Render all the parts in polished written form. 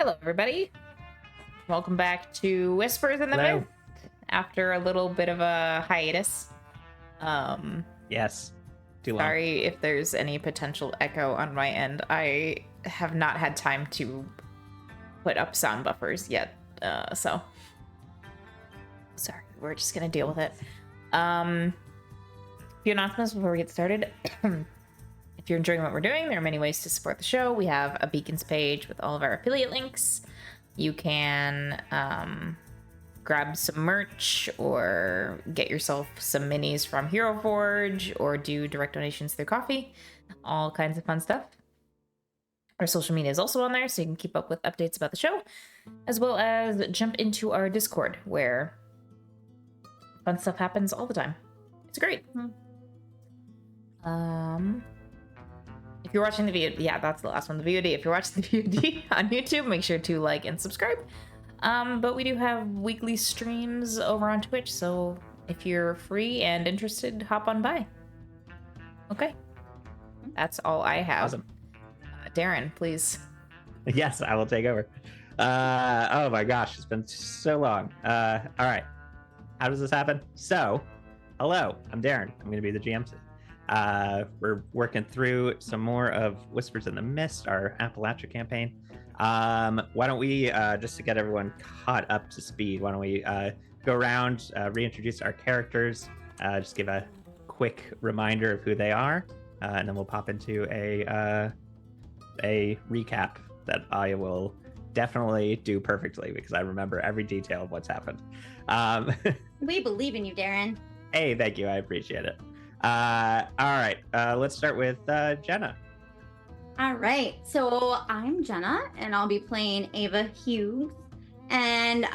Hello, everybody. Welcome back to Whispers in the Hello. Mist after a little bit of a hiatus. Yes. Too long. Sorry if there's any potential echo on my end. I have not had time to put up sound buffers yet, so sorry. We're just gonna deal with it. A few announcements before we get started. If you're enjoying what we're doing, there are many ways to support the show. We have a Beacons page with all of our affiliate links. You can grab some merch or get yourself some minis from Hero Forge or do direct donations through Coffee. All kinds of fun stuff. Our social media is also on there, so you can keep up with updates about the show, as well as jump into our Discord, where fun stuff happens all the time. It's great. If you're watching the VOD, yeah, that's the last one, the VOD. If you're watching the VOD on YouTube, make sure to like and subscribe. But we do have weekly streams over on Twitch, so if you're free and interested, hop on by. Okay. That's all I have. Awesome. Darren, please. Yes, I will take over. Oh my gosh, it's been so long. All right. How does this happen? So, hello, I'm Darren. I'm going to be the GM today. We're working through some more of Whispers in the Mist, our Appalachia campaign. Why don't we, just to get everyone caught up to speed, why don't we go around, reintroduce our characters, just give a quick reminder of who they are, and then we'll pop into a recap that I will definitely do perfectly because I remember every detail of what's happened. We believe in you, Darren. Hey, thank you. I appreciate it. All right, let's start with Jenna. All right, so I'm Jenna, and I'll be playing Ava Hughes. And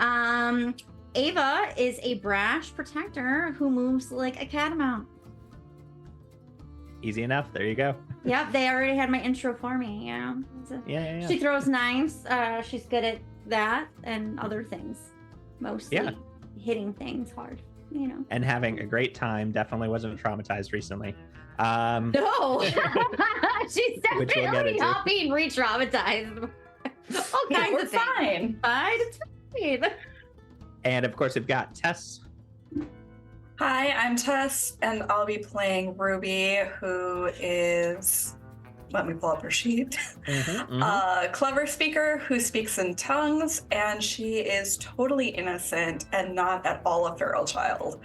Ava is a brash protector who moves like a catamount. Easy enough. There you go. Yep, they already had my intro for me. Yeah. She throws knives. She's good at that and other things, mostly hitting things hard. You know, and having a great time. Definitely wasn't traumatized recently. No, she's definitely not being re-traumatized. All kinds of things. Fine. It's fine. And of course, we've got Tess. Hi, I'm Tess, and I'll be playing Ruby, who is, let me pull up her sheet, a clever speaker who speaks in tongues, and she is totally innocent and not at all a feral child.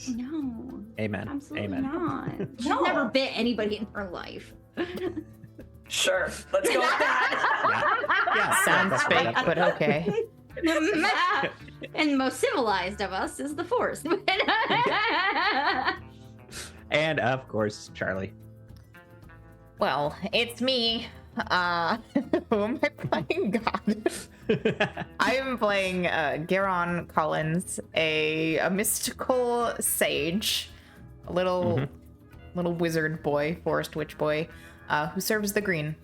No. Amen. Absolutely Amen. not. She's No. never bit anybody in her life. Sure, let's go with that. Yeah, Sounds fake, but okay. And most civilized of us is the Force. And of course, Charlie. Well, it's me. Who am I playing? God. I am playing Garon Collins, a mystical sage, a little wizard boy, forest witch boy, who serves the green.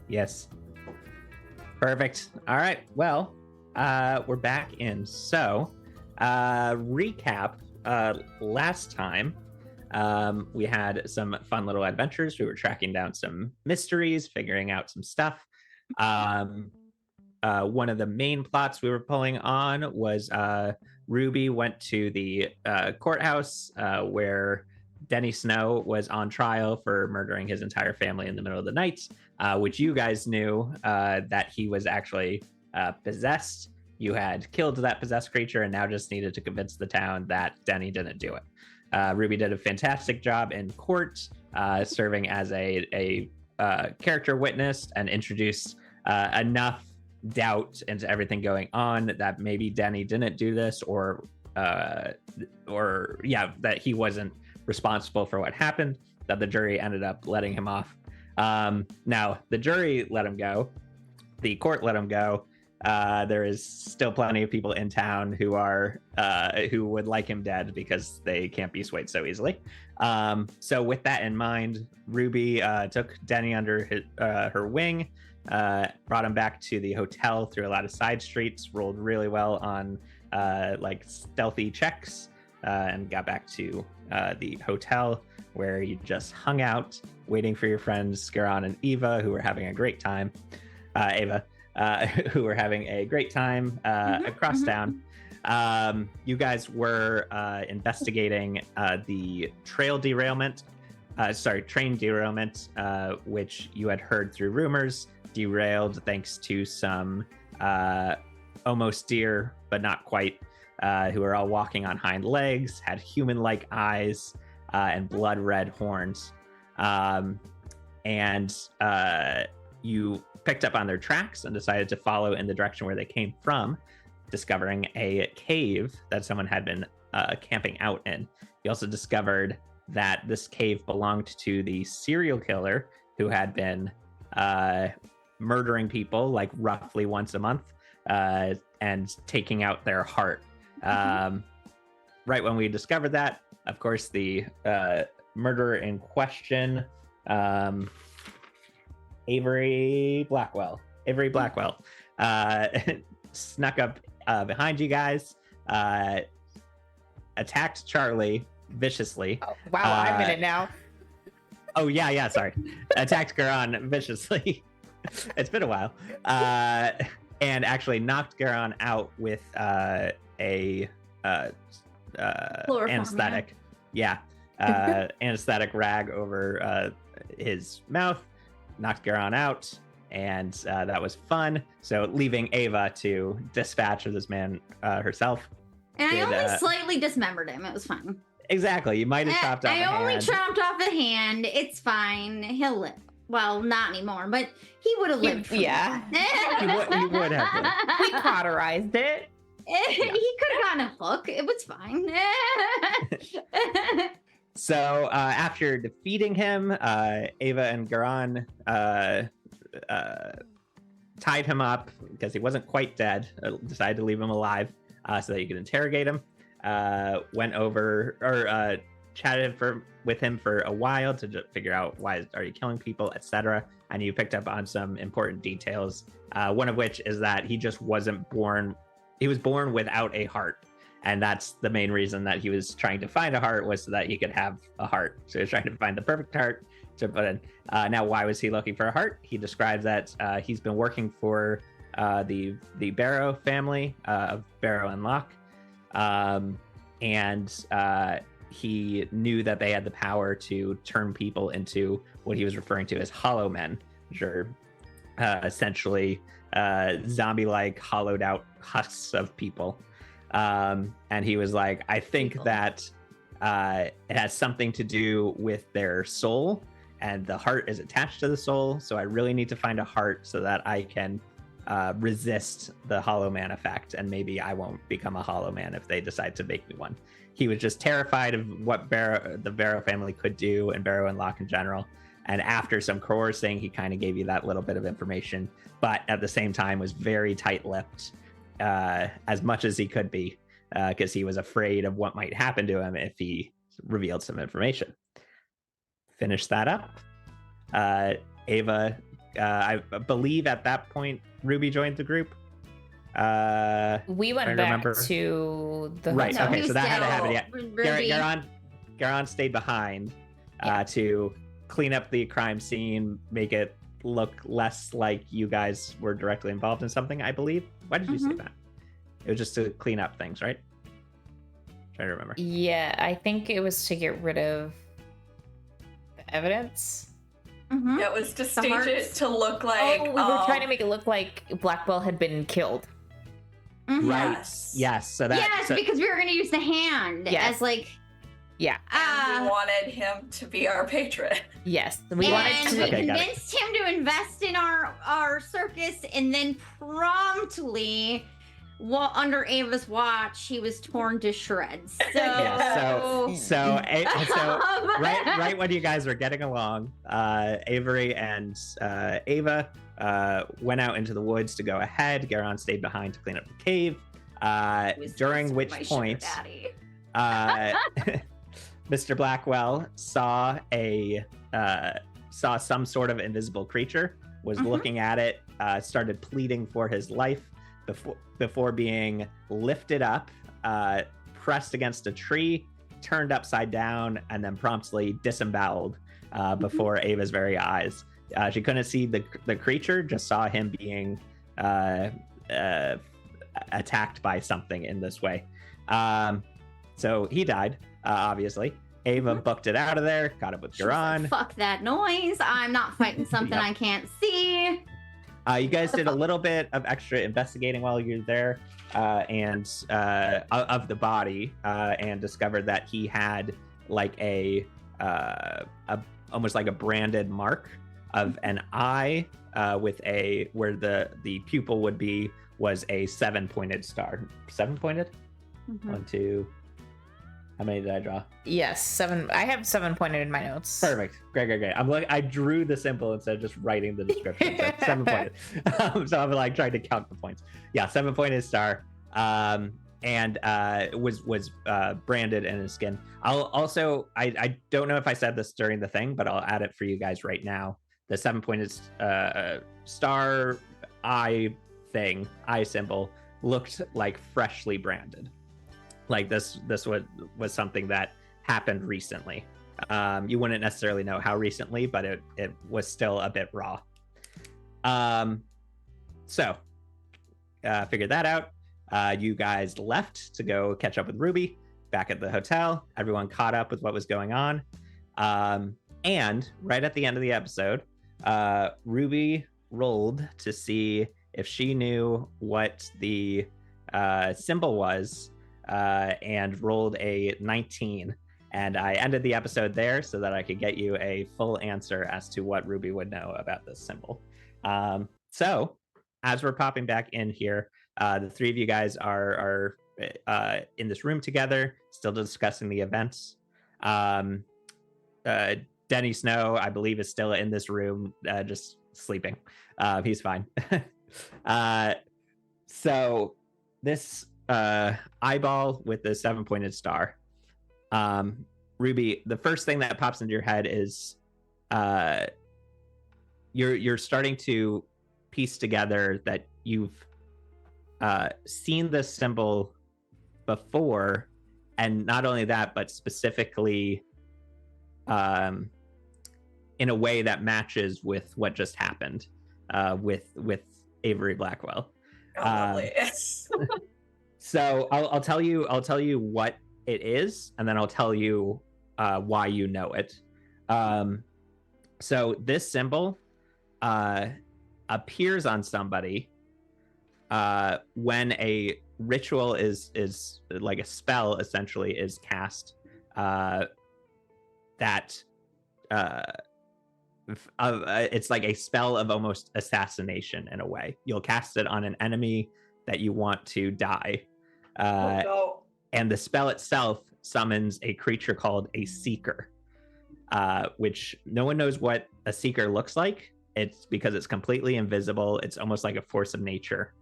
Yes. Perfect. All right. Well, we're back in. So, recap. Last time, we had some fun little adventures. We were tracking down some mysteries, figuring out some stuff. One of the main plots we were pulling on was Ruby went to the courthouse where Denny Snow was on trial for murdering his entire family in the middle of the night, which you guys knew that he was actually possessed. You had killed that possessed creature and now just needed to convince the town that Denny didn't do it. Ruby did a fantastic job in court, serving as a character witness and introduced enough doubt into everything going on that maybe Denny didn't do this or that he wasn't responsible for what happened, that the jury ended up letting him off. Now, the jury let him go. The court let him go. There is still plenty of people in town who are who would like him dead because they can't be swayed so easily. So with that in mind, Ruby took Denny under her wing, brought him back to the hotel through a lot of side streets, rolled really well on like stealthy checks, and got back to the hotel where you just hung out waiting for your friends Skaron and Eva, who were having a great time. Ava, who were having a great time across town. You guys were investigating the train derailment, which you had heard through rumors, derailed thanks to some almost deer, but not quite, who were all walking on hind legs, had human-like eyes, and blood-red horns. And you picked up on their tracks and decided to follow in the direction where they came from, discovering a cave that someone had been camping out in. You also discovered that this cave belonged to the serial killer who had been murdering people like roughly once a month and taking out their heart. Right when we discovered that, of course, the murderer in question, Avery Blackwell, snuck up behind you guys, attacked Charlie viciously. Oh, wow, I'm in it now. Oh, yeah, sorry. Attacked Garon viciously. It's been a while. And actually knocked Garon out with anesthetic. Yeah. Anesthetic rag over his mouth. Knocked Garon out. And that was fun. So leaving Ava to dispatch of this man herself. And I only slightly dismembered him. It was fine. Exactly. You might have chopped off a hand. I only chopped off a hand. It's fine. He'll live. Well, not anymore, but he would have lived. Yeah. He would have lived. We cauterized it. He could have gotten a hook. It was fine. So after defeating him, Ava and Garon tied him up because he wasn't quite dead. Decided to leave him alive so that you could interrogate him. Went over or chatted with him for a while to just figure out why are you killing people, etc. And you picked up on some important details. One of which is that he just wasn't born. He was born without a heart. And that's the main reason that he was trying to find a heart, was so that he could have a heart. So he was trying to find the perfect heart to put in. Now, why was he looking for a heart? He describes that he's been working for the Barrow family of Barrow and Locke. And he knew that they had the power to turn people into what he was referring to as hollow men, which are essentially zombie-like, hollowed out husks of people. And he was like, I think that it has something to do with their soul, and the heart is attached to the soul. So I really need to find a heart so that I can resist the hollow man effect, and maybe I won't become a hollow man if they decide to make me one. He was just terrified of what the Barrow family could do, and Barrow and Locke in general. And after some coercing, he kind of gave you that little bit of information, but at the same time was very tight-lipped, as much as he could be, because he was afraid of what might happen to him if he revealed some information. Finish that up. Ava, I believe at that point, Ruby joined the group. We went back to the right. hotel. Okay, so that hadn't happened yet. Ruby. Garon stayed behind to clean up the crime scene, make it look less like you guys were directly involved in something, I believe. Why did you say that? It was just to clean up things, right? Trying to remember. Yeah, I think it was to get rid of the evidence. Yeah, it was to stage it to look like... we were trying to make it look like Blackwell had been killed. Right. Yes. So that. Because we were going to use the hand as like... Yeah. And we wanted him to be our patron. Yes. We convinced him to invest in our circus, and then promptly, under Ava's watch, he was torn to shreds. So, right when you guys were getting along, Avery and Ava went out into the woods to go ahead. Garon stayed behind to clean up the cave. During which point, Mr. Blackwell saw some sort of invisible creature, was looking at it, started pleading for his life before being lifted up, pressed against a tree, turned upside down, and then promptly disemboweled before Ava's very eyes. She couldn't see the creature, just saw him being attacked by something in this way. So he died, obviously. Ava booked it out of there, got it with Garan. Fuck that noise. I'm not fighting something I can't see. You guys did a little bit of extra investigating while you're there, and of the body, and discovered that he had like a almost like a branded mark of an eye with a where the pupil would be was a 7-pointed star. 7-pointed? 1, 2. How many did I draw? Yes, 7. I have 7 pointed in my notes. Perfect. Great. I'm like, I drew the symbol instead of just writing the description. So 7 pointed. So I'm like trying to count the points. Yeah, 7-pointed star. And was branded in his skin. I'll also, I don't know if I said this during the thing, but I'll add it for you guys right now. The 7-pointed star eye symbol looked like freshly branded. Like this was something that happened recently. You wouldn't necessarily know how recently, but it was still a bit raw. So figured that out. You guys left to go catch up with Ruby back at the hotel. Everyone caught up with what was going on. And right at the end of the episode, Ruby rolled to see if she knew what the symbol was, and rolled a 19. And I ended the episode there so that I could get you a full answer as to what Ruby would know about this symbol. So as we're popping back in here, the three of you guys are in this room together, still discussing the events. Denny Snow, I believe, is still in this room, just sleeping. He's fine. So this eyeball with the 7-pointed star. Ruby, the first thing that pops into your head is you're starting to piece together that you've seen this symbol before, and not only that, but specifically in a way that matches with what just happened with Avery Blackwell. So I'll tell you what it is, and then I'll tell you why you know it. So this symbol appears on somebody when a ritual is like a spell essentially is cast, that it's like a spell of almost assassination in a way. You'll cast it on an enemy that you want to die. And the spell itself summons a creature called a Seeker, which no one knows what a Seeker looks like. It's because it's completely invisible. It's almost like a force of nature.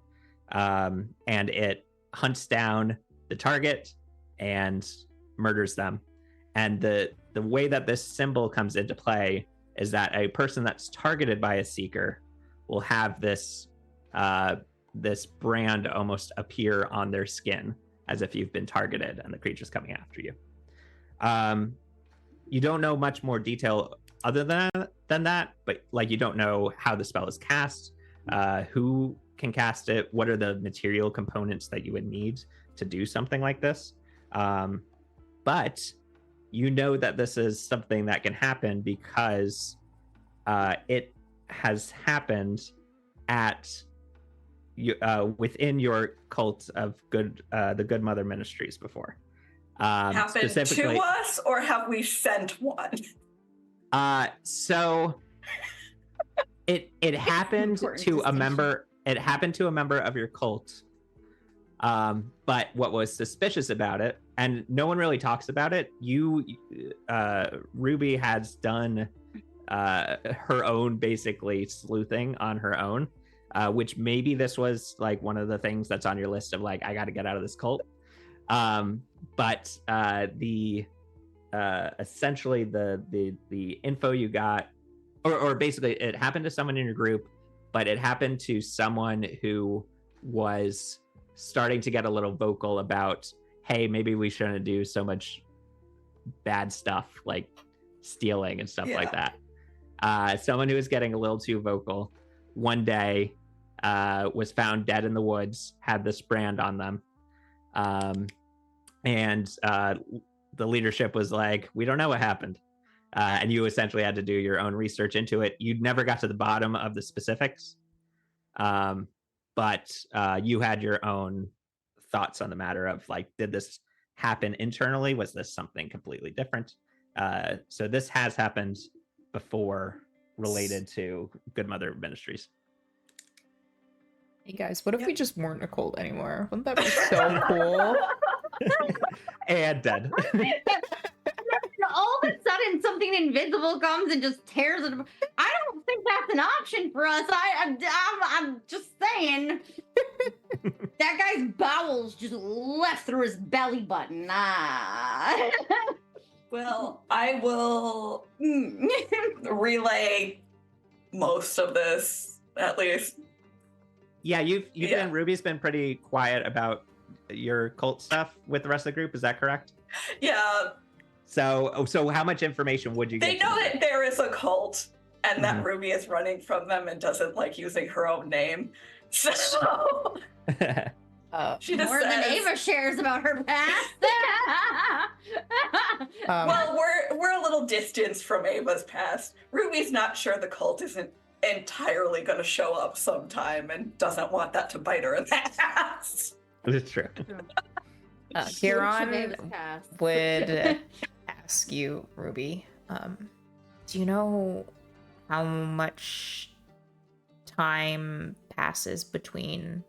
And it hunts down the target and murders them. And the way that this symbol comes into play is that a person that's targeted by a Seeker will have this this brand almost appear on their skin as if you've been targeted and the creature's coming after you. You don't know much more detail other than that, but like you don't know how the spell is cast, who can cast it, what are the material components that you would need to do something like this. But you know that this is something that can happen because it has happened at within your cult of the Good Mother Ministries before. Happened to us, or have we sent one? So it happened to a member. It happened to a member of your cult. But what was suspicious about it, and no one really talks about it, Ruby has done her own basically sleuthing on her own, which maybe this was like one of the things that's on your list of like, I got to get out of this cult. But essentially the info you got, or basically it happened to someone in your group, but it happened to someone who was starting to get a little vocal about, hey, maybe we shouldn't do so much bad stuff like stealing and stuff like that. Someone who was getting a little too vocal one day was found dead in the woods, had this brand on them. And the leadership was like, we don't know what happened. And you essentially had to do your own research into it. You never got to the bottom of the specifics, but you had your own thoughts on the matter of like, did this happen internally? Was this something completely different? So this has happened before related to Good Mother Ministries. Hey guys, what if we just weren't a cult anymore? Wouldn't that be so cool? And dead. All of a sudden, something invisible comes and just tears it apart. I don't think that's an option for us. I'm just saying. That guy's bowels just left through his belly button. Well, I will relay most of this, at least. Yeah, you've been, Ruby's been pretty quiet about your cult stuff with the rest of the group. Is that correct? Yeah. So how much information would you get? They know that there is a cult and that Ruby is running from them and doesn't like using her own name. So she just more says, than Ava shares about her past. well, we're a little distance from Ava's past. Ruby's not sure the cult isn't entirely going to show up sometime and doesn't want that to bite her in the ass. It's true. Kieran would ask you, Ruby, do you know how much time passes between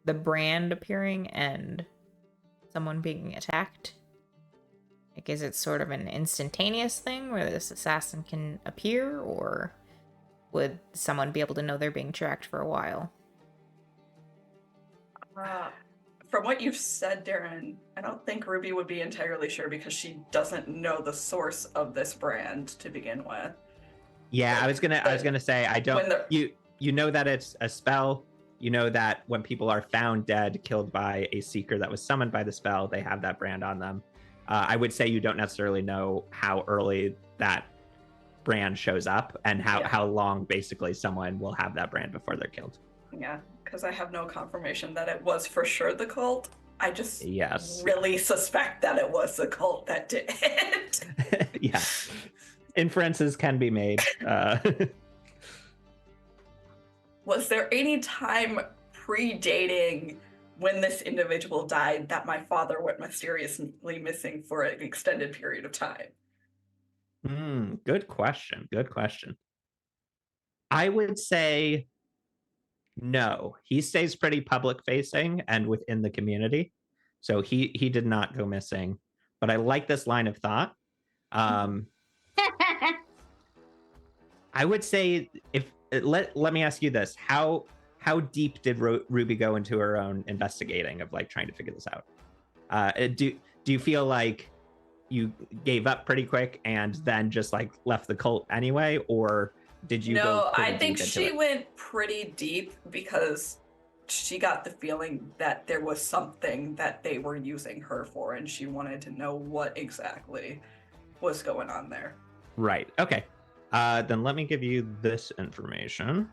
the brand appearing and someone being attacked? Like, is it sort of an instantaneous thing where this assassin can appear, or would someone be able to know they're being tracked for a while? From what you've said, Darren, I don't think Ruby would be entirely sure because she doesn't know the source of this brand to begin with. Yeah, I was gonna say, I don't. You know that it's a spell. You know that when people are found dead, killed by a seeker that was summoned by the spell, they have that brand on them. I would say you don't necessarily know how early that brand shows up and how long basically someone will have that brand before they're killed. Yeah, because I have no confirmation that it was for sure the cult. I just really suspect that it was the cult that did it. Yeah. Inferences can be made. Was there any time predating when this individual died that my father went mysteriously missing for an extended period of time? Good question. I would say no. He stays pretty public facing and within the community. So he did not go missing. But I like this line of thought. I would say let me ask you this. How deep did Ruby go into her own investigating of like trying to figure this out? Do you feel like you gave up pretty quick and then just like left the cult anyway, or did you go I think she went pretty deep because she got the feeling that there was something that they were using her for and she wanted to know what exactly was going on there. Right. Okay. Then let me give you this information.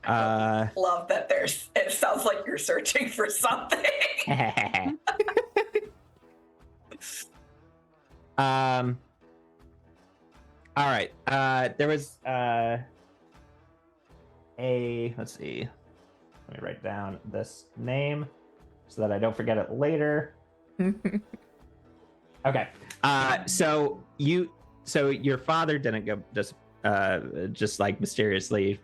Love that it sounds like you're searching for something. All right. There was let's see. Let me write down this name so that I don't forget it later. Okay. So your father didn't go just like mysteriously,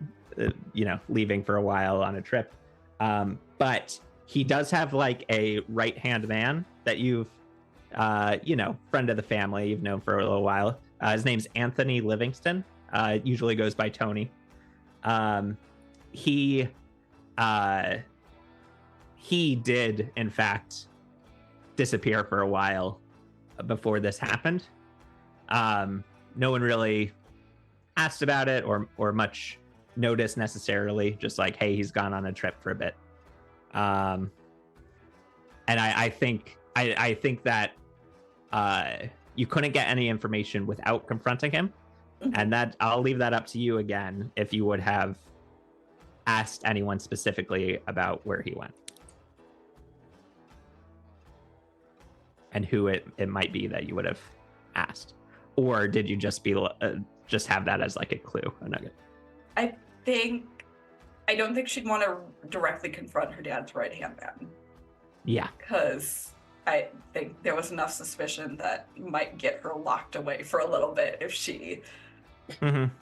leaving for a while on a trip. But he does have like a right-hand man that you've, friend of the family you've known for a little while. His name's Anthony Livingston. Usually goes by Tony. He did in fact disappear for a while before this happened. No one really asked about it or much notice necessarily, just like, hey, he's gone on a trip for a bit. And I think that you couldn't get any information without confronting him, And that I'll leave that up to you again if you would have asked anyone specifically about where he went and who it might be that you would have asked, or did you just just have that as like a clue, a nugget? I don't think she'd want to directly confront her dad's right-hand man. Yeah. Because I think there was enough suspicion that might get her locked away for a little bit if she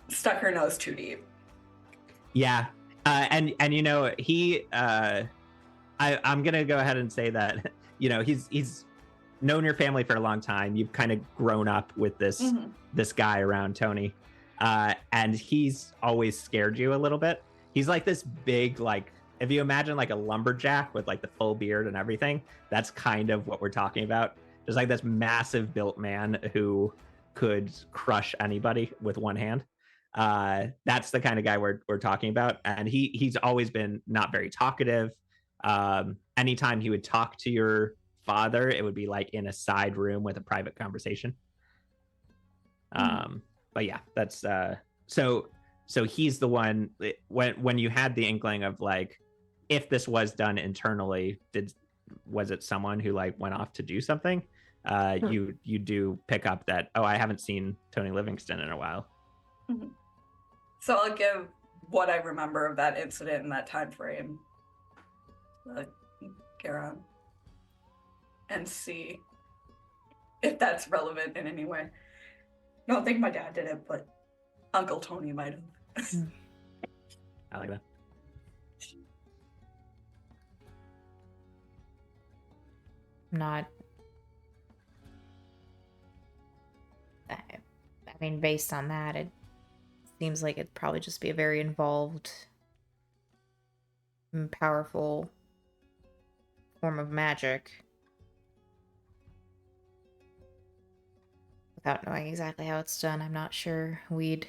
stuck her nose too deep. Yeah. And you know, he I'm gonna go ahead and say that, you know, he's known your family for a long time. You've kind of grown up with this guy around Tony. And he's always scared you a little bit. He's like this big, like, if you imagine like a lumberjack with like the full beard and everything, that's kind of what we're talking about. Just like this massive built man who could crush anybody with one hand. That's the kind of guy we're talking about. And he's always been not very talkative. Anytime he would talk to your father, it would be like in a side room with a private conversation. But yeah, that's so he's the one. When you had the inkling of like, if this was done internally, was it someone who like went off to do something? You do pick up that, oh, I haven't seen Tony Livingston in a while. So I'll give what I remember of that incident in that time frame, Garon, and see if that's relevant in any way. I don't think my dad did it, but Uncle Tony might have. I like that. Not. I mean, based on that, it seems like it'd probably just be a very involved and powerful form of magic. Without knowing exactly how it's done, I'm not sure we'd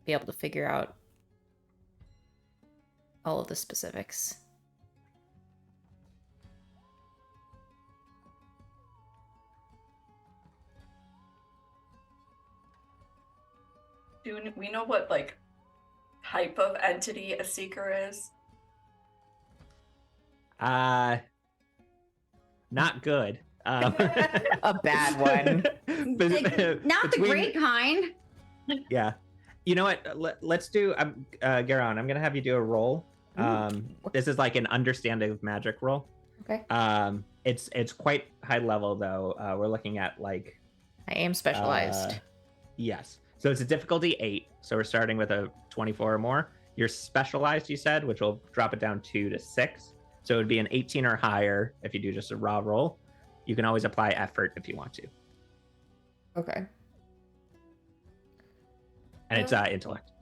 be able to figure out all of the specifics. Do we know what like type of entity a seeker is? Not good. A bad one. Not the great kind. Yeah. You know what? Let's do, Garon, I'm going to have you do a roll. This is like an understanding of magic roll. Okay. It's quite high level though. We're looking at like... I am specialized. Yes. So it's a difficulty 8. So we're starting with a 24 or more. You're specialized, you said, which will drop it down 2 to 6. So it would be an 18 or higher if you do just a raw roll. You can always apply effort if you want to. Okay. And it's intellect.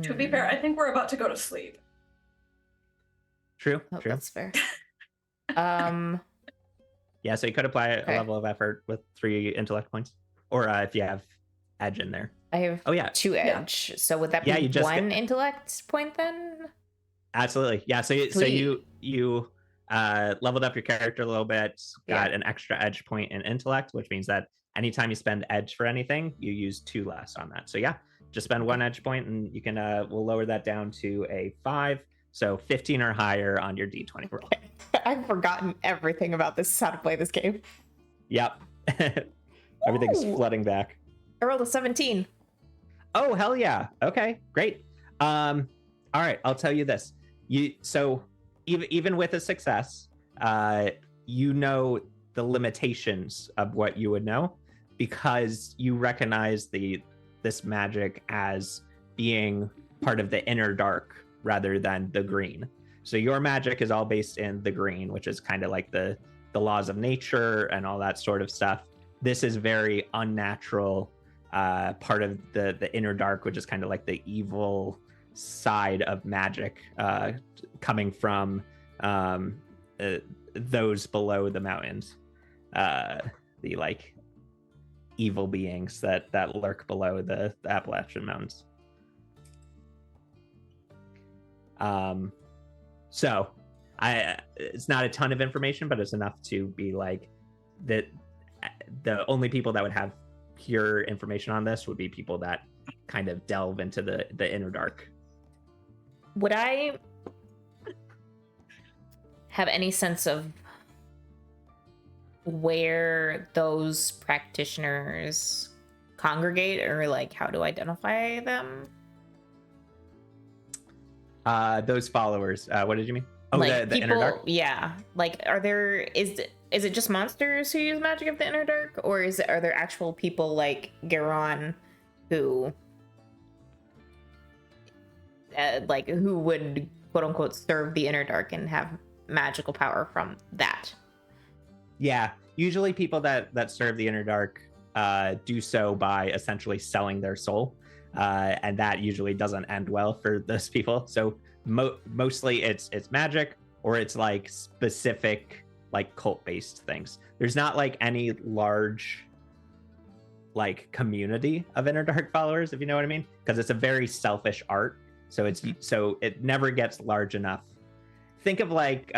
To be fair, I think we're about to go to sleep. True. Oh, True. that's fair. Yeah, so you could apply a level of effort with 3 intellect points. Or if you have edge in there. I have 2 edge. So would that be you just one intellect point then? Absolutely. Yeah, so you leveled up your character a little bit, got an extra edge point in intellect, which means that anytime you spend edge for anything, you use 2 less on that. So yeah, just spend 1 edge point and you can we'll lower that down to a 5. So 15 or higher on your D20 roll. I've forgotten everything about this, how to play this game. Yep. Everything's flooding back. I rolled a 17. Oh, hell yeah. Okay, great. All right, I'll tell you this. So even with a success, you know the limitations of what you would know because you recognize this magic as being part of the inner dark rather than the green. So your magic is all based in the green, which is kind of like the laws of nature and all that sort of stuff. This is very unnatural, part of the inner dark, which is kind of like the evil side of magic, coming from those below the mountains, the like evil beings that lurk below the Appalachian Mountains. So it's not a ton of information, but it's enough to be like that the only people that would have pure information on this would be people that kind of delve into the inner dark. Would I have any sense of where those practitioners congregate, or like how to identify them? Those followers. What did you mean? Oh, Like the people, inner dark. yeah. Like, is it just monsters who use magic of the inner dark, or are there actual people like Garon who, who would quote unquote serve the inner dark and have magical power from that? Yeah, usually people that serve the inner dark do so by essentially selling their soul, and that usually doesn't end well for those people. So mostly it's magic, or it's like specific like cult-based things. There's not like any large like community of inner dark followers, if you know what I mean, because it's a very selfish art. So it never gets large enough. Think of like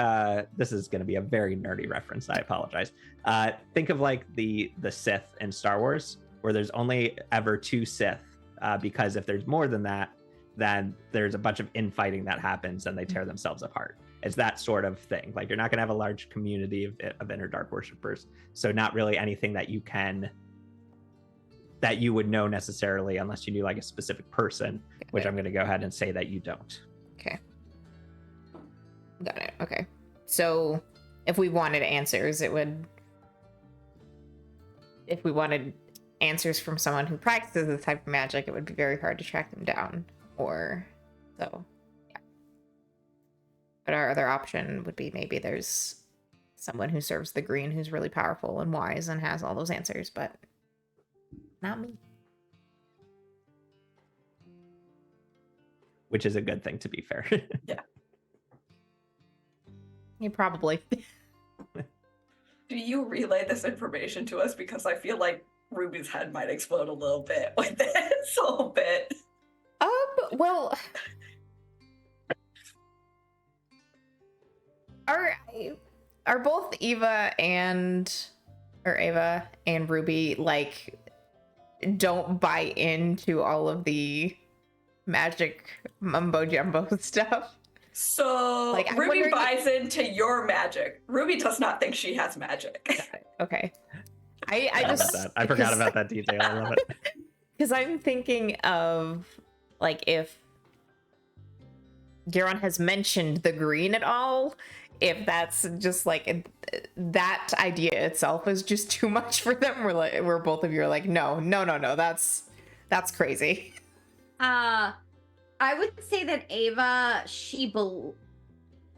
this is going to be a very nerdy reference. I apologize. Think of like the Sith in Star Wars, where there's only ever 2 Sith, because if there's more than that, then there's a bunch of infighting that happens and they tear themselves apart. It's that sort of thing. Like, you're not going to have a large community of inner dark worshippers. So not really anything that you would know necessarily, unless you knew like a specific person, which I'm going to go ahead and say that you don't. Okay. Got it. Okay. So if we wanted answers, if we wanted answers from someone who practices this type of magic, it would be very hard to track them down. Or so, yeah. But our other option would be maybe there's someone who serves the green who's really powerful and wise and has all those answers, but not me. Which is a good thing, to be fair. Yeah. Yeah, probably. Do you relay this information to us? Because I feel like Ruby's head might explode a little bit with this, a little bit. Well, are both Ava and Ruby like don't buy into all of the magic mumbo jumbo stuff? So like, Ruby buys into your magic. Ruby does not think she has magic. Okay. I forgot about that detail. I love it. Because I'm thinking of like if Garon has mentioned the green at all, if that's just like that idea itself is just too much for them. We're both of you are like, no, that's crazy. I would say that Ava, she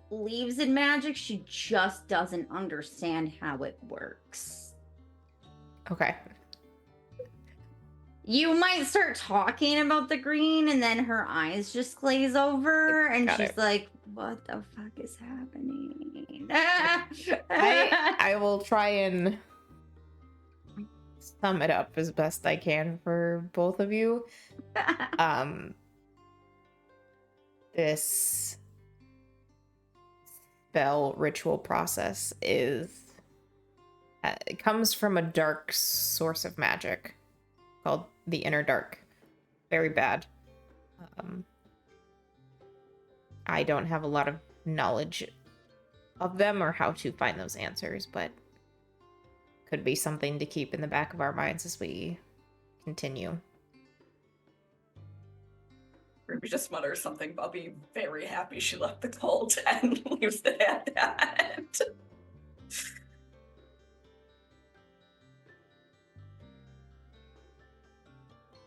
believes in magic. She just doesn't understand how it works. Okay. You might start talking about the green and then her eyes just glaze over and Got she's it. like, what the fuck is happening? I will try and sum it up as best I can for both of you. This spell ritual process it comes from a dark source of magic called the inner dark. Very bad. I don't have a lot of knowledge of them or how to find those answers, but could be something to keep in the back of our minds as we continue. Ruby just mutters something about being very happy she left the cult and leaves it at that.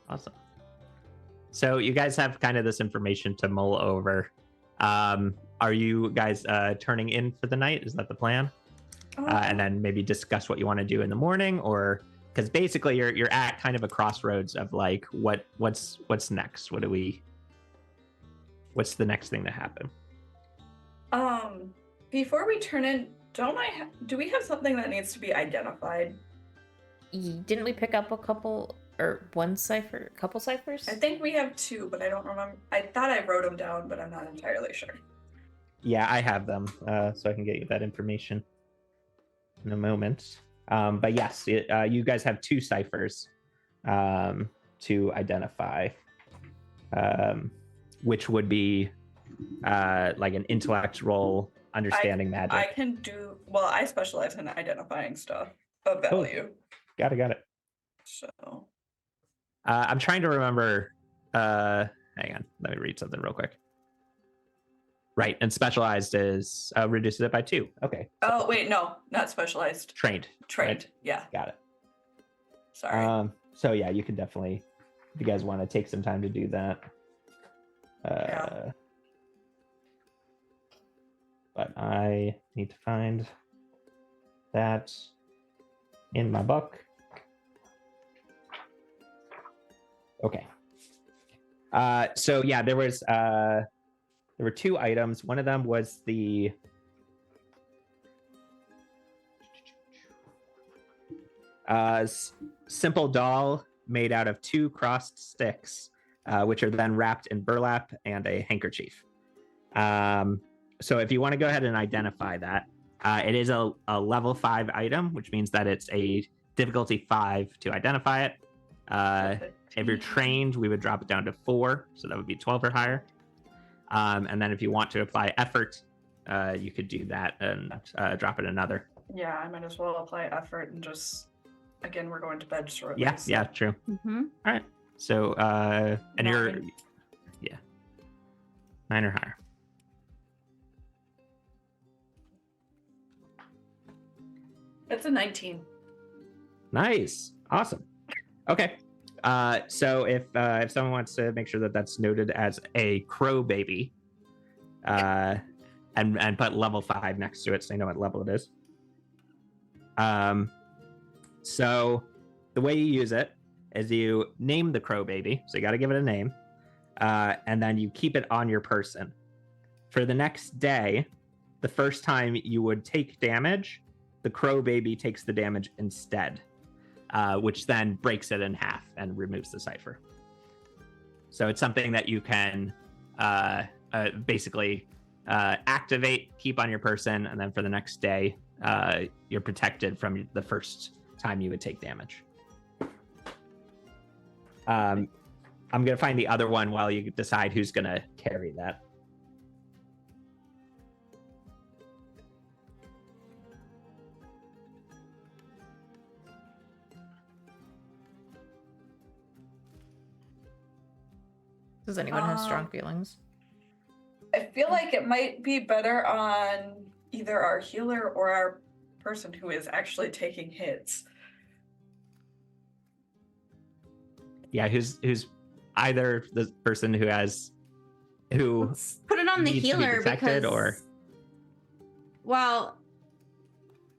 Awesome. So you guys have kind of this information to mull over. Are you guys turning in for the night? Is that the plan? And then maybe discuss what you want to do in the morning, or because basically you're at kind of a crossroads of like what's next? What's the next thing to happen? Before we turn in, do we have something that needs to be identified? Didn't we pick up a couple or one cipher, a couple ciphers? I think we have 2, but I don't remember. I thought I wrote them down, but I'm not entirely sure. Yeah, I have them, so I can get you that information in a moment. But yes, you guys have 2 ciphers. to identify, which would be like an intellect roll, understanding magic. I can do, well, I specialize in identifying stuff of value. Got it. So I'm trying to remember. Hang on, let me read something real quick. Right, and specialized is reduces it by 2. Okay. Oh wait, no, not specialized. Trained. Right? Yeah. Got it. Sorry. So yeah, you can definitely, if you guys want to take some time to do that. Yeah. But I need to find that in my book. Okay. So yeah, there were 2 items. One of them was the simple doll made out of 2 crossed sticks, which are then wrapped in burlap and a handkerchief. So if you want to go ahead and identify that, it is a level 5 item, which means that it's a difficulty 5 to identify it. If you're trained, we would drop it down to 4, so that would be 12 or higher. And then if you want to apply effort, you could do that and drop it another. Yeah, I might as well apply effort and just, again, we're going to bed shortly. Yeah, true. Mm-hmm. All right. So, and 9. you're, 9 or higher. It's a 19. Nice. Awesome. Okay. So if someone wants to make sure that that's noted as a crow baby, and put level 5 next to it so you know what level it is. So the way you use it is you name the crow baby. So you got to give it a name. And then you keep it on your person. For the next day, the first time you would take damage, the crow baby takes the damage instead, which then breaks it in half and removes the cipher. So it's something that you can basically activate, keep on your person, and then for the next day, you're protected from the first time you would take damage. I'm going to find the other one while you decide who's going to carry that. Does anyone have strong feelings? I feel like it might be better on either our healer or our person who is actually taking hits. Yeah, who's either the person who Let's put it on the needs to be healer protected, because, or well,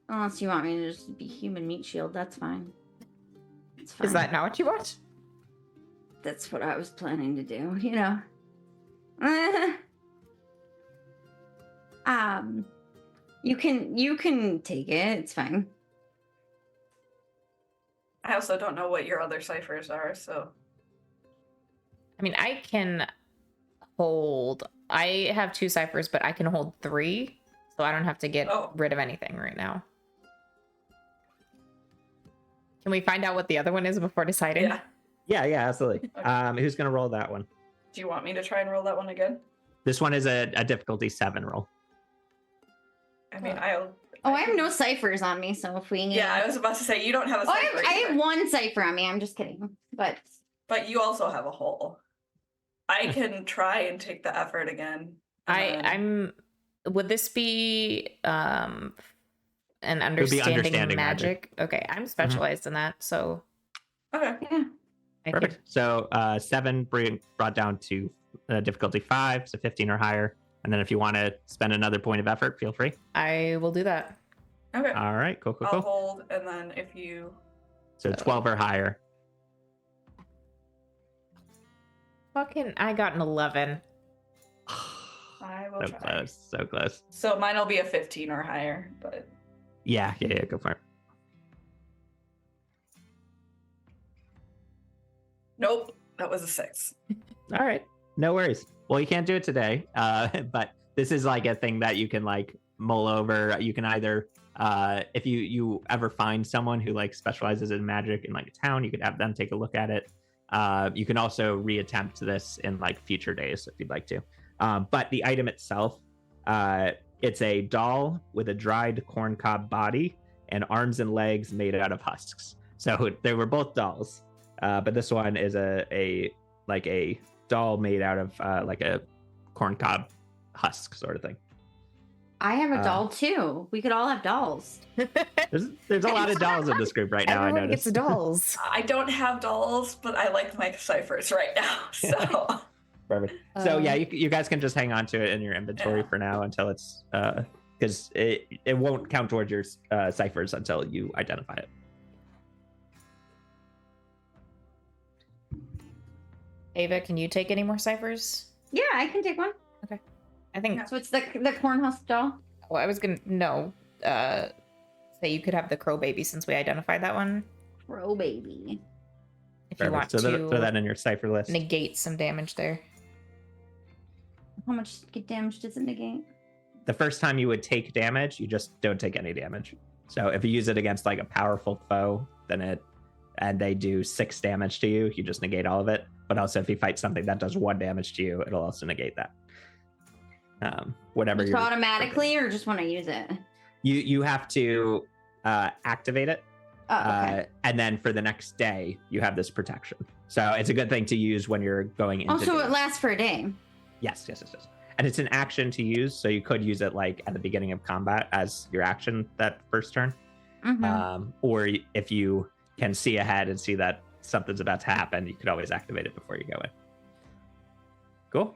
unless you want me to just be human meat shield, that's fine. It's fine. Is that not what you want? That's what I was planning to do, you know. You can take it. It's fine. I also don't know what your other ciphers are, so. I mean, I can hold. I have 2 ciphers, but I can hold 3, so I don't have to get rid of anything right now. Can we find out what the other one is before deciding? Yeah. Yeah, absolutely. Okay. Who's going to roll that one? Do you want me to try and roll that one again? This one is a difficulty 7 roll. I mean, I have no ciphers on me, so if we need... Yeah, I was about to say, you don't have a cipher. I have 1 cipher on me. I'm just kidding. But you also have a hole. I can try and take the effort again. I'm. Would this be an understanding magic? Okay, I'm specialized in that, so. Okay. yeah. Perfect. So 7 brought down to difficulty 5, so 15 or higher. And then if you want to spend another point of effort, feel free. I will do that. Okay. All right, cool. I'll hold, and then if you... So 12 or higher. Fucking, I got an 11. I will So try. close, so close. So mine will be a 15 or higher, but... Yeah, go for it. Nope, that was a 6. All right, no worries. Well, you can't do it today, but this is like a thing that you can like mull over. You can either if you ever find someone who like specializes in magic in like a town, you could have them take a look at it. You can also reattempt this in like future days if you'd like to. But the item itself, it's a doll with a dried corn cob body and arms and legs made out of husks. So they were both dolls, but this one is a doll made out of like a corn cob husk sort of thing. I have a doll too. We could all have dolls. There's a lot of dolls in this group right now. Everyone I noticed. gets dolls. I don't have dolls, but I like my ciphers right now. So Perfect. So yeah, you guys can just hang on to it in your inventory for now until it's because it won't count towards your ciphers until you identify it. Ava, can you take any more ciphers? Yeah, I can take one. I think. So it's the corn husk doll. Well, I was gonna say you could have the crow baby since we identified that one. Crow baby. If you want so to throw that in your cipher list. negate some damage there. How much damage does it negate? The first time you would take damage, you just don't take any damage. So if you use it against like a powerful foe, then they do 6 damage to you, you just negate all of it. But also if you fight something that does 1 damage to you, it'll also negate that. Whatever. Just automatically, or just when I use it? You have to activate it. Oh, okay. And then for the next day, you have this protection. So it's a good thing to use when you're going into. Also, it lasts for a day. Yes. And it's an action to use, so you could use it like at the beginning of combat as your action that first turn. Mm-hmm. Or if you can see ahead and see that something's about to happen, you could always activate it before you go in. Cool.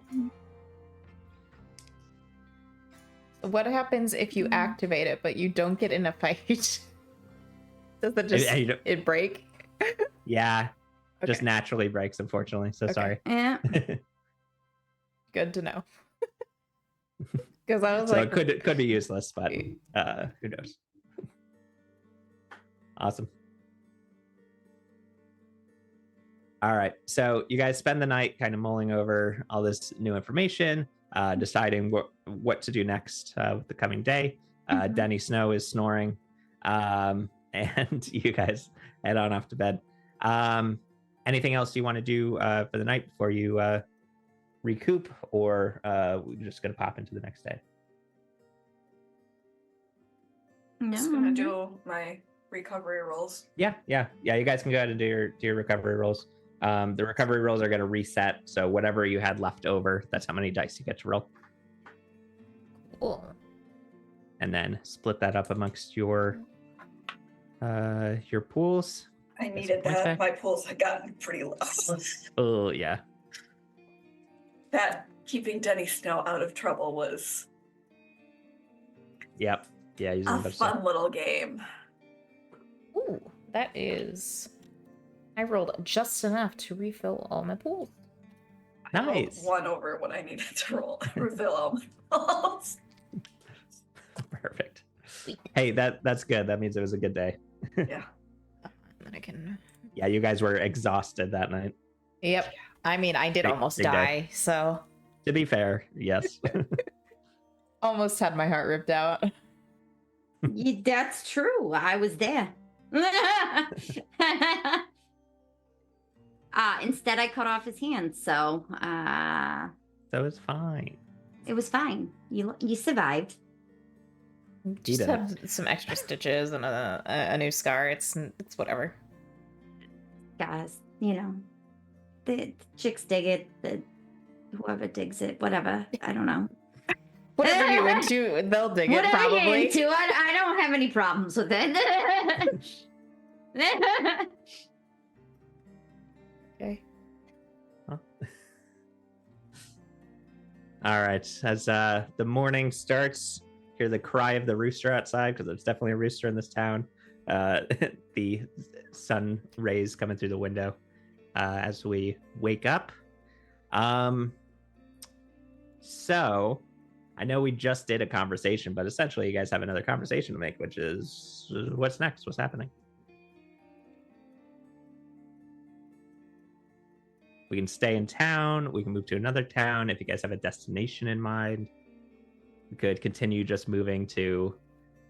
What happens if you activate it but you don't get in a fight? Does it just it break? Yeah, Okay. just naturally breaks, unfortunately. So Okay. sorry. Yeah. Good to know. Because I was So like, it could be useless, but who knows? Awesome. All right, so you guys spend the night kind of mulling over all this new information, deciding what to do next with the coming day. Denny Snow is snoring, and you guys head on off to bed. Anything else you want to do for the night before you recoup, or we're just going to pop into the next day? I'm just gonna do my recovery rolls. Yeah. You guys can go ahead and do your recovery rolls. The recovery rolls are going to reset, so whatever you had left over, that's how many dice you get to roll. cool. And then split that up amongst your pools. I Get needed some points that. back. My pools had gotten pretty low. Oh yeah. That keeping Denny Snow out of trouble was Yep. Yeah, using a a bunch of stuff. fun little game. Ooh, that is. I rolled just enough to refill all my pools. I rolled Nice. 1 over what I needed to roll. Refill all my rolls. Perfect. Hey, that's good. That means it was a good day. Yeah. Then I can. Yeah, you guys were exhausted that night. Yep. I mean, I did Big- almost big day. die, so To be fair, yes. almost had my heart ripped out. That's true. I was there. Instead, I cut off his hand, so That was fine. it was fine. You survived. Just did have some extra stitches and a new scar. It's whatever. Guys, the chicks dig it, whoever digs it, whatever. I don't know. Whatever you into, they'll dig it Whatever you're probably. into, I don't have any problems with it. Okay. All right. As the morning starts, hear the cry of the rooster outside, because there's definitely a rooster in this town. The sun rays coming through the window as we wake up. So I know we just did a conversation, but essentially you guys have another conversation to make, which is what's next? What's happening? We can stay in town. We can move to another town if you guys have a destination in mind. could continue just moving to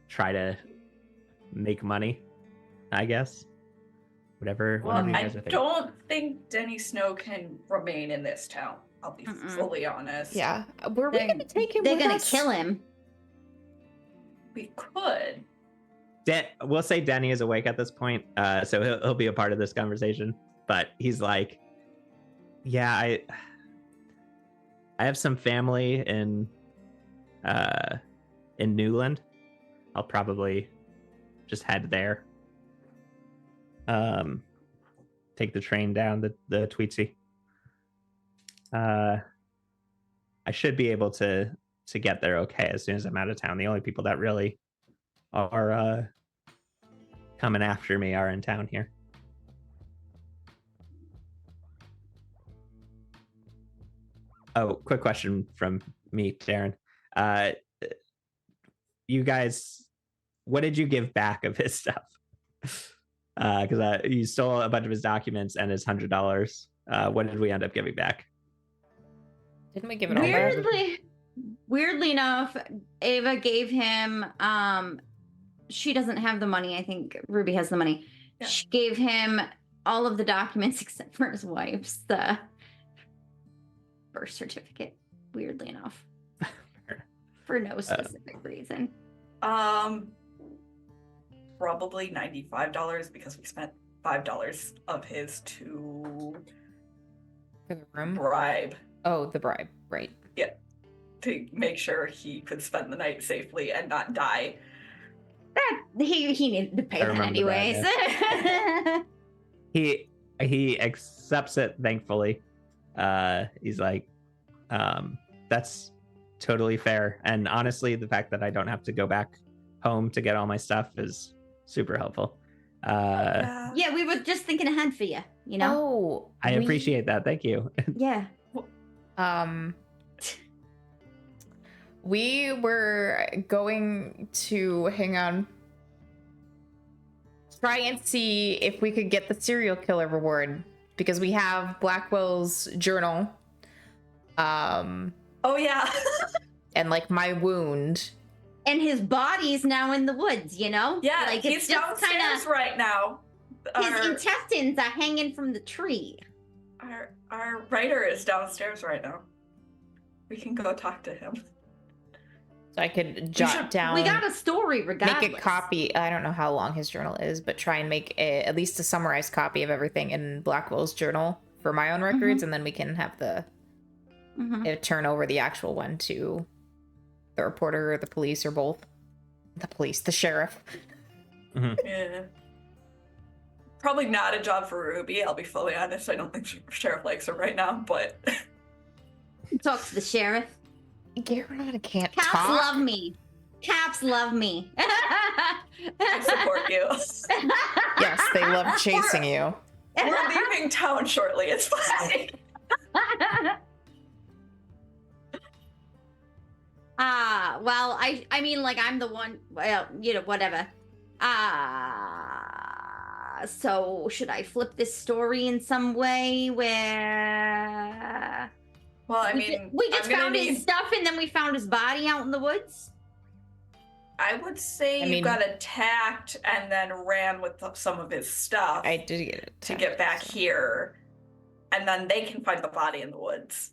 try to make money, I guess. Whatever Well, you I guys are thinking. don't think Denny Snow can remain in this town. I'll be fully honest. Yeah. Were we going to take him They're with gonna us? kill him. We could. We'll say Denny is awake at this point, so he'll be a part of this conversation. But he's like, yeah, I have some family in Newland. I'll probably just head there. Take the train down the Tweetsy. I should be able to get there okay as soon as I'm out of town. The only people that really are coming after me are in town here. Oh, quick question from me, Darren. You guys, what did you give back of his stuff? Because you stole a bunch of his documents and his $100. What did we end up giving back? Didn't we give it all back? Weirdly enough, Ava gave him she doesn't have the money. I think Ruby has the money. Yeah. She gave him all of the documents except for his wife's the birth certificate, weirdly enough. For no specific reason. Probably $95 because we spent $5 of his to For the room? bribe. Oh, the bribe. Right. To make sure he could spend the night safely and not die. He needed to pay I that remember that, anyways. He accepts it, thankfully. He's like, that's totally fair. And honestly, the fact that I don't have to go back home to get all my stuff is super helpful. Yeah, we were just thinking ahead for you, you know? Oh, I appreciate that. Thank you. Yeah. We were going to hang on. Try and see if we could get the serial killer reward because we have Blackwell's journal. Oh yeah. And like my wound. And his body's now in the woods, you know? Yeah, like he's downstairs right now. His intestines are hanging from the tree. Our writer is downstairs right now. We can go talk to him. So I could jot down. We got a story regardless. Make a copy. I don't know how long his journal is, but try and make at least a summarized copy of everything in Blackwell's journal for my own records, and then we can have the turn over the actual one to the reporter or the police or both. The police, the sheriff. Yeah. Probably not a job for Ruby, I'll be fully honest. I don't think Sheriff likes her right now, but... Talk to the sheriff. Garrett can't Cops talk. love me. Cops love me. I support you. Yes, they love chasing you. We're leaving town shortly, it's fine. Well, I mean, like, I'm the one, well, you know, whatever. So should I flip this story in some way where... Well, I mean... We just found his stuff and then we found his body out in the woods? I would say you got attacked and then ran with some of his stuff. I did get it. To get back here. And then they can find the body in the woods.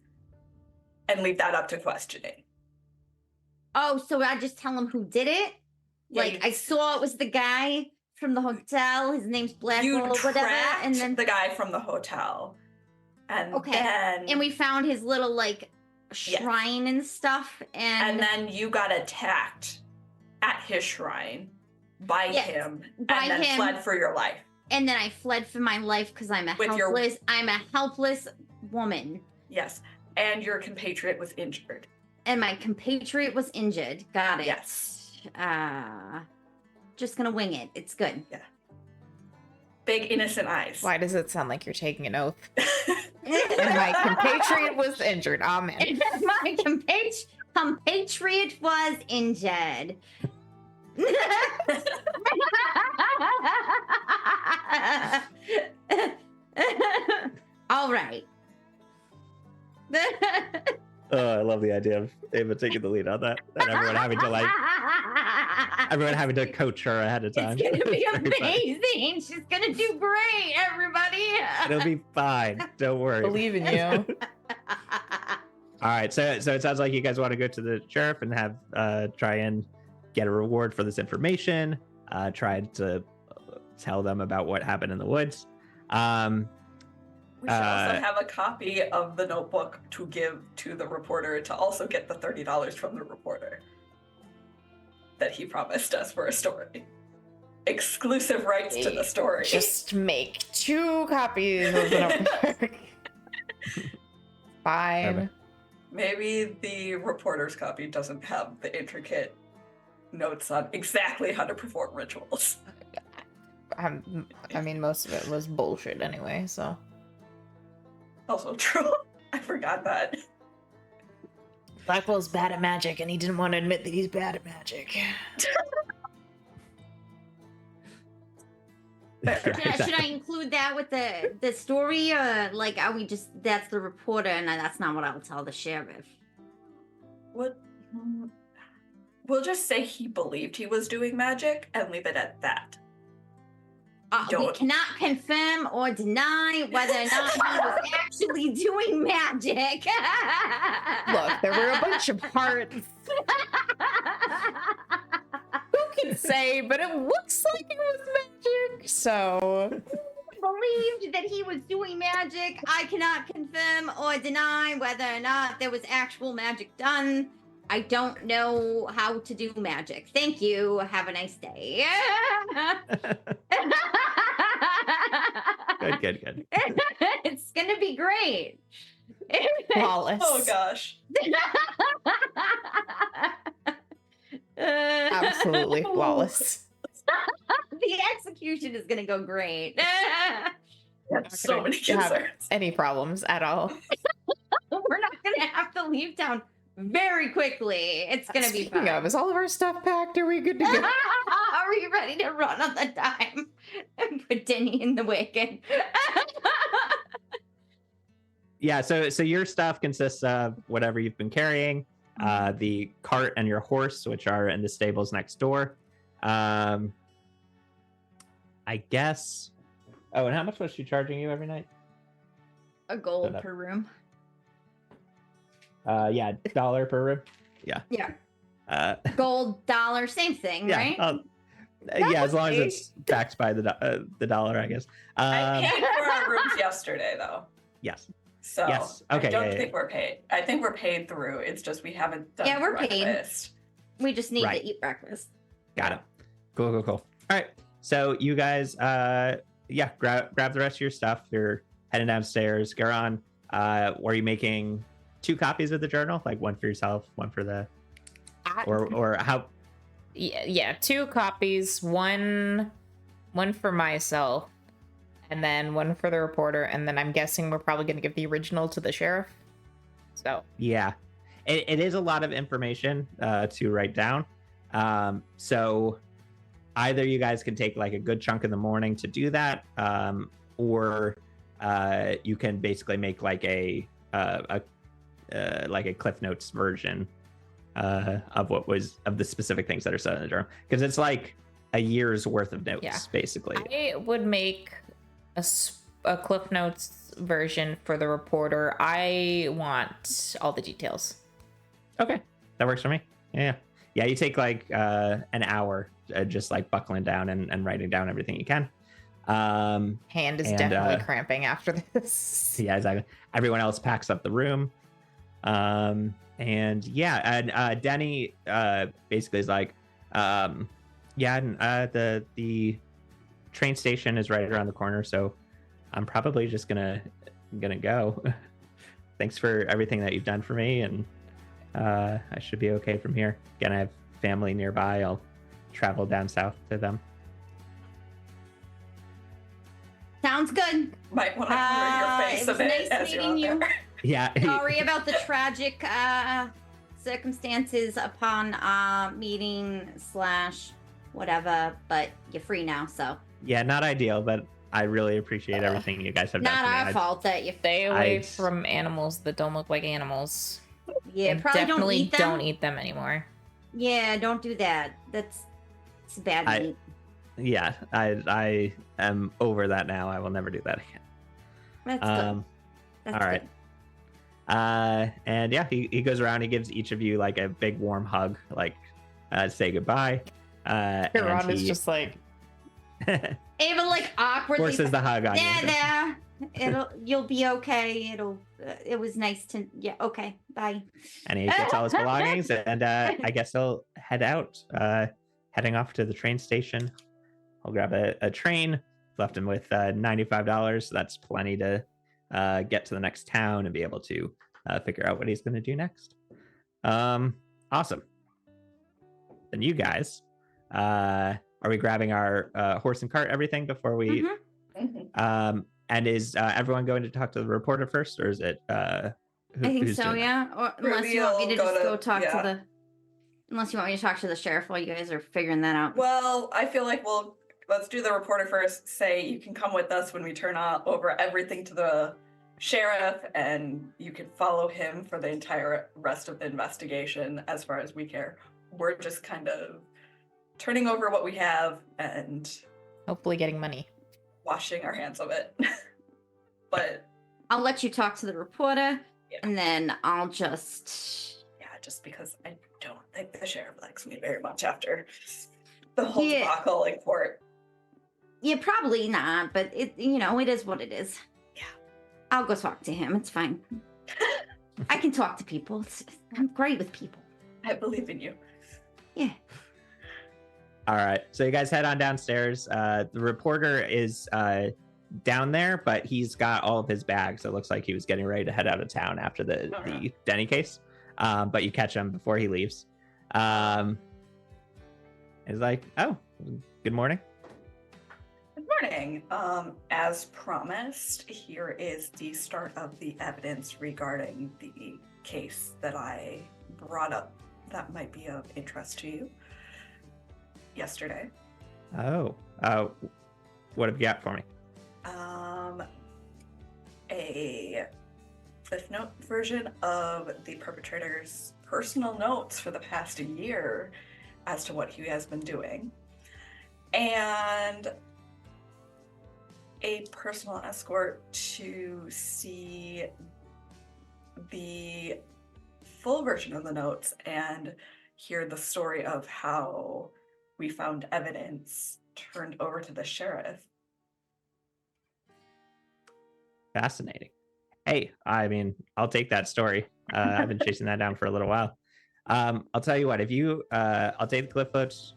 And leave that up to questioning. Oh, so I just tell him who did it? Yeah, like, I saw it was the guy from the hotel. His name's Blackwell or whatever. And then the guy from the hotel. And and we found his little, like, shrine and stuff. And then you got attacked at his shrine by him. And then fled for your life. And then I fled for my life because I'm a helpless woman. Yes. And your compatriot was injured. And my compatriot was injured. Got it. Yes. Just gonna wing it. It's good. Yeah. Big innocent eyes. Why does it sound like you're taking an oath? And my compatriot was injured. Amen. My compatriot was injured. All right. Oh, I love the idea of Ava taking the lead on that, and everyone having to coach her ahead of time. It's gonna be Very funny. amazing. She's gonna do great, everybody. It'll be fine. Don't worry. Believe in you. All right, so it sounds like you guys want to go to the sheriff and have try and get a reward for this information. Try to tell them about what happened in the woods. We should also have a copy of the notebook to give to the reporter to also get the $30 from the reporter that he promised us for a story. Exclusive rights to the story. Just make 2 copies of the notebook. Fine. Okay. Maybe the reporter's copy doesn't have the intricate notes on exactly how to perform rituals. I mean, most of it was bullshit anyway, so. Also true. I forgot that. Blackwell's bad at magic, and he didn't want to admit that he's bad at magic. Should I include that with the story, or like are we just that's the reporter and that's not what I'll tell the sheriff? What? We'll just say he believed he was doing magic and leave it at that. We cannot confirm or deny whether or not he was actually doing magic. Look, there were a bunch of hearts. Who can say? But it looks like it was magic, so. Believed that he was doing magic. I cannot confirm or deny whether or not there was actual magic done. I don't know how to do magic. Thank you. Have a nice day. Good. It's gonna be great. Flawless. Oh gosh. Absolutely flawless. The execution is gonna go great. So many Have concerns. any problems at all. We're not gonna have to leave town very quickly. It's gonna be Speaking fun. of, is all of our stuff packed? Are we good to go? Are we ready to run on the dime and put Denny in the wagon? Yeah, so your stuff consists of whatever you've been carrying, the cart and your horse, which are in the stables next door. I guess. Oh, and how much was she charging you every night? A gold per room. Yeah, $1 per room. Yeah. Gold, dollar, same thing, right? Yeah, as long as it's backed by the dollar, I guess. I paid for our rooms yesterday, though. Yes. So Yes. Okay. I don't think we're paid. I think we're paid through. It's just we haven't done Yeah, we're paid. breakfast. We just need Right. to eat breakfast. Got it. Cool. All right. So you guys, grab the rest of your stuff. You're heading downstairs. Garon, were you making 2 copies of the journal, like one for yourself, one for the, or how? Yeah, 2 copies. One for myself, and then one for the reporter. And then I'm guessing we're probably going to give the original to the sheriff. So Yeah, it is a lot of information to write down. So either you guys can take like a good chunk in the morning to do that, or you can basically make like a Cliff Notes version of the specific things that are said in the journal, because it's like a year's worth of notes, basically. I would make a Cliff Notes version for the reporter. I want all the details. Okay, that works for me. Yeah. You take like an hour just like buckling down and writing down everything you can. Hand is definitely cramping after this. Yeah, exactly. Everyone else packs up the room. And Denny basically is like, the train station is right around the corner, so I'm probably just gonna go. Thanks for everything that you've done for me, and I should be okay from here. Again, I have family nearby. I'll travel down south to them. Sounds good. Might want to cover your face it a was bit nice as you're meeting out you. there. Yeah. Sorry about the tragic circumstances upon meeting / whatever, but you're free now, so. Yeah, not ideal, but I really appreciate everything you guys have done Not for me. our fault that you Stay away from animals that don't look like animals. Yeah, And probably definitely don't eat them. anymore. Yeah, don't do that. It's bad meat. Yeah, I am over that now. I will never do that again. That's good. That's all right. And yeah, he goes around. He gives each of you like a big warm hug, like say goodbye. Ron is just like Ava like awkwardly forces the hug on you. Yeah, you'll be okay. It was nice to okay, bye. And he gets all his belongings, and I guess he'll head out, heading off to the train station. I'll grab a train. Left him with $95, so that's plenty to get to the next town and be able to figure out what he's going to do next. Awesome. Then you guys, are we grabbing our horse and cart, everything before we? And is everyone going to talk to the reporter first, or is it? I think so. Yeah. Or unless you want me to just go talk to the. Unless you want me to talk to the sheriff while you guys are figuring that out. Well, I feel like let's do the reporter first. Say you can come with us when we turn over everything to the sheriff, and you can follow him for the entire rest of the investigation. As far as we care, we're just kind of turning over what we have and hopefully getting money, washing our hands of it. But I'll let you talk to the reporter, and then I'll just because I don't think the sheriff likes me very much after the whole debacle in court. Yeah, probably not, but it is what it is. Yeah. I'll go talk to him. It's fine. I can talk to people. I'm great with people. I believe in you. Yeah. All right. So you guys head on downstairs. The reporter is down there, but he's got all of his bags. It looks like he was getting ready to head out of town after the Denny case. But you catch him before he leaves. He's like, "Oh, good morning." Good morning. As promised, here is the start of the evidence regarding the case that I brought up that might be of interest to you yesterday. Oh, what have you got for me? A Cliff Note version of the perpetrator's personal notes for the past year as to what he has been doing, and a personal escort to see the full version of the notes and hear the story of how we found evidence turned over to the sheriff. Fascinating. Hey, I mean, I'll take that story. I've been chasing that down for a little while. I'll tell you what, if you, I'll take the cliff notes,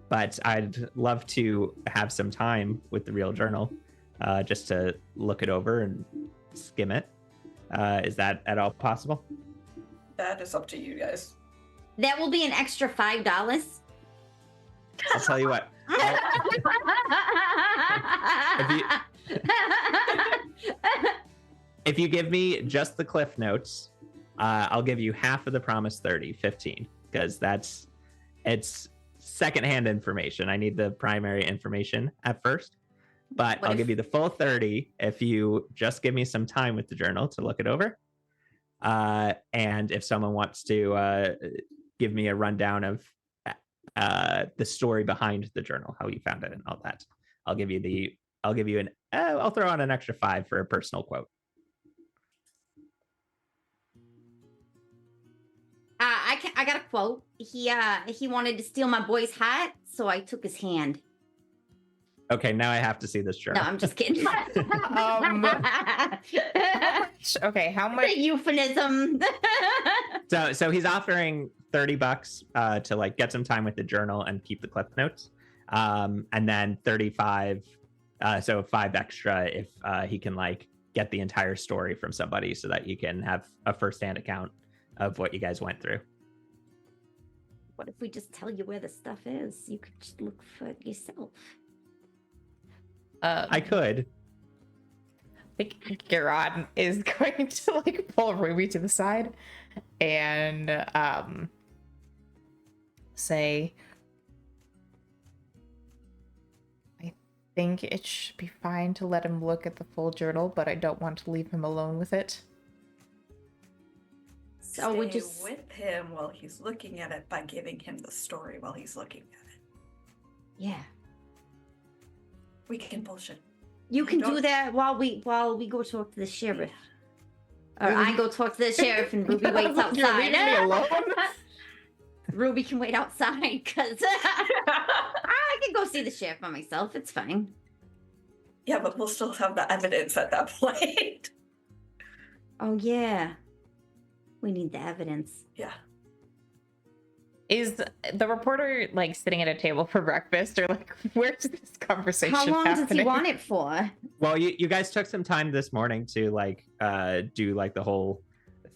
but I'd love to have some time with the real journal, just to look it over and skim it. Is that at all possible? That is up to you guys. That will be an extra $5. I'll tell you what. If you give me just the cliff notes, I'll give you half of the promised 15, because it's secondhand information. I need the primary information at first, but I'll give you the full 30 if you just give me some time with the journal to look it over. And if someone wants to give me a rundown of the story behind the journal, how you found it and all that, I'll throw on an extra 5 for a personal quote. I got a quote. He wanted to steal my boy's hat, so I took his hand. Okay, now I have to see this journal. No, I'm just kidding. Okay, how much? Euphemism. So he's offering $30 to like get some time with the journal and keep the cliff notes, and then 35, so 5 extra if he can like get the entire story from somebody so that you can have a firsthand account of what you guys went through. What if we just tell you where the stuff is? You could just look for it yourself. I could. I think Garrod is going to like pull Ruby to the side and say, I think it should be fine to let him look at the full journal, but I don't want to leave him alone with it. So we just with him while he's looking at it by giving him the story while he's looking at it. yeah. We can bullshit. You can do don't- that while we go talk to the sheriff. Or I go talk to the sheriff and Ruby waits You're outside. leaving me alone? Ruby can wait outside because I can go see the sheriff by myself. It's fine. Yeah, but we'll still have the evidence at that point. Oh yeah. We need the evidence. Yeah. Is the reporter like sitting at a table for breakfast, or like where's this conversation How long happening? does he want it for? Well, you guys took some time this morning to like do like the whole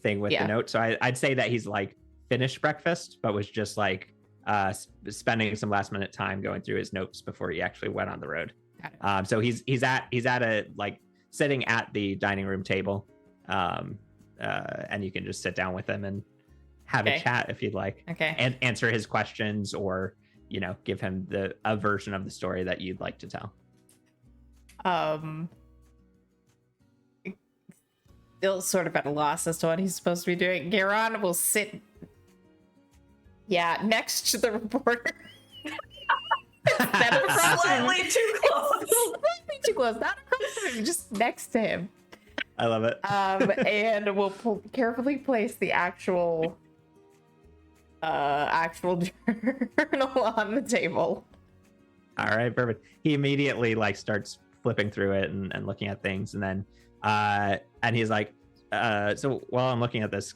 thing with Yeah. the note. So I'd say that he's like finished breakfast, but was just like spending some last minute time going through his notes before he actually went on the road. Got it. So he's at a like sitting at the dining room table, and you can just sit down with him and have Okay. a chat if you'd like, Okay. and answer his questions, or give him a version of the story that you'd like to tell. Still sort of at a loss as to what he's supposed to be doing. Garon will sit, next to the reporter. Instead of across from him. Slightly too close. Slightly too close, not across from him, just next to him. I love it. And we'll carefully place the actual journal on the table. All right, perfect. He immediately like starts flipping through it and looking at things, and then and he's like, so while I'm looking at this,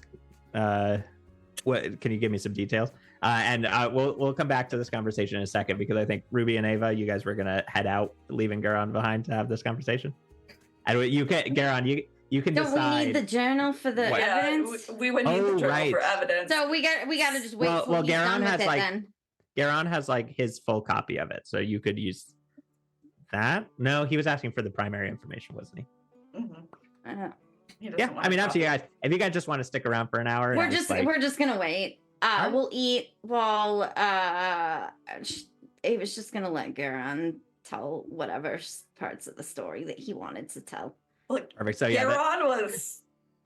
what can you give me some details? And we'll come back to this conversation in a second, because I think Ruby and Ava, you guys were gonna head out, leaving Garon behind to have this conversation. And you can, Garon, you can Don't decide. we need the journal for the What? evidence? We would need the journal right. for evidence. So we gotta just wait till Well, he's done Garon with has it like then. Garon has like his full copy of it, so you could use that. No, he was asking for the primary information, wasn't he? Mhm. Uh, He doesn't Yeah, want I mean, to up to you copy. guys. If you guys just want to stick around for an hour, we're and just like, we're just gonna wait. Alright. We'll eat while Ava's just gonna let Garon tell whatever parts of the story that he wanted to tell. Look, perfect. So yeah, Garon was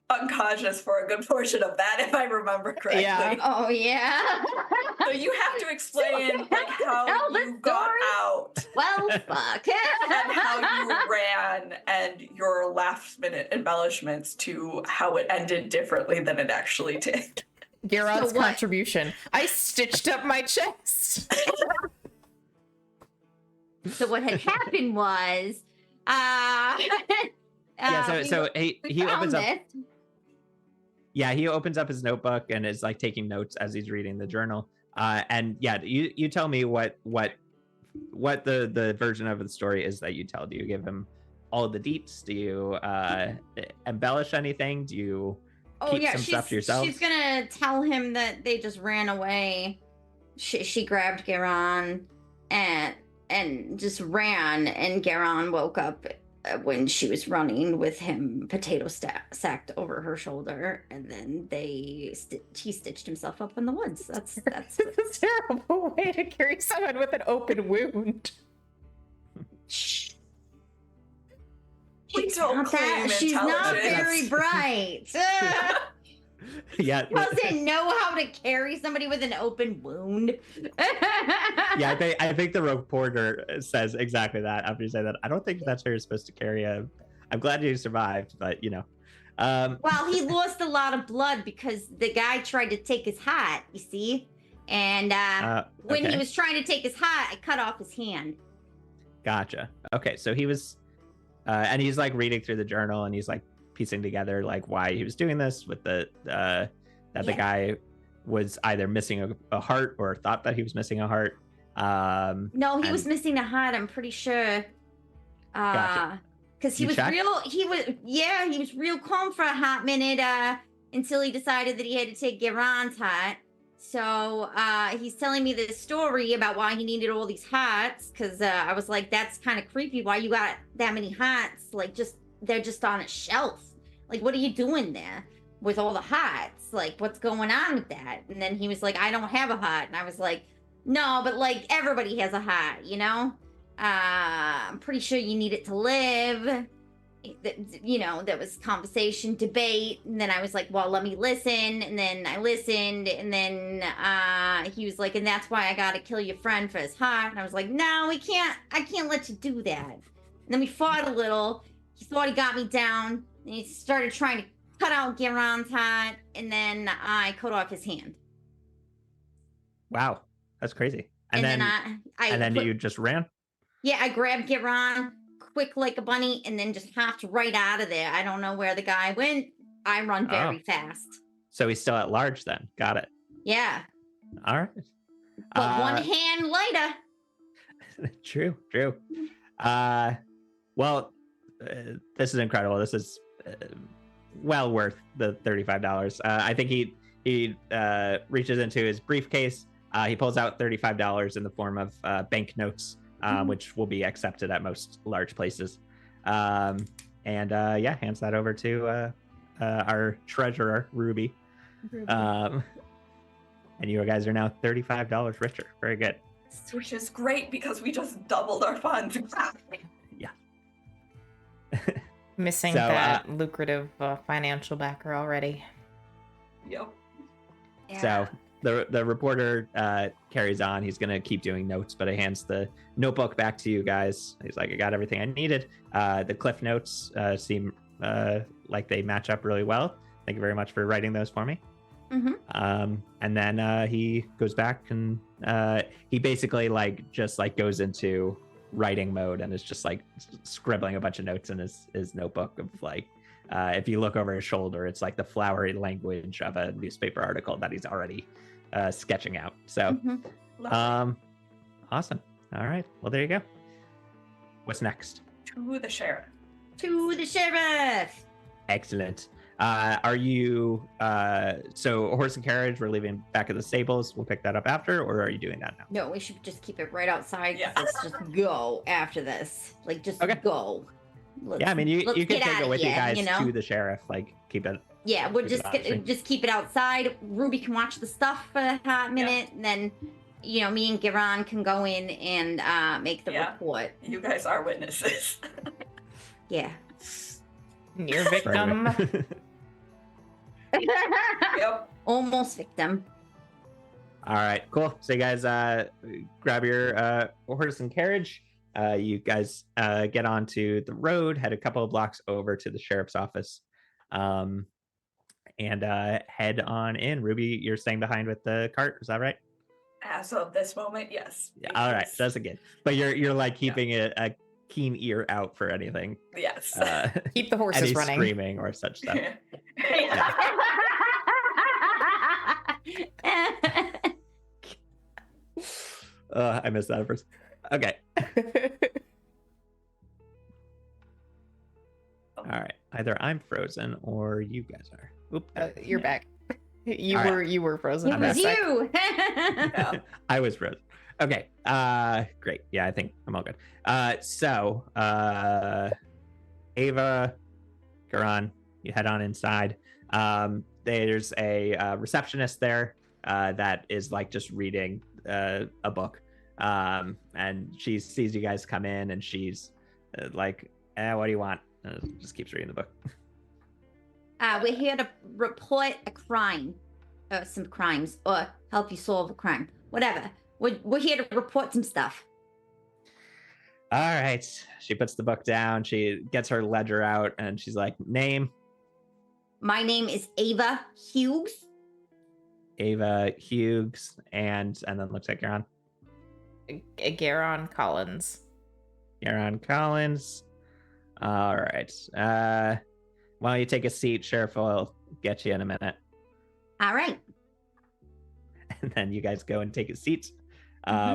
unconscious for a good portion of that, if I remember correctly. Yeah. Oh yeah. So you have to explain like how Tell the you got story. out Well, fuck. and how you ran and your last minute embellishments to how it ended differently than it actually did. Garon's So what? contribution. I stitched up my chest. So what had happened was, so he found opens up. this. Yeah, he opens up his notebook and is like taking notes as he's reading the journal. And yeah, you tell me what the version of the story is that you tell. Do you give him all of the deets? Do you embellish anything? Do you keep some stuff to yourself? She's gonna tell him that they just ran away. She grabbed Garon and just ran, and Garon woke up when she was running with him, potato sacked over her shoulder, and then he stitched himself up in the woods. That's It's a terrible way to carry someone with an open wound. Shh. We don't claim She's not very intelligence. bright. Yeah, Doesn't know how to carry somebody with an open wound. yeah. I think the reporter says exactly that after you say that. I don't think that's how you're supposed to carry a. I'm glad you survived, but Well, he lost a lot of blood because the guy tried to take his hat, you see? And when he okay. was trying to take his hat, I cut off his hand. Gotcha. Okay, so he was, and he's like reading through the journal, and he's like piecing together like why he was doing this with the that the Yeah. guy was either missing a heart or thought that he was missing a heart. No, he And- was missing a hat, I'm pretty sure. Gotcha. Because he You was checked? he was real calm for a hot minute until he decided that he had to take Garon's hat. So he's telling me this story about why he needed all these hats, because I was like, that's kind of creepy. Why you got that many hats? Like, they're just on a shelf. Like, what are you doing there with all the hats? Like, what's going on with that? And then he was like, I don't have a hat. And I was like, no, but like everybody has a hat, you know? I'm pretty sure you need it to live. there was conversation, debate, and then I was like, well, let me listen, and then I listened, and then he was like, and that's why I gotta kill your friend for his heart, and I was like, no, I can't let you do that. And then we fought a little. He thought he got me down, and he started trying to cut out Geron's heart, and then I cut off his hand. Wow, that's crazy. And then you just ran? Yeah, I grabbed Geron quick like a bunny and then just hopped right out of there. I don't know where the guy went. I run very fast. So he's still at large then. Got it. Yeah. All right. But one hand later. True. This is incredible. This is well worth the $35. I think he reaches into his briefcase. He pulls out $35 in the form of bank notes, which will be accepted at most large places. Hands that over to our treasurer, Ruby. And you guys are now $35 richer. Very good. Which is great because we just doubled our funds. Yeah. Missing that lucrative financial backer already. Yep. Yeah. So the reporter carries on. He's going to keep doing notes, but he hands the notebook back to you guys. He's like, I got everything I needed. The cliff notes seem like they match up really well. Thank you very much for writing those for me. Mm-hmm. And then he goes back and he basically just goes into writing mode and is just scribbling a bunch of notes in his notebook of if you look over his shoulder, it's like the flowery language of a newspaper article that he's already sketching out. So awesome. All right, well, there you go. What's next? To the sheriff. To the sheriff. Excellent. Are you so horse and carriage we're leaving back at the stables, we'll pick that up after, or are you doing that now? No, we should just keep it right outside. Yeah. Let's just go after this. Go. I mean, you can take it with you guys to to the sheriff, keep it. Yeah, we'll keep just keep it outside. Ruby can watch the stuff for a hot minute, and then me and Geron can go in and make the report. You guys are witnesses. Yeah. Near victim. Yep. Almost victim. All right, cool. So you guys grab your horse and carriage. You guys get onto the road, head a couple of blocks over to the sheriff's office, and head on in. Ruby, you're staying behind with the cart. Is that right? As of this moment, yes. Yeah. All right, that's good. But you're keeping a keen ear out for anything. Yes. Keep the horses any running. Screaming or such stuff. I missed that at first. Okay. All right. Either I'm frozen or you guys are. Oop. You're back. You were frozen. It was you. I was frozen. Okay. Great. Yeah, I think I'm all good. So Ava, Geron, you head on inside. There's a receptionist there that is just reading a book. And she sees you guys come in and she's what do you want? Just keeps reading the book. We're here to report a crime, some crimes, or help you solve a crime. Whatever. We're here to report some stuff. All right. She puts the book down. She gets her ledger out and she's like, name? My name is Ava Hughes. Ava Hughes. And then looks at Geron. Geron Collins. Geron Collins. All right. Why don't you take a seat? Sheriff will get you in a minute. All right. And then you guys go and take a seat.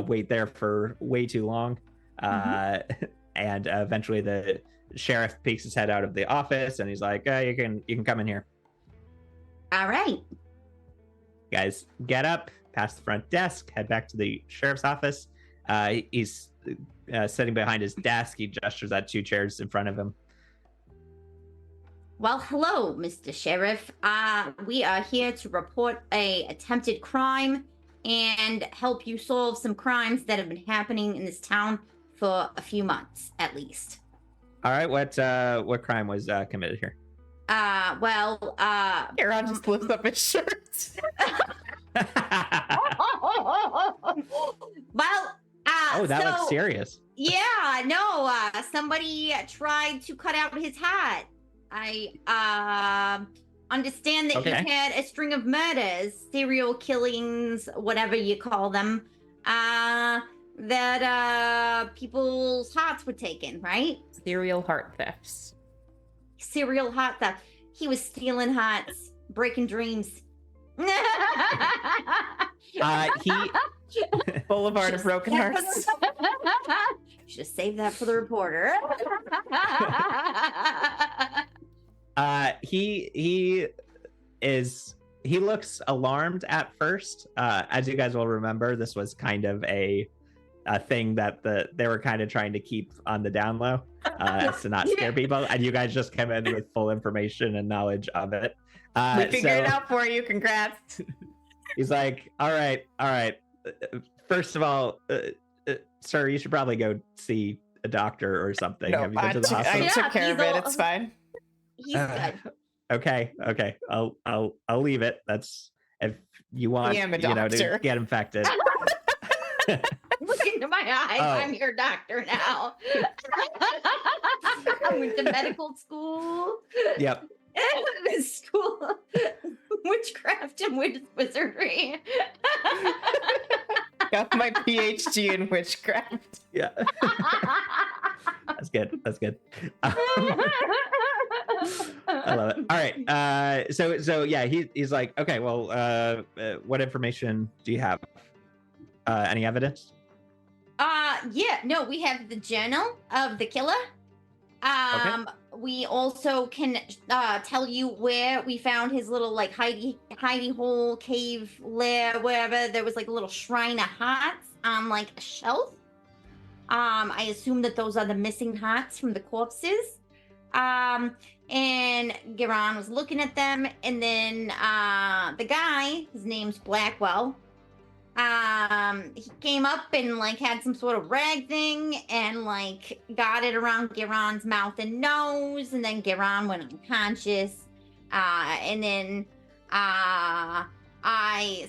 Wait there for way too long. And eventually the sheriff peeks his head out of the office and he's like, you can come in here. All right. Guys, get up, past the front desk, head back to the sheriff's office. He's sitting behind his desk. He gestures at two chairs in front of him. Well, hello, Mr. Sheriff. We are here to report a attempted crime and help you solve some crimes that have been happening in this town for a few months, at least. All right, what crime was committed here? Aaron just lifts up his shirt. That looks serious. Yeah, no, somebody tried to cut out his hat. I understand that Okay. he's had a string of murders, serial killings, whatever you call them, that people's hearts were taken, right? Serial heart thefts. Serial heart theft. He was stealing hearts, breaking dreams. He Boulevard of Broken Hearts. Should have saved that for the reporter. He looks alarmed at first. As you guys will remember, this was kind of a thing that they were kind of trying to keep on the down low, as to not scare people, and you guys just come in with full information and knowledge of it. We figured it out for you. Congrats. He's like, all right. First of all, sir, you should probably go see a doctor or something. No, Have you been to the hospital? I took care of it. It's fine. He's good. Okay. I'll leave it. That's if you want, I am a to get infected. Look into my eyes. Oh. I'm your doctor now. I went to medical school. Yep. School witchcraft and wizardry. Got my PhD in witchcraft. Yeah. That's good. I love it. All right. So yeah, he's like, okay, well, what information do you have? Any evidence? Yeah, no, we have the journal of the killer. Okay. We also can tell you where we found his little like hidey hole cave lair, wherever there was like a little shrine of hearts on like a shelf. I assume that those are the missing hearts from the corpses. And Giron was looking at them, and then the guy, his name's Blackwell. He came up and like had some sort of rag thing and like got it around Giron's mouth and nose, and then Giron went unconscious. And then I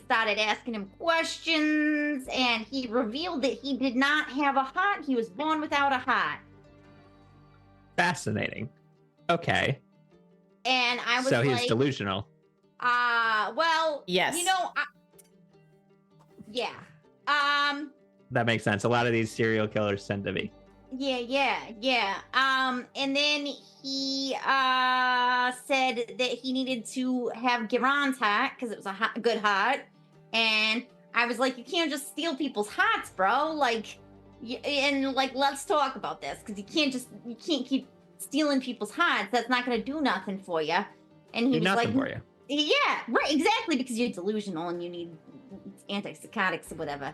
started asking him questions, and he revealed that he did not have a heart. He was born without a heart. Fascinating. Okay. And I was so like, he's delusional. well, Yes. Yeah. That makes sense. A lot of these serial killers tend to be. Yeah. And then he said that he needed to have Giron's heart because it was a good heart. And I was like, you can't just steal people's hearts, bro. Like, and like, let's talk about this, because you can't keep stealing people's hearts. That's not gonna do nothing for you. And he was nothing like, for you. Yeah, right, exactly, because you're delusional and you need antipsychotics or whatever.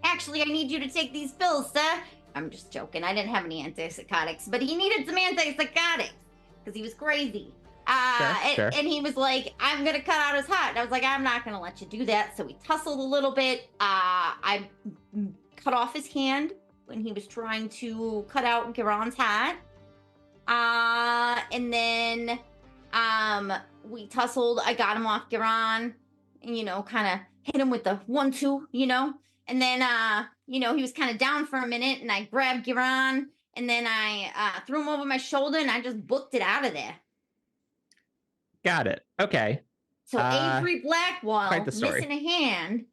Actually, I need you to take these pills, sir. I'm just joking. I didn't have any antipsychotics, but he needed some antipsychotics because he was crazy. Sure. And he was like, I'm going to cut out his heart. And I was like, I'm not going to let you do that. So we tussled a little bit. I cut off his hand when he was trying to cut out Giron's heart. And then we tussled. I got him off Giron, and, kind of hit him with the 1-2, And then, he was kind of down for a minute, and I grabbed Giron, and then I threw him over my shoulder, and I just booked it out of there. Got it. Okay. So Avery Blackwell, quite the story. missing a hand,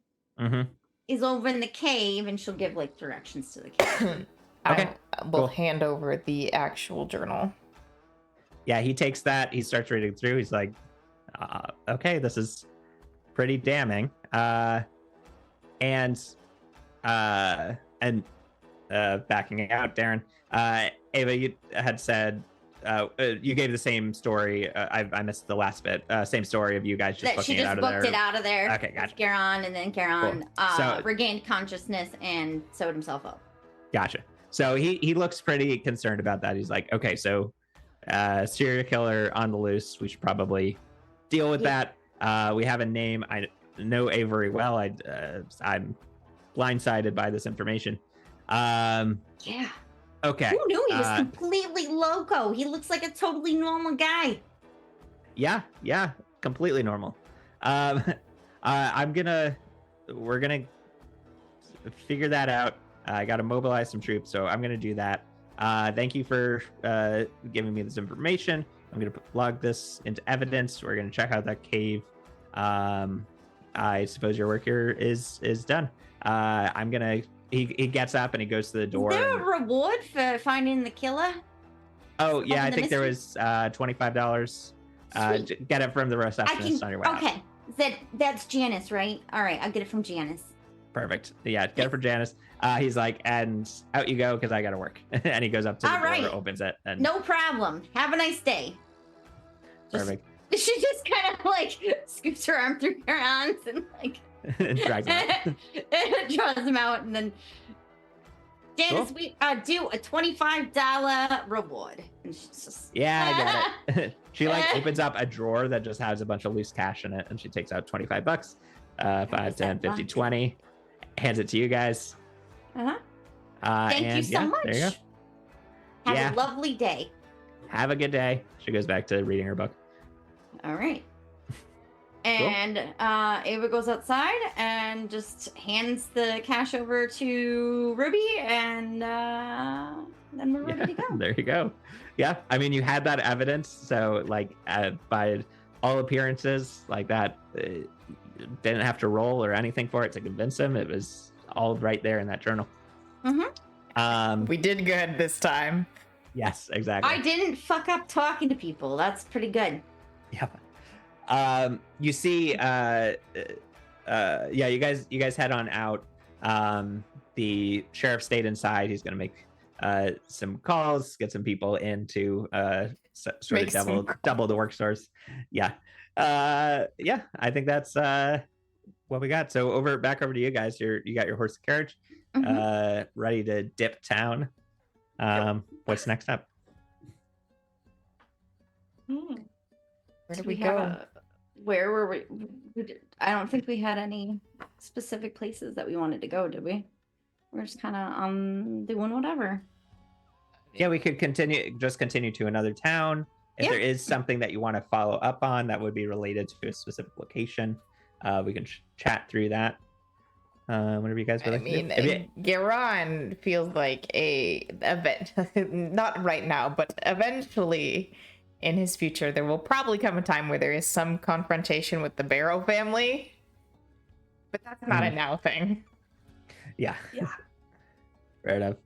is over in the cave, and she'll give, directions to the cave. Okay, I will cool. hand over the actual journal. Yeah, he takes that. He starts reading through. He's like, okay, this is pretty damning. And backing out, Darren, Ava, you had said you gave the same story. I missed the last bit. Same story of you guys just That she booking it just out of booked there. it out of there. Okay, gotcha. With Giron, and then Giron Cool. So- regained consciousness and sewed himself up. Gotcha. So he looks pretty concerned about that. He's like, okay, so serial killer on the loose. We should probably deal with that. We have a name. I know Avery well. I'm blindsided by this information. Yeah. Okay. Who knew he was completely loco? He looks like a totally normal guy. Yeah, completely normal. We're gonna figure that out. I gotta mobilize some troops, so I'm gonna do that. Thank you for giving me this information. I'm gonna log this into evidence. We're gonna check out that cave. I suppose your work here is done. He gets up and he goes to the door. Is there a reward for finding the killer? Oh yeah, I think there mystery? was $25. Get it from the receptionist on your way out. Okay, that's Janice, right? All right, I'll get it from Janice. Perfect. Yeah, get it from Janice. He's like, and out you go because I gotta work. And he goes up to the door, opens it, and no problem. Have a nice day. Perfect. She just kind of like scoops her arm through her arms and like drags him out. draws him out, and then Janice, we do a $25 reward. And she's just I got it. She like opens up a drawer that just has a bunch of loose cash in it, and she takes out $25. 5, 10, 50, 20. Hands it to you guys. Thank you so much. There you go. Have a lovely day. Have a good day. She goes back to reading her book. All right. And Ava goes outside and just hands the cash over to Ruby, and then we're ready to go. There you go. Yeah, I mean, you had that evidence, so like by all appearances, like that didn't have to roll or anything for it to convince him. It was all right there in that journal. We did good this time. Yes, exactly. I didn't fuck up talking to people. That's pretty good. Yeah. You see, you guys head on out. The sheriff stayed inside. He's gonna make some calls, get some people in to sort of double the work stores. Yeah. I think that's what we got. So back over to you guys. You got your horse and carriage, ready to dip town. What's next up? Where did we go? Where were we? I don't think we had any specific places that we wanted to go, did we? We're just kind of doing whatever. Yeah, we could continue to another town. If there is something that you want to follow up on that would be related to a specific location, we can chat through that. Whatever you guys would like to do. Garan feels like a event. Not right now, but eventually in his future, there will probably come a time where there is some confrontation with the Barrow family. But that's not a now thing. Yeah. Fair enough.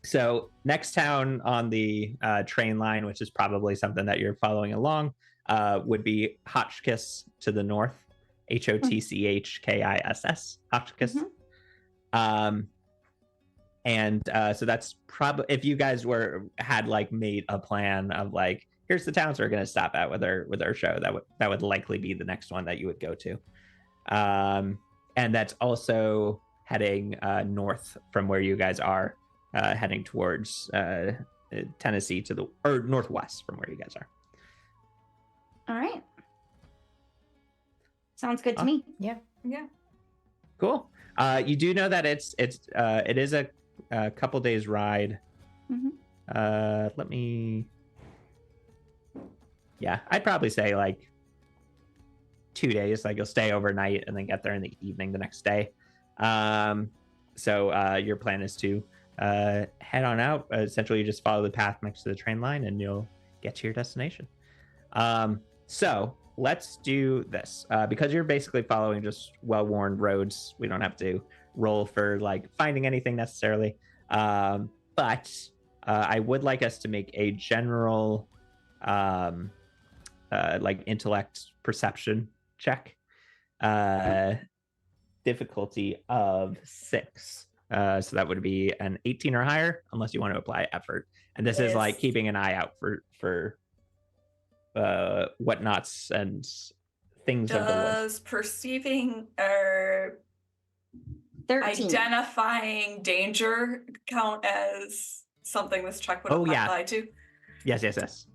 So next town on the train line, which is probably something that you're following along, would be Hotchkiss to the north. Hotchkiss. Hotchkiss. So that's probably, if you guys had like made a plan of like, here's the towns we're going to stop at with our show, that would likely be the next one that you would go to. And that's also heading north from where you guys are, heading towards Tennessee or northwest from where you guys are. All right. Sounds good to me. Yeah. Cool. You do know that it is a couple days ride. I'd probably say like 2 days. Like you'll stay overnight and then get there in the evening the next day. So your plan is to head on out. Essentially, you just follow the path next to the train line and you'll get to your destination. So let's do this. Because you're basically following just well-worn roads, we don't have to roll for like finding anything necessarily. But I would like us to make a general like intellect perception check. Difficulty of 6. So that would be an 18 or higher, unless you want to apply effort. And this is like keeping an eye out for whatnots and things of the woods. Does perceiving or 13. Identifying danger count as something this check would apply to? Yes.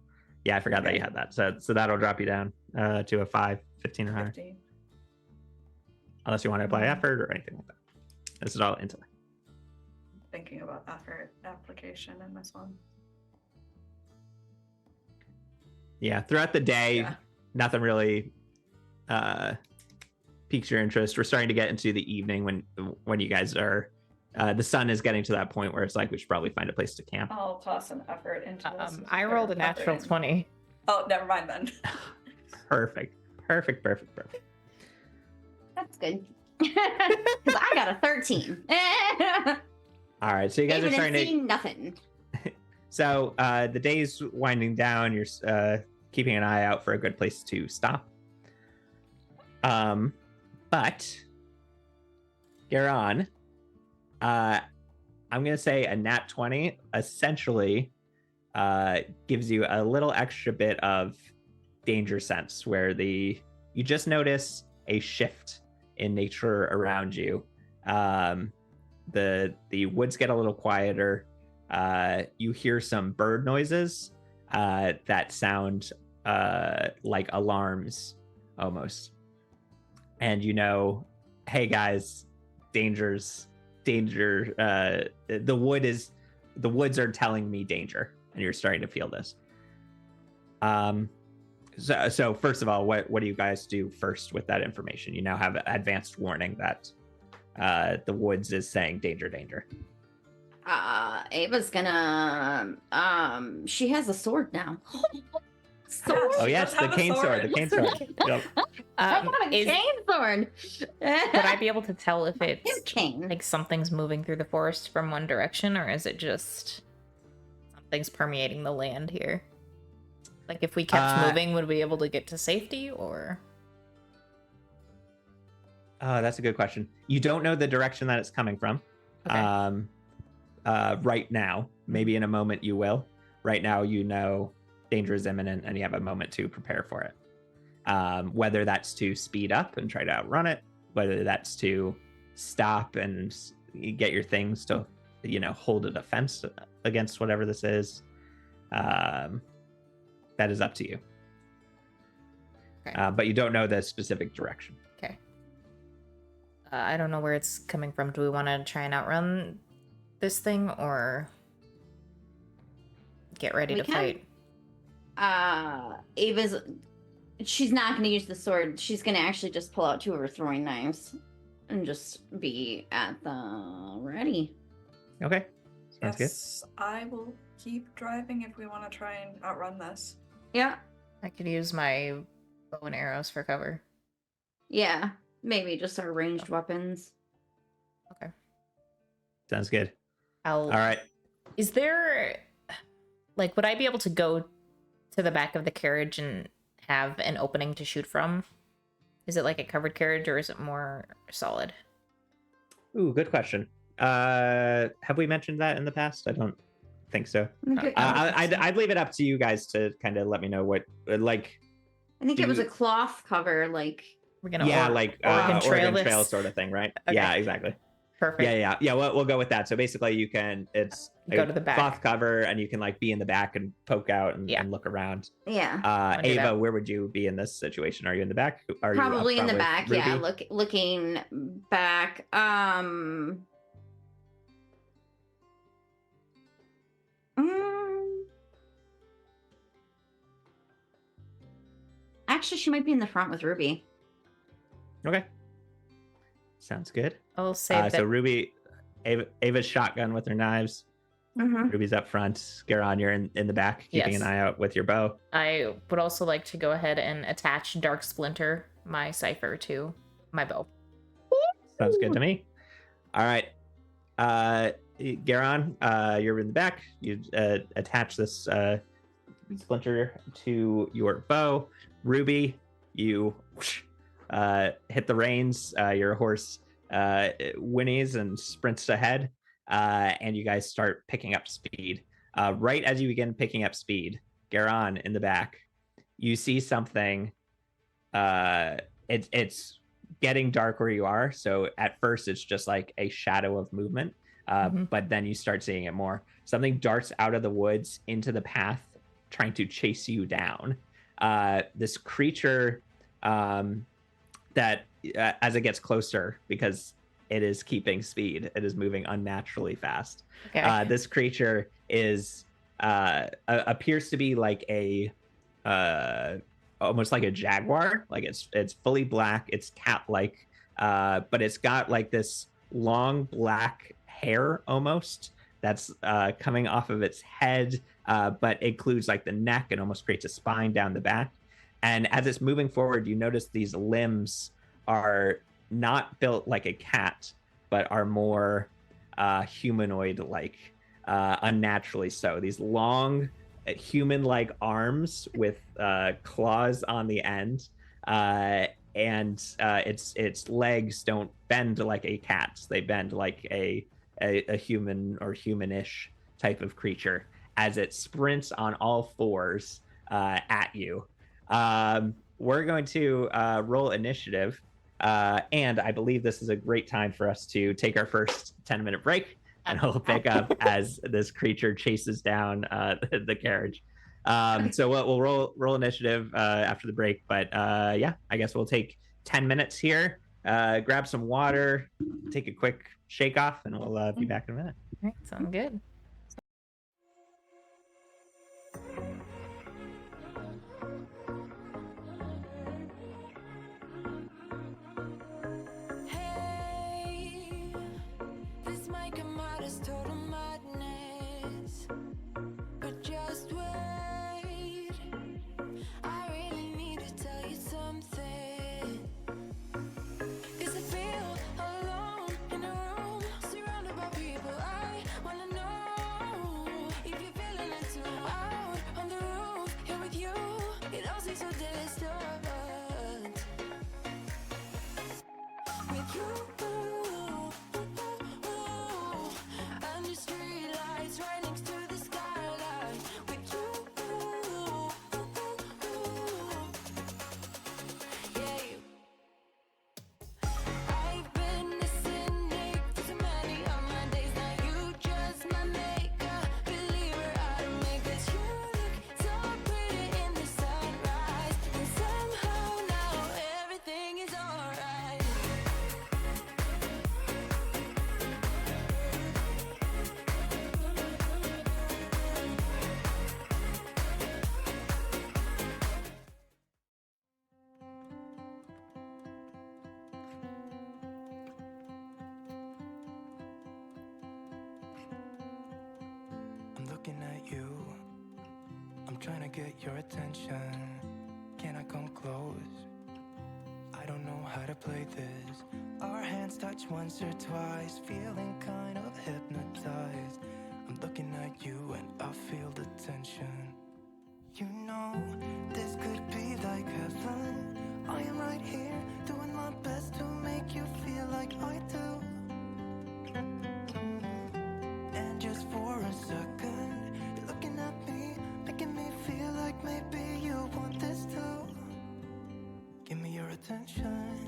Yeah, I forgot that you had that. So that'll drop you down to a 5, 15 or higher. 15. Unless you want to apply effort or anything like that. This is all intellect. thinking about effort application in this one. Yeah, throughout the day, Yeah. nothing really piques your interest. We're starting to get into the evening when you guys are the sun is getting to that point where it's like we should probably find a place to camp. I'll toss an effort into this. I rolled a natural 20. Oh, never mind then. Perfect. That's good. Because I got a 13. All right, so you guys are starting to nothing. So the day's winding down. You're keeping an eye out for a good place to stop. But Garon, I'm gonna say a nat 20 essentially gives you a little extra bit of danger sense, where you just notice a shift in nature around you. The woods get a little quieter. You hear some bird noises that sound like alarms almost. And you know, hey guys, danger. The woods are telling me danger, and you're starting to feel this. So first of all, what do you guys do first with that information? You now have advanced warning that the woods is saying danger. Ava's gonna she has a sword now. Sword? Oh yes, the cane sword. The cane sword. Yep. I got a cane sword. Would I be able to tell if His it's cane. like something's moving through the forest from one direction, or is it just something's permeating the land here? Like if we kept moving, would we be able to get to safety, or? Oh, that's a good question. You don't know the direction that it's coming from. Okay. Right now, maybe in a moment you will. Right now, you know danger is imminent, and you have a moment to prepare for it. Whether that's to speed up and try to outrun it, whether that's to stop and get your things to, hold a defense against whatever this is. That is up to you. Okay. But you don't know the specific direction. Okay. I don't know where it's coming from. Do we want to try and outrun this thing, or get ready We to can. fight? She's not going to use the sword. She's going to actually just pull out two of her throwing knives and just be at the ready. Okay. Sounds good. Yes, I will keep driving if we want to try and outrun this. Yeah. I could use my bow and arrows for cover. Yeah. Maybe just our ranged weapons. Okay. Sounds good. All right. Is there, like, would I be able to go to the back of the carriage and have an opening to shoot from? Is it like a covered carriage, or is it more solid? Ooh, good question. Have we mentioned that in the past? I don't think so. I'd leave it up to you guys to kind of let me know what, like. I think it was a cloth cover, like. We're gonna Oregon Trail sort of thing, right? Okay. Yeah, exactly. Perfect. Yeah. We'll go with that. So basically, it's Go to the back. cloth cover, and you can like be in the back and poke out and look around. Yeah. Ava, where would you be in this situation? Are you in the back? Are Probably you in the with back. Ruby? Yeah. Looking back. Actually, she might be in the front with Ruby. Okay. Sounds good. I'll say that. So Ruby, Ava's shotgun with her knives. Mm-hmm. Ruby's up front. Garon, you're in the back, keeping Yes. an eye out with your bow. I would also like to go ahead and attach Dark Splinter, my cipher, to my bow. Sounds good to me. All right. Garon, you're in the back. You attach this splinter to your bow. Ruby, you hit the reins. Your horse whinnies and sprints ahead, and you guys start picking up speed. Right as you begin picking up speed, Garon in the back, you see something. It's getting dark where you are, so at first it's just like a shadow of movement, but then you start seeing it more. Something darts out of the woods into the path, trying to chase you down. This creature that as it gets closer, because it is keeping speed. It is moving unnaturally fast. Okay. This creature is appears to be like a almost like a jaguar. Like it's fully black. It's cat-like, but it's got like this long black hair almost that's coming off of its head, but includes like the neck and almost creates a spine down the back. And as it's moving forward, you notice these limbs are not built like a cat, but are more humanoid-like, unnaturally so. These long, human-like arms with claws on the end, and its legs don't bend like a cat's. They bend like a human or humanish type of creature as it sprints on all fours at you. We're going to roll initiative, and I believe this is a great time for us to take our first 10-minute break, and we'll pick up as this creature chases down the carriage. So we'll roll initiative after the break, but yeah, I guess we'll take 10 minutes here, grab some water, take a quick shake off, and we'll be back in a minute. All right, sounds good. Total madness, but just wait. I really need to tell you something. 'Cause I feel alone in a room, surrounded by people. I wanna know if you're feeling it too. Out on the roof, here with you, it all seems so distant. With you. Looking at you, I'm trying to get your attention. Can I come close? I don't know how to play this. Our hands touch once or twice, feeling kind of hypnotized. I'm looking at you and I feel the tension. You know, this could be like heaven. I am right here, doing my best to make you feel like I do. And just for a second, you're looking at me, making me feel like maybe you want this too. Give me your attention.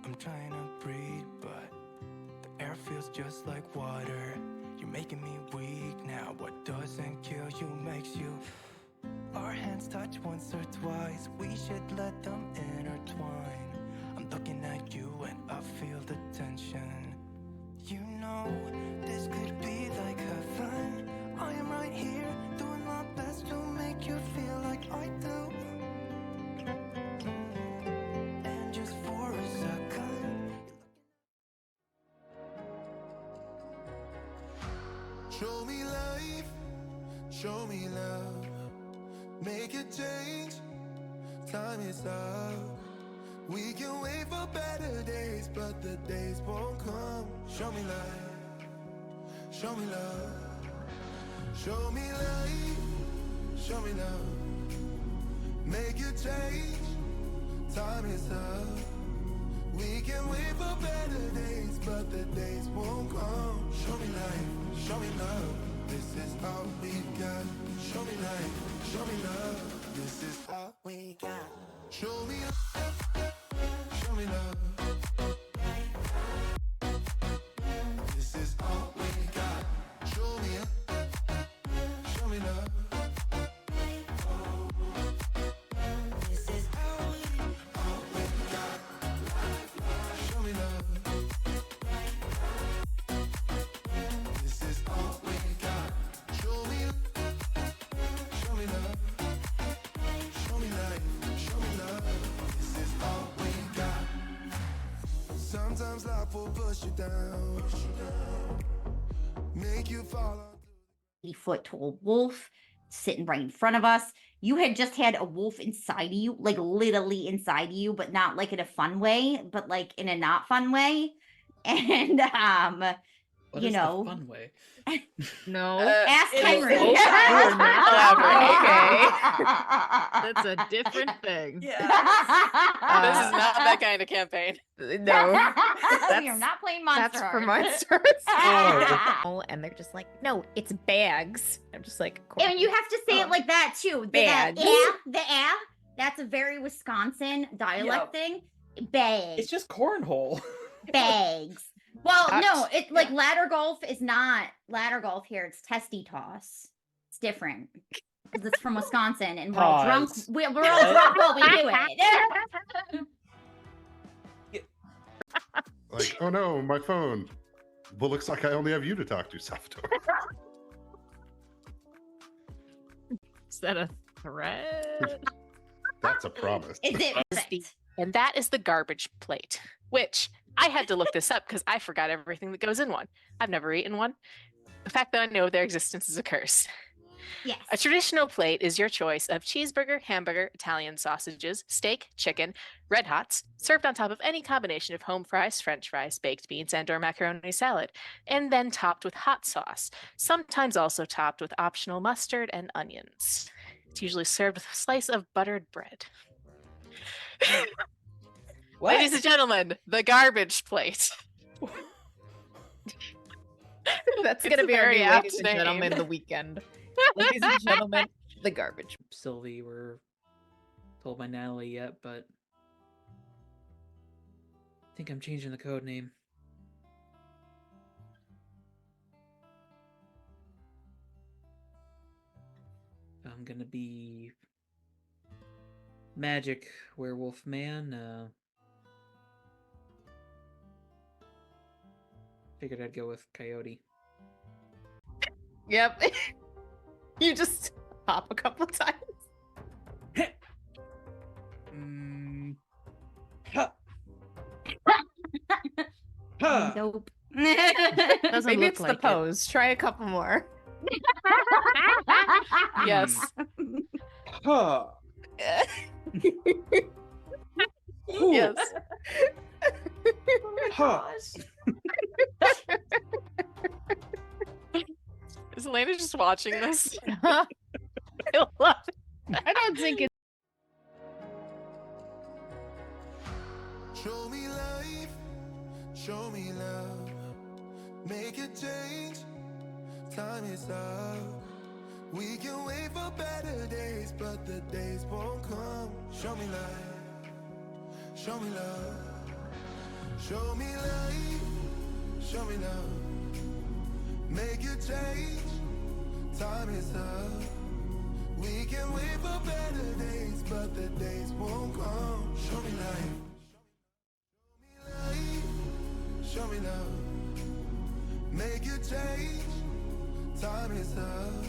I'm trying to breathe, but the air feels just like water. You're making me weak now. What doesn't kill you makes you. Our hands touch once or twice, we should let them intertwine. I'm looking at you and I feel the tension. You know, this could be like heaven. I am right here, doing my best to make you feel like I do. And just for a second, show me life, show me love. Make a change, time is up. We can wait for better days, but the days won't come. Show me life, show me love. Show me life, show me love. Make a change, time is up. We can wait for better days, but the days won't come. Show me life, show me love. This is all we got. Show me life, show me love. This is all we got. Show me love, show me love. This is all we got. Show me love, show me love. life will push you down. Make you fall on 80-foot tall wolf sitting right in front of us. You had just had a wolf inside of you, like literally inside of you, but not like in a fun way, but like in a not fun way. And What you is know, the fun way? No. ask Henry. We're not elaborate. Okay. That's a different thing. Yeah. This is not that kind of campaign. No. You're not playing Monster That's for Heart. monsters. Oh. And they're just like, no, it's bags. I'm just like, And you have to say it like that too. Bags. That's a very Wisconsin dialect Yep. thing. Bags. It's just cornhole. Bags. Well, no, Touch. it's like ladder golf is not ladder golf here. It's testy toss. It's different because it's from Wisconsin, and we're all drunk. Pause. We're all drunk while we do it. Like, oh no, my phone. Well, looks like I only have you to talk to, Salvatore. Is that a threat? That's a promise. Is it? Perfect. And that is the garbage plate, which I had to look this up because I forgot everything that goes in one. I've never eaten one. The fact that I know of their existence is a curse. Yes. A traditional plate is your choice of cheeseburger, hamburger, Italian sausages, steak, chicken, red hots, served on top of any combination of home fries, french fries, baked beans, and/or macaroni salad, and then topped with hot sauce, sometimes also topped with optional mustard and onions. It's usually served with a slice of buttered bread. What? Ladies and gentlemen, the garbage plate. That's It's gonna a be our very new apt ladies and gentlemen name. the weekend. Ladies and gentlemen, the garbage. Sylvie were told by Natalie yet, but I think I'm changing the code name. I'm gonna be Magic Werewolf Man. Figured I'd go with Coyote. Yep. You just hop a couple times. Mm. Huh. Huh. Nope. Doesn't Maybe look it's like the it. pose. Try a couple more. Yes. Huh. Ooh. Yes. Huh. Is Elena just watching this? I I love it. don't think it's Show me life, show me love, make a change, time is up. We can wait for better days, but the days won't come. Show me life, show me love, show me life, show me love, make a change, time is up. We can wait for better days, but the days won't come. Show me life. Show me love, make you change, time is up.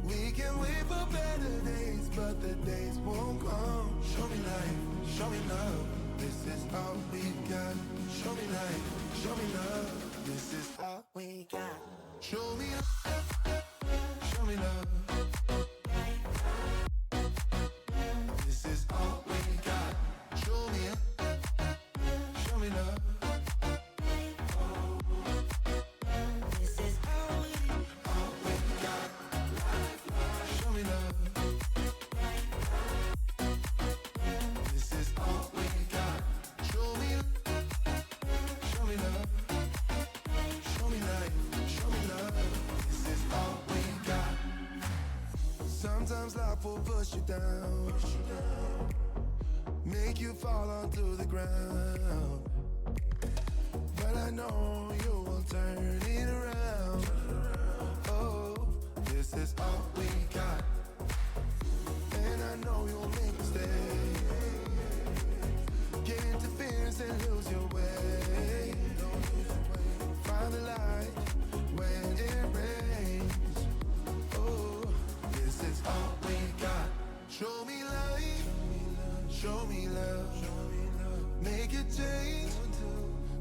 We can wait for better days, but the days won't come. Show me life, show me love, this is all we got. Show me life, show me love, this is all we got. Show me love, show me love, this is all we got. Show me love. Sometimes life will push you down, make you fall onto the ground. But I know you will turn it around. Oh, this is all we got. And I know you'll make mistakes, get interference and lose your way. Find the light when it rains. Oh, this is all we got. Show me life, show me love, make a change,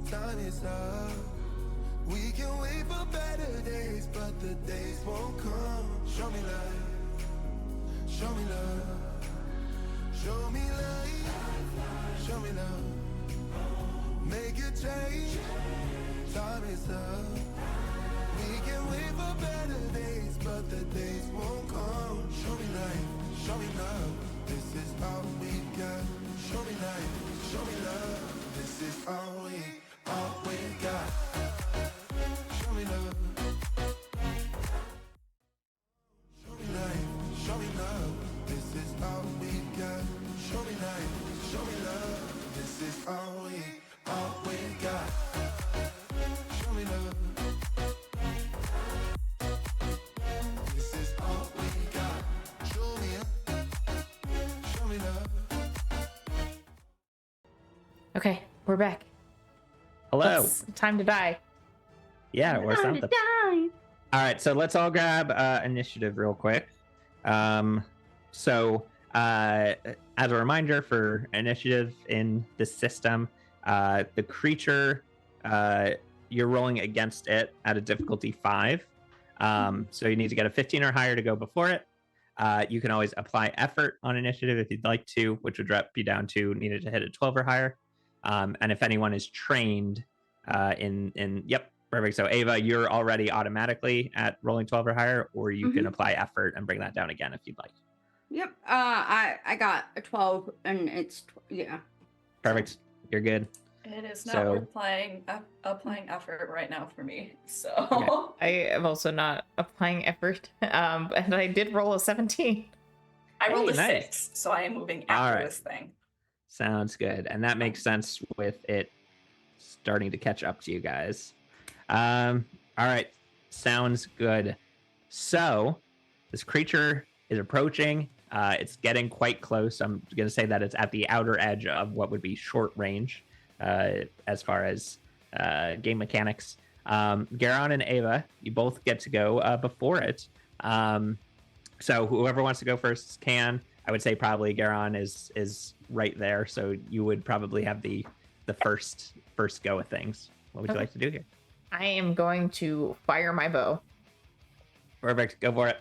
time is up. We can wait for better days, but the days won't come. Show me love, show me love, show me light, show me love. Make a change, time is up. We can wait for better days, but the days won't come. Show me light, show me love. This is all we got. Show me light, show me love. This is all we got. Show me love. Show me light, show me love. This is all we got. Show me light, show me love. This is all we got. Show me love. This is all we got. Show me love. Okay, we're back. Hello. It's time to die. Yeah, or Time something. to die. All right, so let's all grab initiative real quick. So as a reminder for initiative in this system, the creature, you're rolling against it at a difficulty 5. So you need to get a 15 or higher to go before it. You can always apply effort on initiative if you'd like to, which would drop you down to needed to hit a 12 or higher. And if anyone is trained yep, perfect. So Ava, you're already automatically at rolling 12 or higher, or you can apply effort and bring that down again if you'd like. Yep. I got a 12, and it's yeah. Perfect. You're good. It is not So- worth applying effort right now for me. So I am also not applying effort, and I did roll a 17. I rolled a Hey, nice. 6, so I am moving All after right. this thing. Sounds good. And that makes sense with it starting to catch up to you guys. All right. Sounds good. So this creature is approaching. It's getting quite close. I'm going to say that it's at the outer edge of what would be short range as far as game mechanics. Garon and Ava, you both get to go before it. So whoever wants to go first can. I would say probably Garon is right there, so you would probably have the first go of things. What would you like to do here? I am going to fire my bow. Perfect, go for it.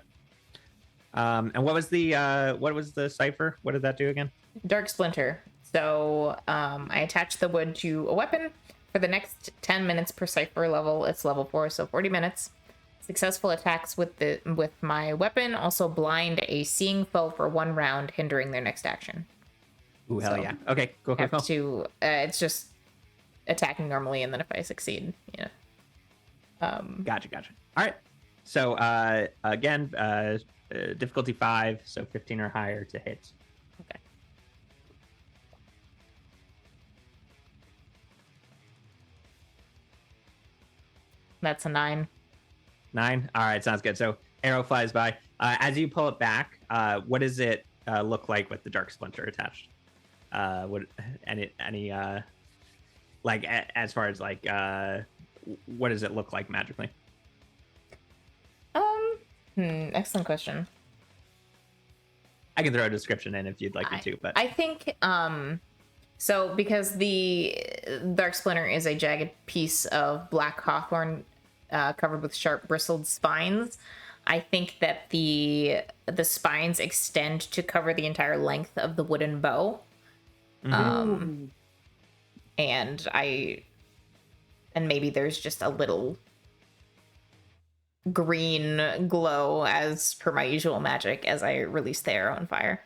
And what was the cipher? What did that do again? Dark Splinter. So I attach the wood to a weapon. For the next 10 minutes per cipher level, it's level 4, so 40 minutes. Successful attacks with my weapon also blind a seeing foe for 1 round, hindering their next action. Ooh, hell So, yeah. Okay, go. Have to. It's just attacking normally, and then if I succeed, Gotcha. All right. So again, difficulty 5, so 15 or higher to hit. Okay. That's a 9. 9. All right, sounds good. So arrow flies by. As you pull it back, what does it look like with the dark splinter attached? As far as what does it look like magically? Excellent question. I can throw a description in if you'd like me to, but I think so because the dark splinter is a jagged piece of black hawthorn covered with sharp bristled spines. I think that the spines extend to cover the entire length of the wooden bow. And maybe there's just a little green glow as per my usual magic as I release the arrow and fire.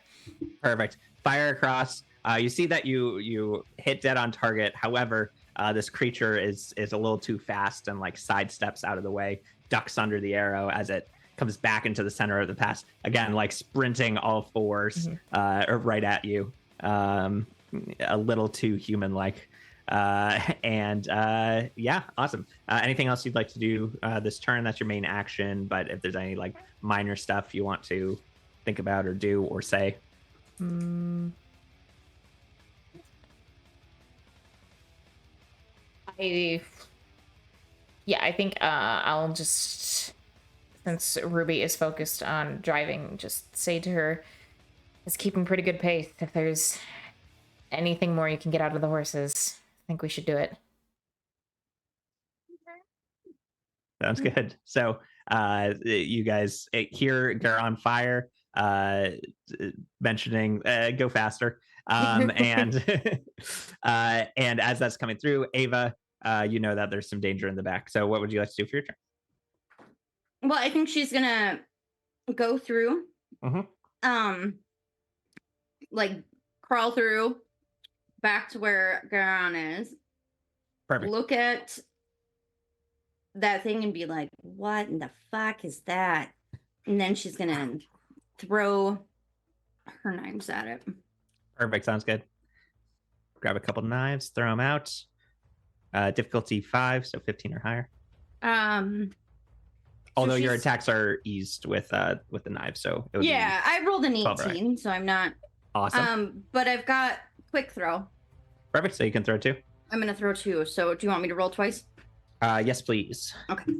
Perfect. Fire across. You see that you hit dead on target. However, this creature is a little too fast and sidesteps out of the way, ducks under the arrow as it comes back into the center of the pass. Again, sprinting all fours right at you. A little too human-like. Yeah, awesome. Anything else you'd like to do this turn? That's your main action, but if there's any minor stuff you want to think about or do or say. I think I'll just, since Ruby is focused on driving, just say to her, it's keeping pretty good pace. If there's anything more you can get out of the horses, I think we should do it. Sounds good. So you guys hear Gar on fire mentioning go faster. And and as that's coming through, Ava, you know that there's some danger in the back. So what would you like to do for your turn? Well, I think she's gonna go through, like crawl through back to where Garan is. Perfect. Look at that thing and be like, what in the fuck is that? And then she's gonna throw her knives at it. Perfect. Sounds good. Grab a couple knives, throw them out. Difficulty 5, so 15 or higher. Although your attacks are eased with the knives, so it would be I rolled an 12, 18, right? so I'm not Awesome. but I've got quick throw. Perfect. So you can throw 2. I'm gonna throw 2. So do you want me to roll twice? Yes, please. Okay.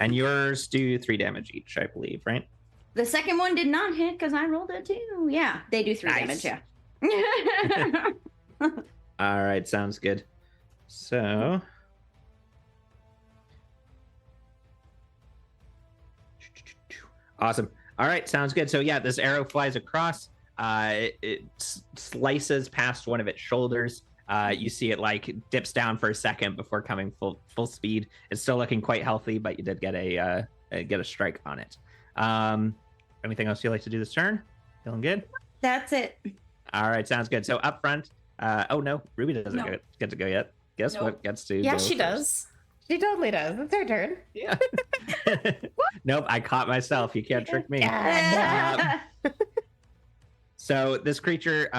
And yours do 3 damage each, I believe, right? The second one did not hit because I rolled it too. Yeah, they do 3 damage. Yeah. All right, sounds good. So awesome. All right, sounds good. So yeah, this arrow flies across. It slices past one of its shoulders. You see it like dips down for a second before coming full speed. It's still looking quite healthy, but you did get a strike on it. Anything else you'd like to do this turn? Feeling good? That's it. All right, sounds good. So up front, oh no, Ruby doesn't get to go yet. Guess what gets to Yeah, go she first? does. She totally does. It's her turn. Yeah. Nope, I caught myself. You can't trick me. So this creature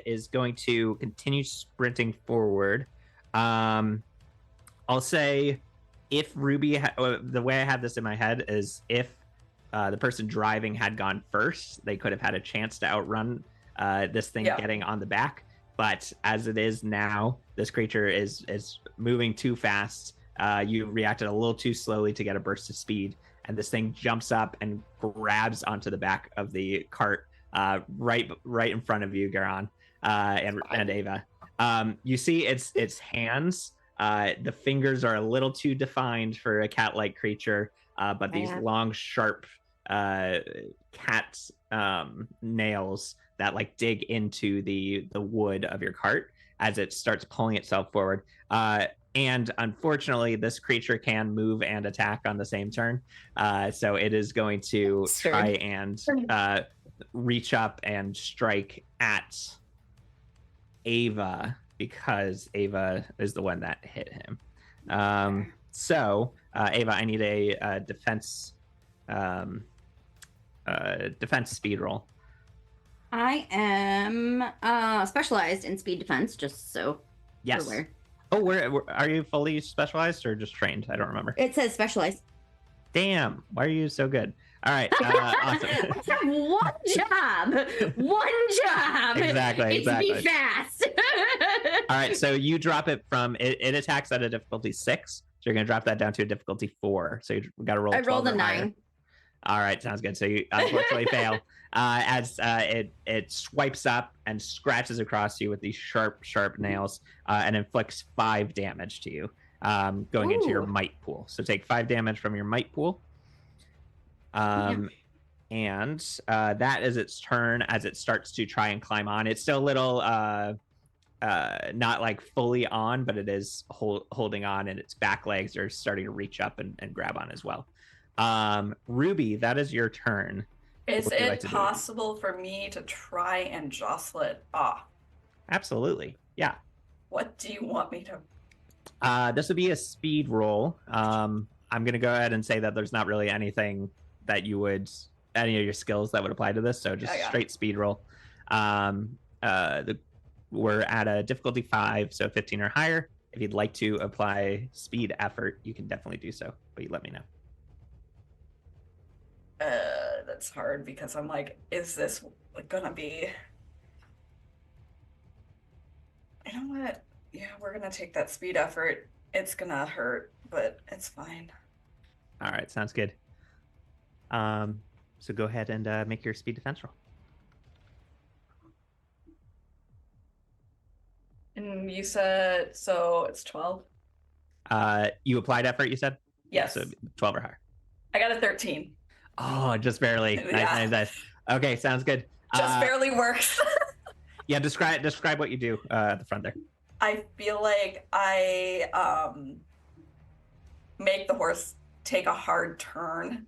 is going to continue sprinting forward. I'll say if Ruby, the way I had this in my head is if the person driving had gone first, they could have had a chance to outrun this thing getting on the back. But as it is now, this creature is moving too fast. You reacted a little too slowly to get a burst of speed, and this thing jumps up and grabs onto the back of the cart right in front of you, Garan, and Ava. You see its hands. The fingers are a little too defined for a cat-like creature, but these long, sharp cat nails that like dig into the wood of your cart as it starts pulling itself forward. And unfortunately, this creature can move and attack on the same turn. So it is going to try and reach up and strike at Ava because Ava is the one that hit him. So Ava, I need a defense speed roll. I am specialized in speed defense, just so yes. you're aware. Oh, where are you fully specialized or just trained? I don't remember. It says specialized. Damn, why are you so good? All right, awesome. I have one job. Exactly. It's be fast. All right, so you drop it from it attacks at a difficulty 6, so you're gonna drop that down to a difficulty 4. So you got to roll. I rolled a 9. Higher. All right, sounds good. So you unfortunately fail as it swipes up and scratches across you with these sharp nails and inflicts 5 damage to you, going into your might pool. So take 5 damage from your might pool. And that is its turn as it starts to try and climb on. It's still a little not like fully on, but it is holding on, and its back legs are starting to reach up and grab on as well. Ruby, that is your turn. Is it possible for me to try and jostle it off? Absolutely. Yeah. What do you want me to? This would be a speed roll. I'm going to go ahead and say that there's not really anything that any of your skills that would apply to this. So just straight speed roll. We're at a difficulty 5, so 15 or higher. If you'd like to apply speed effort, you can definitely do so, but you let me know. That's hard because I'm like, is this gonna be? You know what? Yeah, we're gonna take that speed effort. It's gonna hurt, but it's fine. All right, sounds good. So go ahead and make your speed defense roll. And you said so it's 12. You applied effort, you said? Yes. So 12 or higher. I got a 13. Oh, just barely. Yeah. Nice. Okay, sounds good. Just barely works. Yeah, describe what you do at the front there. I feel like I make the horse take a hard turn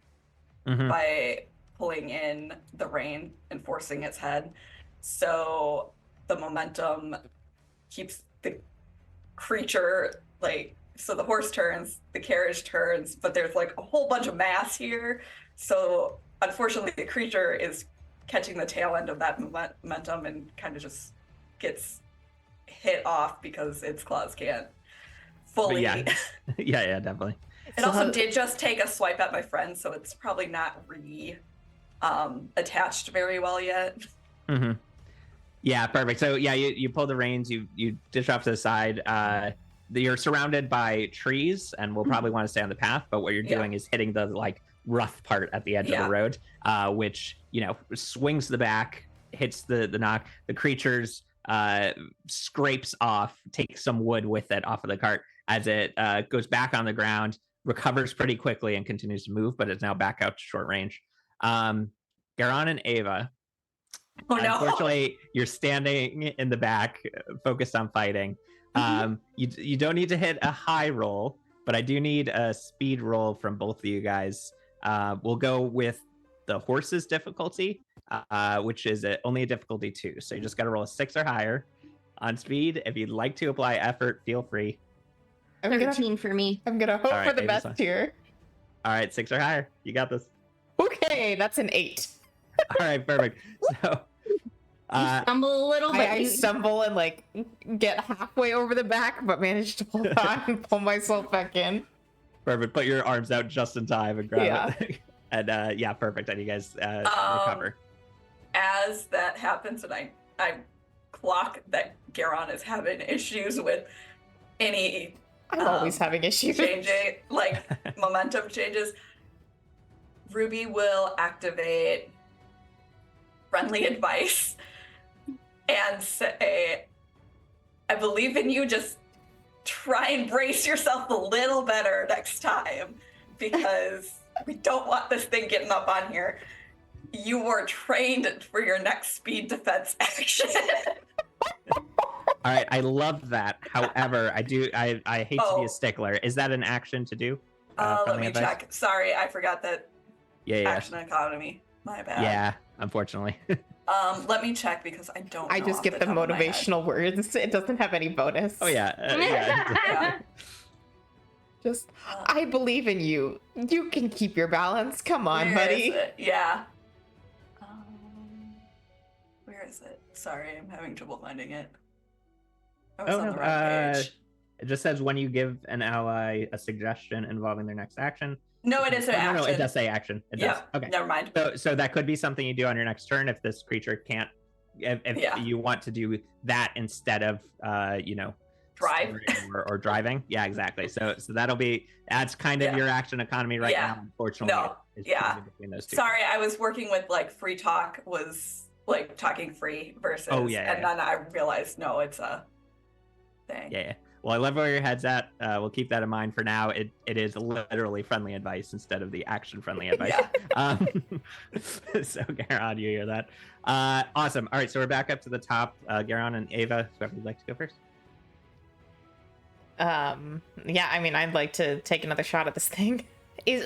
by pulling in the rein and forcing its head. So the momentum keeps the creature so the horse turns, the carriage turns, but there's like a whole bunch of mass here. So unfortunately the creature is catching the tail end of that momentum and kind of just gets hit off because its claws can't fully. But yeah, definitely. It also did just take a swipe at my friend, so it's probably not attached very well yet. Mm-hmm. Yeah, perfect. So yeah, you pull the reins, you dish off to the side. You're surrounded by trees, and we'll probably want to stay on the path. But what you're doing is hitting the rough part at the edge of the road, which swings the back, hits the knock. The creature's scrapes off, takes some wood with it off of the cart as it goes back on the ground, recovers pretty quickly, and continues to move, but it's now back out to short range. Garon and Ava. Oh no! Unfortunately, you're standing in the back, focused on fighting. You don't need to hit a high roll, but I do need a speed roll from both of you guys. We'll go with the horse's difficulty, which is only a difficulty 2. So you just got to roll a 6 or higher on speed. If you'd like to apply effort, feel free. 13 for me. I'm gonna hope All for right, the Ava's best fine. here. All right, 6 or higher. You got this. Okay, that's an 8. All right, perfect. So Stumble a little, but I stumble and get halfway over the back, but manage to hold on and pull myself back in. perfect. Put your arms out just in time and grab it. And perfect. And you guys recover. As that happens, and I clock that Garon is having issues with any. I'm always having issues. Changing, momentum changes. Ruby will activate friendly advice and say, I believe in you, just try and brace yourself a little better next time, because we don't want this thing getting up on here. You were trained for your next speed defense action. All right, I love that. However, I hate to be a stickler. Is that an action to do? Let me check. Sorry, I forgot that. Yeah. Action economy. My bad. Yeah, unfortunately. Let me check because I don't know. I just get the motivational words. It doesn't have any bonus. Oh yeah. Just, I believe in you. You can keep your balance. Come on, buddy. Yeah. Where is it? Sorry, I'm having trouble finding it. I was on the wrong page. It just says when you give an ally a suggestion involving their next action. No, it is an action. No, it does say action. It does. Okay. Never mind. So that could be something you do on your next turn if this creature can't. If you want to do that instead of drive or driving. Yeah, exactly. So that's kind of your action economy right now. Unfortunately, it's between those two. Sorry, I was working with free talk was talking free versus. Oh yeah. And then I realized no, it's a thing. Yeah. Well, I love where your head's at. We'll keep that in mind for now. It is literally friendly advice instead of the action-friendly advice. So, Garon, you hear that? Awesome. All right, so we're back up to the top. Garon and Ava, whoever would like to go first. Yeah, I mean, I'd like to take another shot at this thing. Did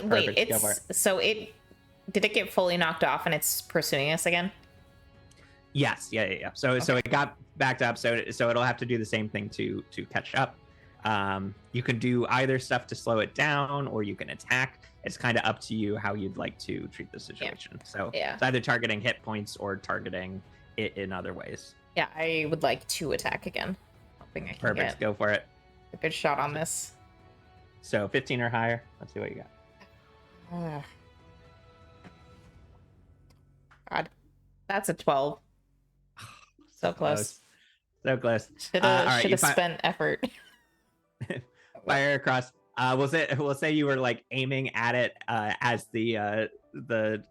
it get fully knocked off and it's pursuing us again? Yes, yeah. So it got backed up, so it'll have to do the same thing to catch up. You can do either stuff to slow it down, or you can attack. It's kind of up to you how you'd like to treat the situation. So it's either targeting hit points or targeting it in other ways. Yeah, I would like to attack again. Hoping I can get go for it. A good shot on this. So 15 or higher. Let's see what you got. God, that's a 12. So close. So close. Should have spent effort. Fire across. We'll say you were aiming at it as the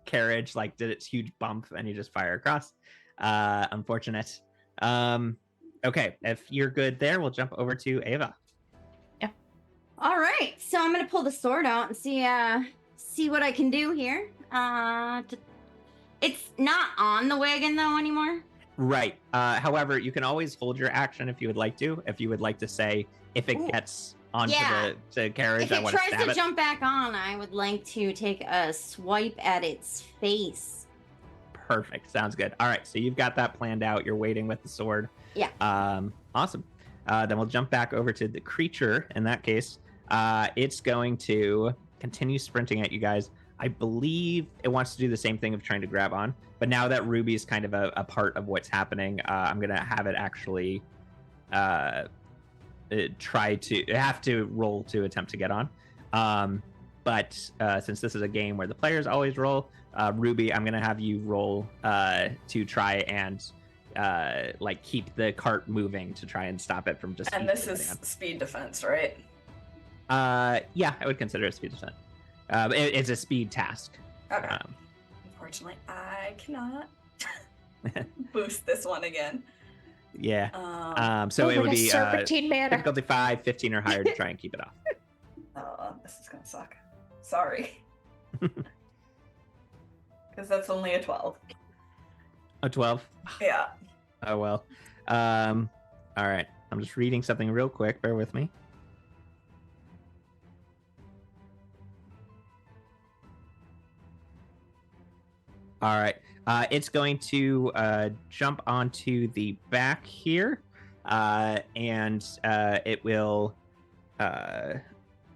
carriage did its huge bump, and you just fire across. Unfortunate. Okay, if you're good there, we'll jump over to Ava. Yeah. All right, so I'm gonna pull the sword out and see what I can do here. It's not on the wagon though anymore. Right. However, you can always hold your action if you would like to. If you would like to say, if it gets onto the carriage, If I it want to tries stab to it. jump back on, I would like to take a swipe at its face. Perfect. Sounds good. All right. So you've got that planned out. You're waiting with the sword. Yeah. Awesome. Then we'll jump back over to the creature. In that case, it's going to continue sprinting at you guys. I believe it wants to do the same thing of trying to grab on. But now that Ruby is kind of a part of what's happening, I'm going to have it actually have to roll to attempt to get on. But since this is a game where the players always roll, Ruby, I'm going to have you roll to try and like keep the cart moving to try and stop it from just. And this is speed defense, right? Yeah, I would consider it speed defense. It's a speed task. Okay. Unfortunately, I cannot boost this one again. Yeah. So it would be serpentine manner. difficulty 5, 15 or higher to try and keep it off. Oh, this is gonna suck. Sorry. Because that's only a 12. A 12. Yeah. Oh well. All right. I'm just reading something real quick. Bear with me. All right. It's going to jump onto the back here, and it will.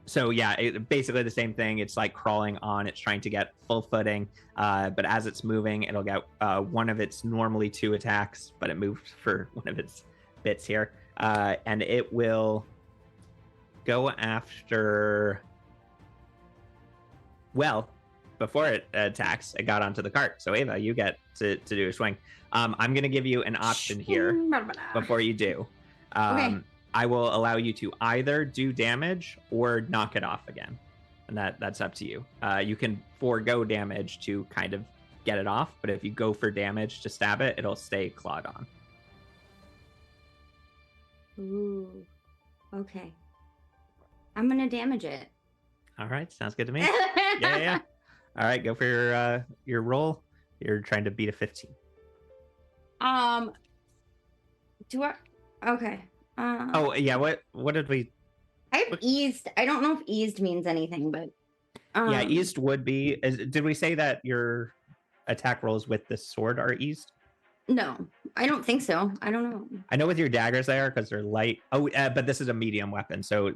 So yeah, basically the same thing. It's like crawling on. It's trying to get full footing, but as it's moving, it'll get one of its normally 2 attacks, but it moved for one of its bits here, and it will go after. Well, before it attacks, it got onto the cart. So Ava, you get to do a swing. I'm going to give you an option here before you do. Okay. I will allow you to either do damage or knock it off again. And that's up to you. You can forego damage to kind of get it off, but if you go for damage to stab it, it'll stay clawed on. Ooh. Okay. I'm going to damage it. All right. Sounds good to me. Yeah. All right. Go for your roll. You're trying to beat a 15. Do I? Okay. Oh yeah, what did we? I have eased. I don't know if eased means anything, but yeah, eased would be. Did we say that your attack rolls with the sword are eased? No, I don't think so. I don't know. I know with your daggers they are because they're light. Oh, but this is a medium weapon, so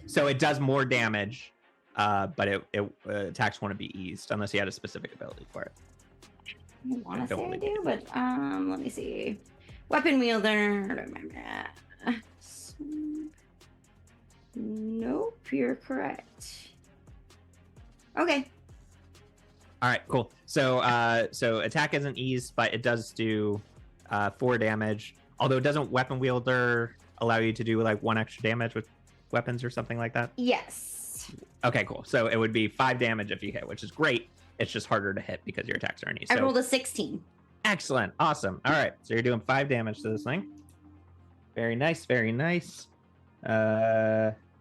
so it does more damage, but it attacks want to be eased unless you had a specific ability for it. I want to say I do, but let me see. Weapon wielder. Nope, you're correct. Okay. All right, cool. So attack isn't eased, but it does do 4 damage. Although doesn't weapon wielder allow you to do like 1 extra damage with weapons or something like that? Yes. Okay, cool. So it would be 5 damage if you hit, which is great. It's just harder to hit because your attacks are eased. I rolled a 16. Excellent. Awesome. All right. So you're doing 5 damage to this thing. Very nice. Very nice.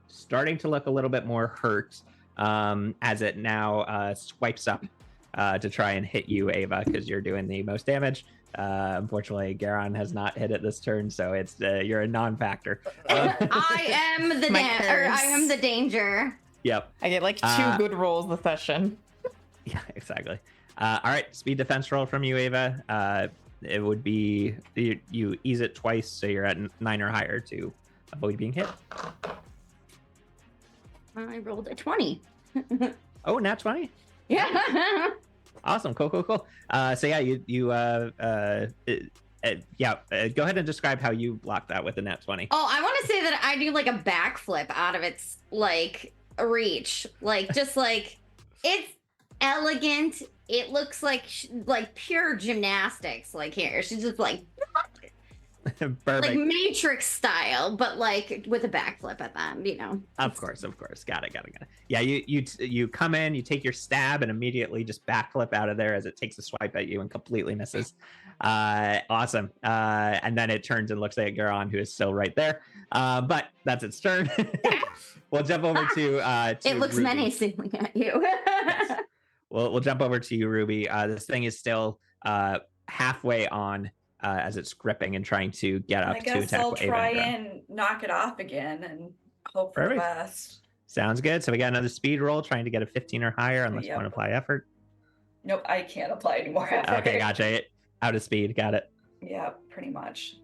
Starting to look a little bit more hurt as it now swipes up to try and hit you, Ava, because you're doing the most damage. Unfortunately, Garon has not hit it this turn, so it's you're a non-factor. I am the I am the danger. Yep. I get like 2 good rolls this session. Yeah, exactly. All right, speed defense roll from you, Ava. It would be you ease it twice, so you're at 9 or higher to avoid being hit. I rolled a 20. Oh, nat 20. Yeah. Awesome. Cool. So yeah, you go ahead and describe how you block that with a nat 20. Oh, I want to say that I do like a backflip out of its like reach, like just like it's elegant. It looks like pure gymnastics. Like here, she's just like like Matrix style, but like with a backflip at that, you know. Of course. Got it. Yeah, you come in, you take your stab, and immediately just backflip out of there as it takes a swipe at you and completely misses. Awesome. And then it turns and looks at Garon, who is still right there. But that's its turn. We'll jump over to It looks Ruby. menacing at you. We'll jump over to you, Ruby. This thing is still halfway on as it's gripping and trying to get up I to guess attack I'll Ava try and Grim. and knock it off again and hope for Perfect. the best. Sounds good. So we got another speed roll, trying to get a 15 or higher unless you Yep. want to apply effort. Nope, I can't apply any more effort. Okay, gotcha. Out of speed. Got it. Yeah, pretty much.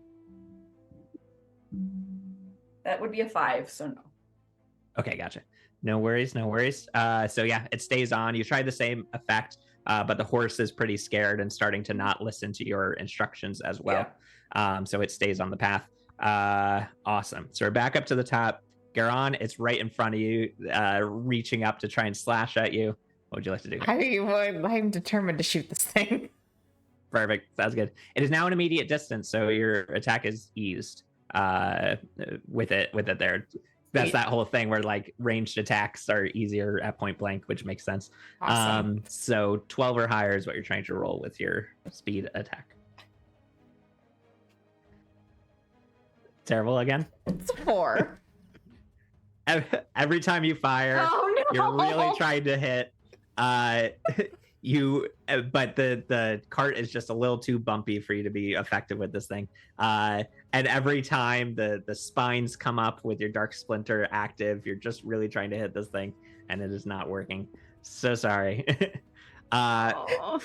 That would be a 5, so no. Okay, gotcha. No worries, no worries. So yeah, it stays on. You tried the same effect, but the horse is pretty scared and starting to not listen to your instructions as well. So it stays on the path. Awesome. So we're back up to the top. Garon, it's right in front of you, reaching up to try and slash at you. What would you like to do? I'm determined to shoot this thing. Perfect. Sounds good. It is now an immediate distance, so your attack is eased with it there. That's that whole thing where like ranged attacks are easier at point blank, which makes sense. Awesome. So 12 or higher is what you're trying to roll with your speed attack. Terrible again. It's 4. Every time you fire, Oh no! you're really trying to hit. But the cart is just a little too bumpy for you to be effective with this thing. And every time the spines come up with your dark splinter active, you're just really trying to hit this thing, and it is not working. So sorry. Oh.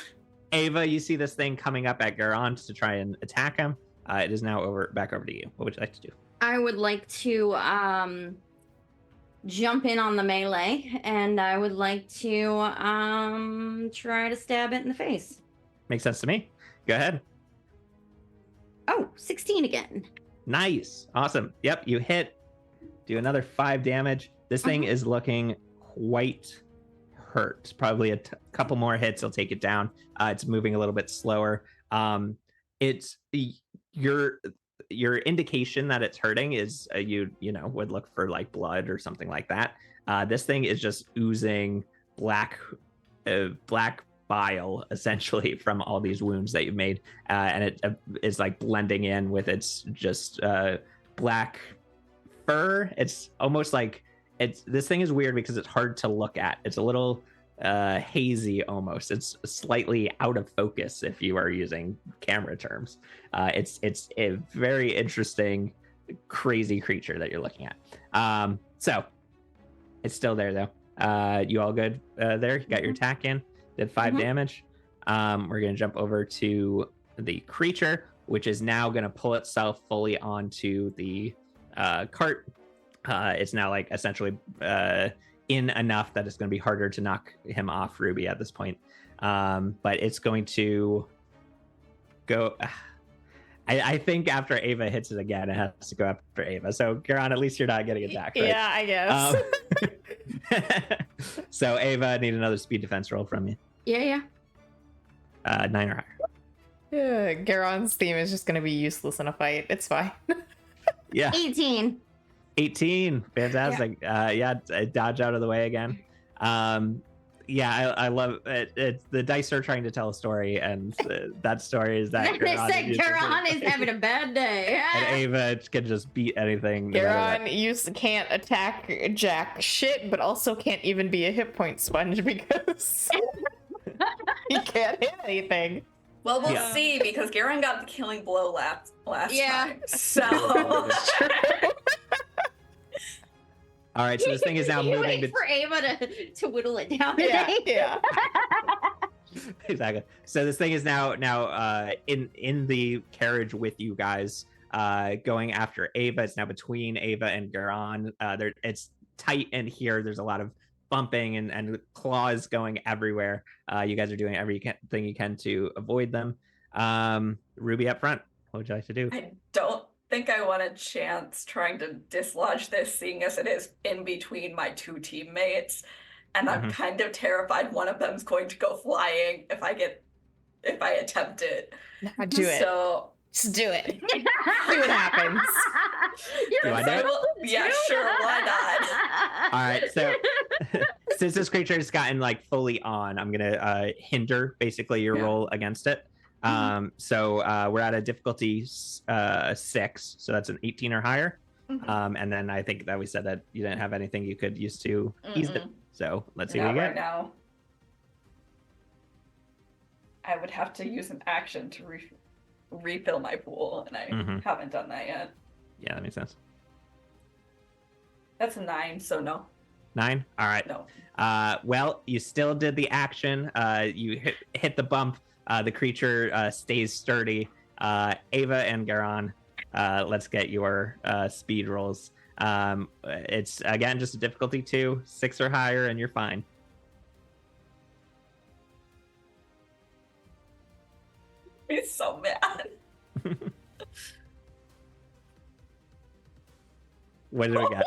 Ava, you see this thing coming up at Garon to try and attack him. It is now back over to you. What would you like to do? I would like to jump in on the melee, and I would like to try to stab it in the face. Makes sense to me. Go ahead. Oh, 16 again. Nice. Awesome. Yep, you hit. Do another 5 damage. This thing is looking quite hurt. Probably a couple more hits will take it down. It's moving a little bit slower. It's your indication that it's hurting is you would look for like blood or something like that. This thing is just oozing black bile essentially from all these wounds that you've made, and it is like blending in with its just black fur. It's almost like this thing is weird because it's hard to look at. It's a little hazy almost. It's slightly out of focus if you are using camera terms. It's a very interesting, crazy creature that you're looking at. So it's still there though. You all good there? You got your attack in, did 5 damage. We're gonna jump over to the creature, which is now gonna pull itself fully onto the cart. It's now like essentially in enough that it's going to be harder to knock him off Ruby at this point. But it's going to go. I think after Ava hits it again, it has to go after Ava. So Garon, at least you're not getting attacked, right? Yeah, I guess. So Ava, need another speed defense roll from you. Yeah. 9 or higher. Yeah, Garon's theme is just going to be useless in a fight. It's fine. Yeah. 18. Fantastic. Dodge out of the way again. I love it. The dice are trying to tell a story, and that story is that They said Garon is having a bad day. and Ava can just beat anything. No matter Garon, you can't attack jack shit, but also can't even be a hit point sponge because he can't hit anything. Well, we'll see, because Garen got the killing blow last time. So All right, so this thing is now You moving wait for Ava to whittle it down. Yeah. Exactly. So this thing is now in the carriage with you guys, going after Ava. It's now between Ava and Garon. It's tight in here. There's a lot of bumping and claws going everywhere. You guys are doing everything you can to avoid them. Ruby up front. What would you like to do? I don't think I want a chance trying to dislodge this, seeing as it is in between my 2 teammates, and I'm kind of terrified one of them's going to go flying if I attempt it. Do it. So Just do it. See what happens. Do I do it? Yeah, sure, why not? All right, so since this creature has gotten like fully on, I'm gonna hinder basically your roll against it. So we're at a difficulty 6, so that's an 18 or higher. And then I think that we said that you didn't have anything you could use to ease it. So let's see what Not you right get. now. I would have to use an action to refill my pool, and I haven't done that yet. Yeah, that makes sense. That's a 9, so no. 9? All right. No. Well, you still did the action. You hit the bump. The creature stays sturdy. Ava and Garon, let's get your speed rolls. It's, again, just a difficulty 2, 6 or higher, and you're fine. He's so mad. What did we get?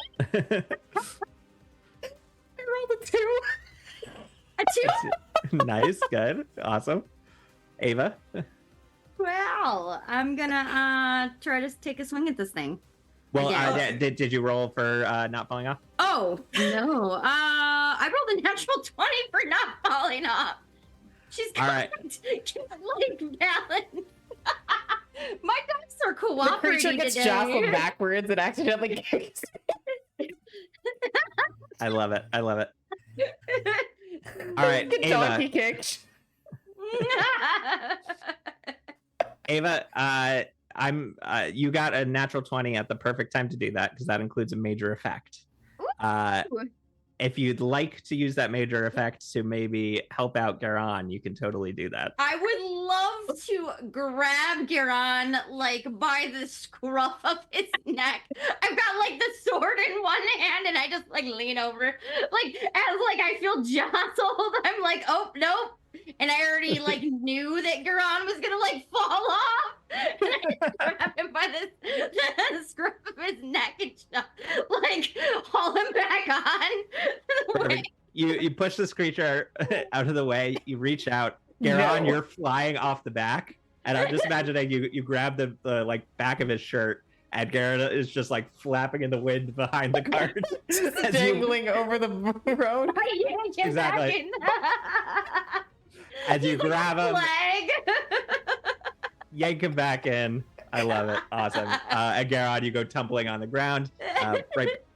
I rolled a 2. A 2? Nice, good, awesome. Ava? Well, I'm gonna try to take a swing at this thing. Well, Again. did you roll for not falling off? Oh, no. I rolled a natural 20 for not falling off. She's All got right. like balance. My dice are The cooperating creature gets today. jostled backwards and accidentally kicks. I love it. I love it. All right, Get Ava. donkey kicked. Ava, you got a natural 20 at the perfect time to do that because that includes a major effect. If you'd like to use that major effect to maybe help out Garon, you can totally do that. I would love to grab Garon like by the scruff of his neck. I've got like the sword in one hand and I just like lean over like as like I feel jostled. I'm like, oh nope. And I already like knew that Garon was gonna like fall off. And I just grab him by the scruff of his neck and just, like haul him back on. Perfect. You push this creature out of the way, you reach out. Garon, you're flying off the back. And I'm just imagining you grab the like back of his shirt and Garon is just like flapping in the wind behind the cart. Just dangling over the road. Exactly. As you grab him, yank him back in. I love it. Awesome. And Garon, you go tumbling on the ground,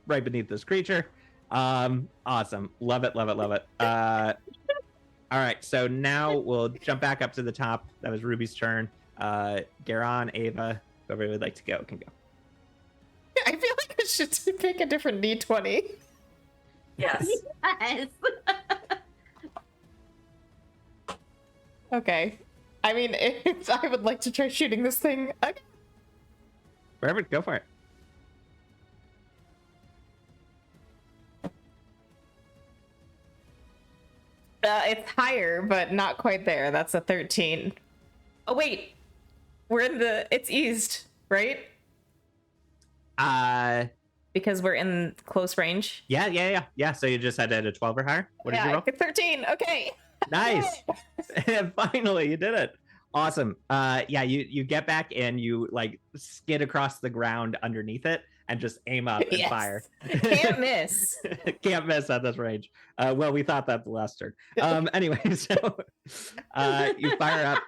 right beneath this creature. Awesome. Love it. Love it. Love it. All right. So now we'll jump back up to the top. That was Ruby's turn. Garon, Ava, whoever would like to go can go. I feel like I should pick a different D20. Yes. Yes. Okay. I mean, if I would like to try shooting this thing. Okay. Wherever, go for it. It's higher, but not quite there. That's a 13. Oh, wait. We're in it's eased, right? Because we're in close range. Yeah. So you just had to hit a 12 or higher? What did you roll? 13. Okay. Nice. Finally, you did it. Awesome. Yeah, you get back in, you like skid across the ground underneath it and just aim up and fire. Can't miss. Can't miss at this range. Well, we thought that the last turn. Anyway, so you fire up.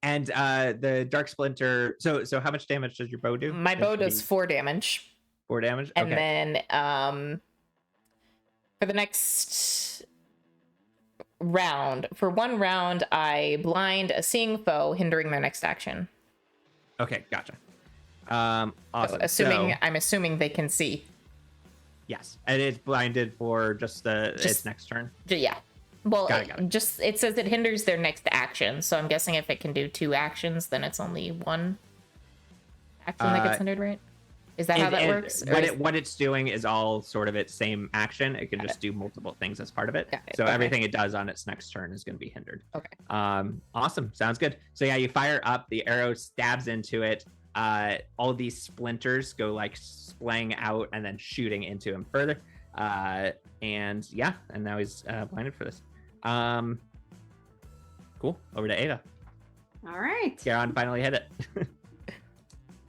And the dark splinter. So how much damage does your bow do? My bow does 4 damage. 4 damage? And then for the next round, for 1 round, I blind a seeing foe, hindering their next action. Okay, gotcha. Awesome. So, I'm assuming they can see. Yes, and it's blinded for just its next turn. Yeah. Well, got it. Just it says it hinders their next action, so I'm guessing if it can do 2 actions, then it's only 1 action that gets hindered, right? Is that how that works? What it's doing is all sort of its same action. It can just do multiple things as part of it. So everything it does on its next turn is going to be hindered. Okay. Awesome. Sounds good. So yeah, you fire up. The arrow stabs into it. All these splinters go like splaying out and then shooting into him further. And now he's blinded for this. Cool. Over to Ava. All right. Garon finally hit it.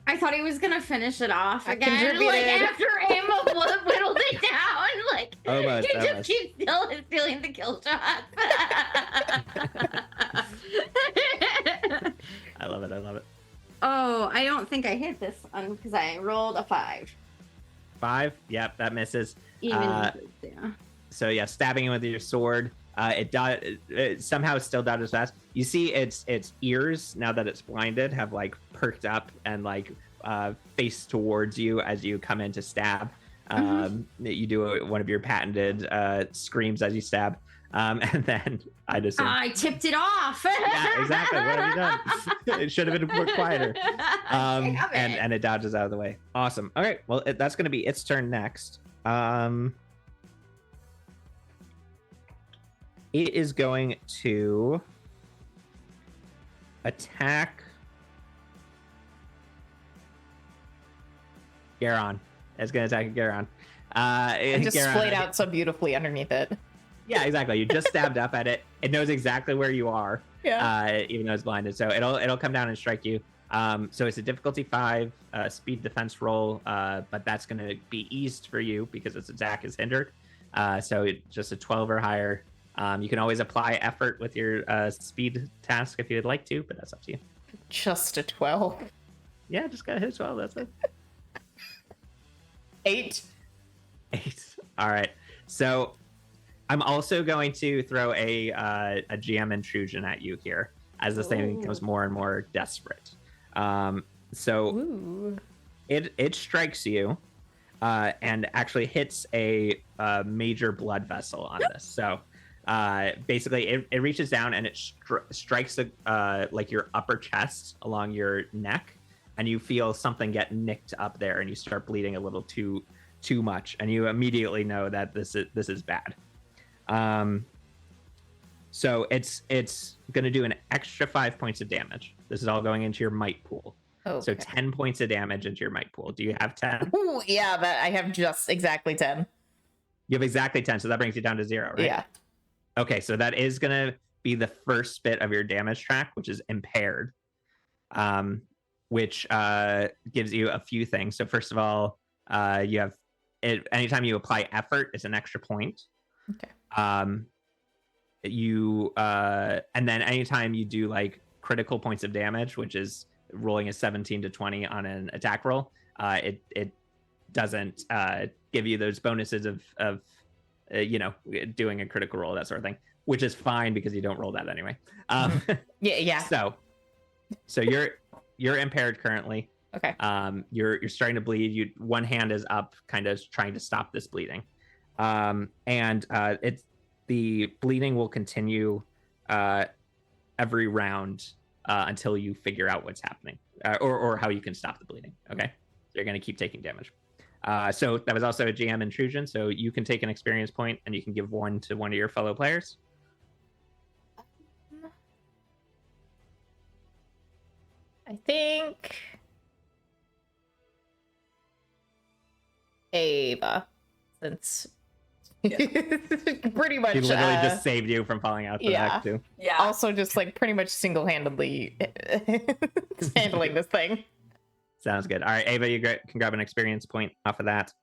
I thought he was gonna finish it off I again. contributed. Like after Emma whittled it down, like Almost, he just almost. keeps stealing the kill shots. I love it. Oh, I don't think think I hit this one because I rolled a 5. 5. Yep, that misses. Even Uh, yeah. So yeah, stabbing him with your sword. It somehow still dodges fast. You see its ears, now that it's blinded, have like perked up and like face towards you as you come in to stab. You do one of your patented screams as you stab. And then I just I tipped it off. yeah, exactly. What have you done? It should have been more quieter. Damn it. And it dodges out of the way. Awesome. Okay, well that's going to be its turn next. It is going to attack Garon. It's going to attack Garon. It just Garon, splayed out so beautifully underneath it. Yeah, exactly. You just stabbed up at it. It knows exactly where you are. Yeah. Even though it's blinded. So it'll come down and strike you. So it's a difficulty 5 speed defense roll, but that's going to be eased for you because its attack is hindered. So it's just a 12 or higher. You can always apply effort with your speed task if you'd like to, but that's up to you. Just a 12. Yeah, just gotta hit 12. That's it. 8. 8. All right. So I'm also going to throw a GM intrusion at you here as this thing becomes more and more desperate. So it strikes you and actually hits a major blood vessel on this. So basically it reaches down and it strikes like your upper chest along your neck, and you feel something get nicked up there and you start bleeding a little too much, and you immediately know that this is bad. So it's going to do an extra 5 points of damage. This is all going into your might pool. Okay. So 10 points of damage into your might pool. Do you have 10? Ooh, yeah, but I have just exactly 10. You have exactly 10, so that brings you down to 0, right? Yeah. Okay, so that is going to be the first bit of your damage track, which is impaired, which gives you a few things. So first of all, you have anytime you apply effort, it's an extra point. Okay. And then anytime you do like critical points of damage, which is rolling a 17 to 20 on an attack roll, it doesn't give you those bonuses of doing a critical roll, that sort of thing, which is fine because you don't roll that anyway. Yeah. So you're impaired currently. Okay. You're starting to bleed. One hand is up, kind of trying to stop this bleeding. And the bleeding will continue every round until you figure out what's happening or how you can stop the bleeding. Okay, so you're going to keep taking damage. So that was also a GM intrusion. So you can take an experience point and you can give one to one of your fellow players. I think Ava, since pretty much She literally just saved you from falling out the back too. Yeah. Also just like pretty much single-handedly handling this thing. Sounds good. All right, Ava, you can grab an experience point off of that.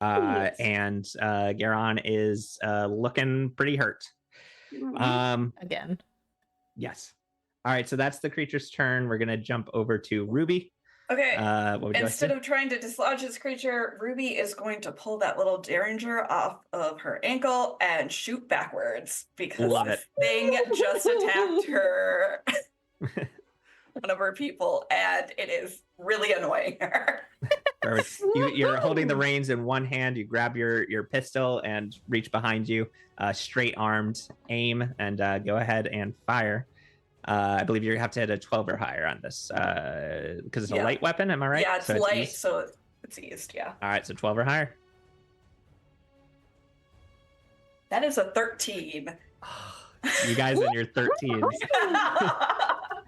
And Garon is looking pretty hurt. Again. Yes. All right, so that's the creature's turn. We're going to jump over to Ruby. Okay. What would you Instead like of trying to dislodge this creature, Ruby is going to pull that little derringer off of her ankle and shoot backwards because Love this thing just attacked her, one of her people, and it is really annoying her. Perfect. You're holding the reins in one hand. You grab your pistol and reach behind you, straight armed, aim, and go ahead and fire. I believe you have to hit a 12 or higher on this because it's a light weapon. Am I right? Yeah, it's light, so it's eased. Yeah. All right, so 12 or higher. That is a 13. You guys in your 13s.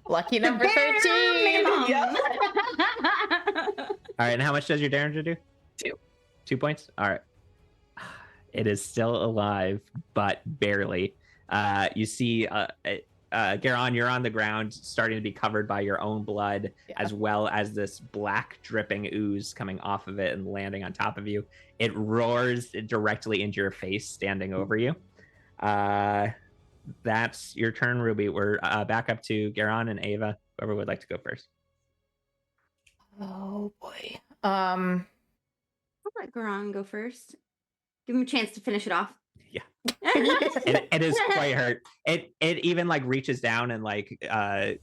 Lucky number 13. Yeah. All right, and how much does your Derringer do? 2. 2 points? All right. It is still alive, but barely. You see, Garon, you're on the ground, starting to be covered by your own blood, as well as this black dripping ooze coming off of it and landing on top of you. It roars directly into your face, standing over you. That's your turn, Ruby. We're back up to Garon and Ava. Whoever would like to go first. Oh boy. I'll let Garan go first. Give him a chance to finish it off. Yeah. It is quite hurt. It even like reaches down and like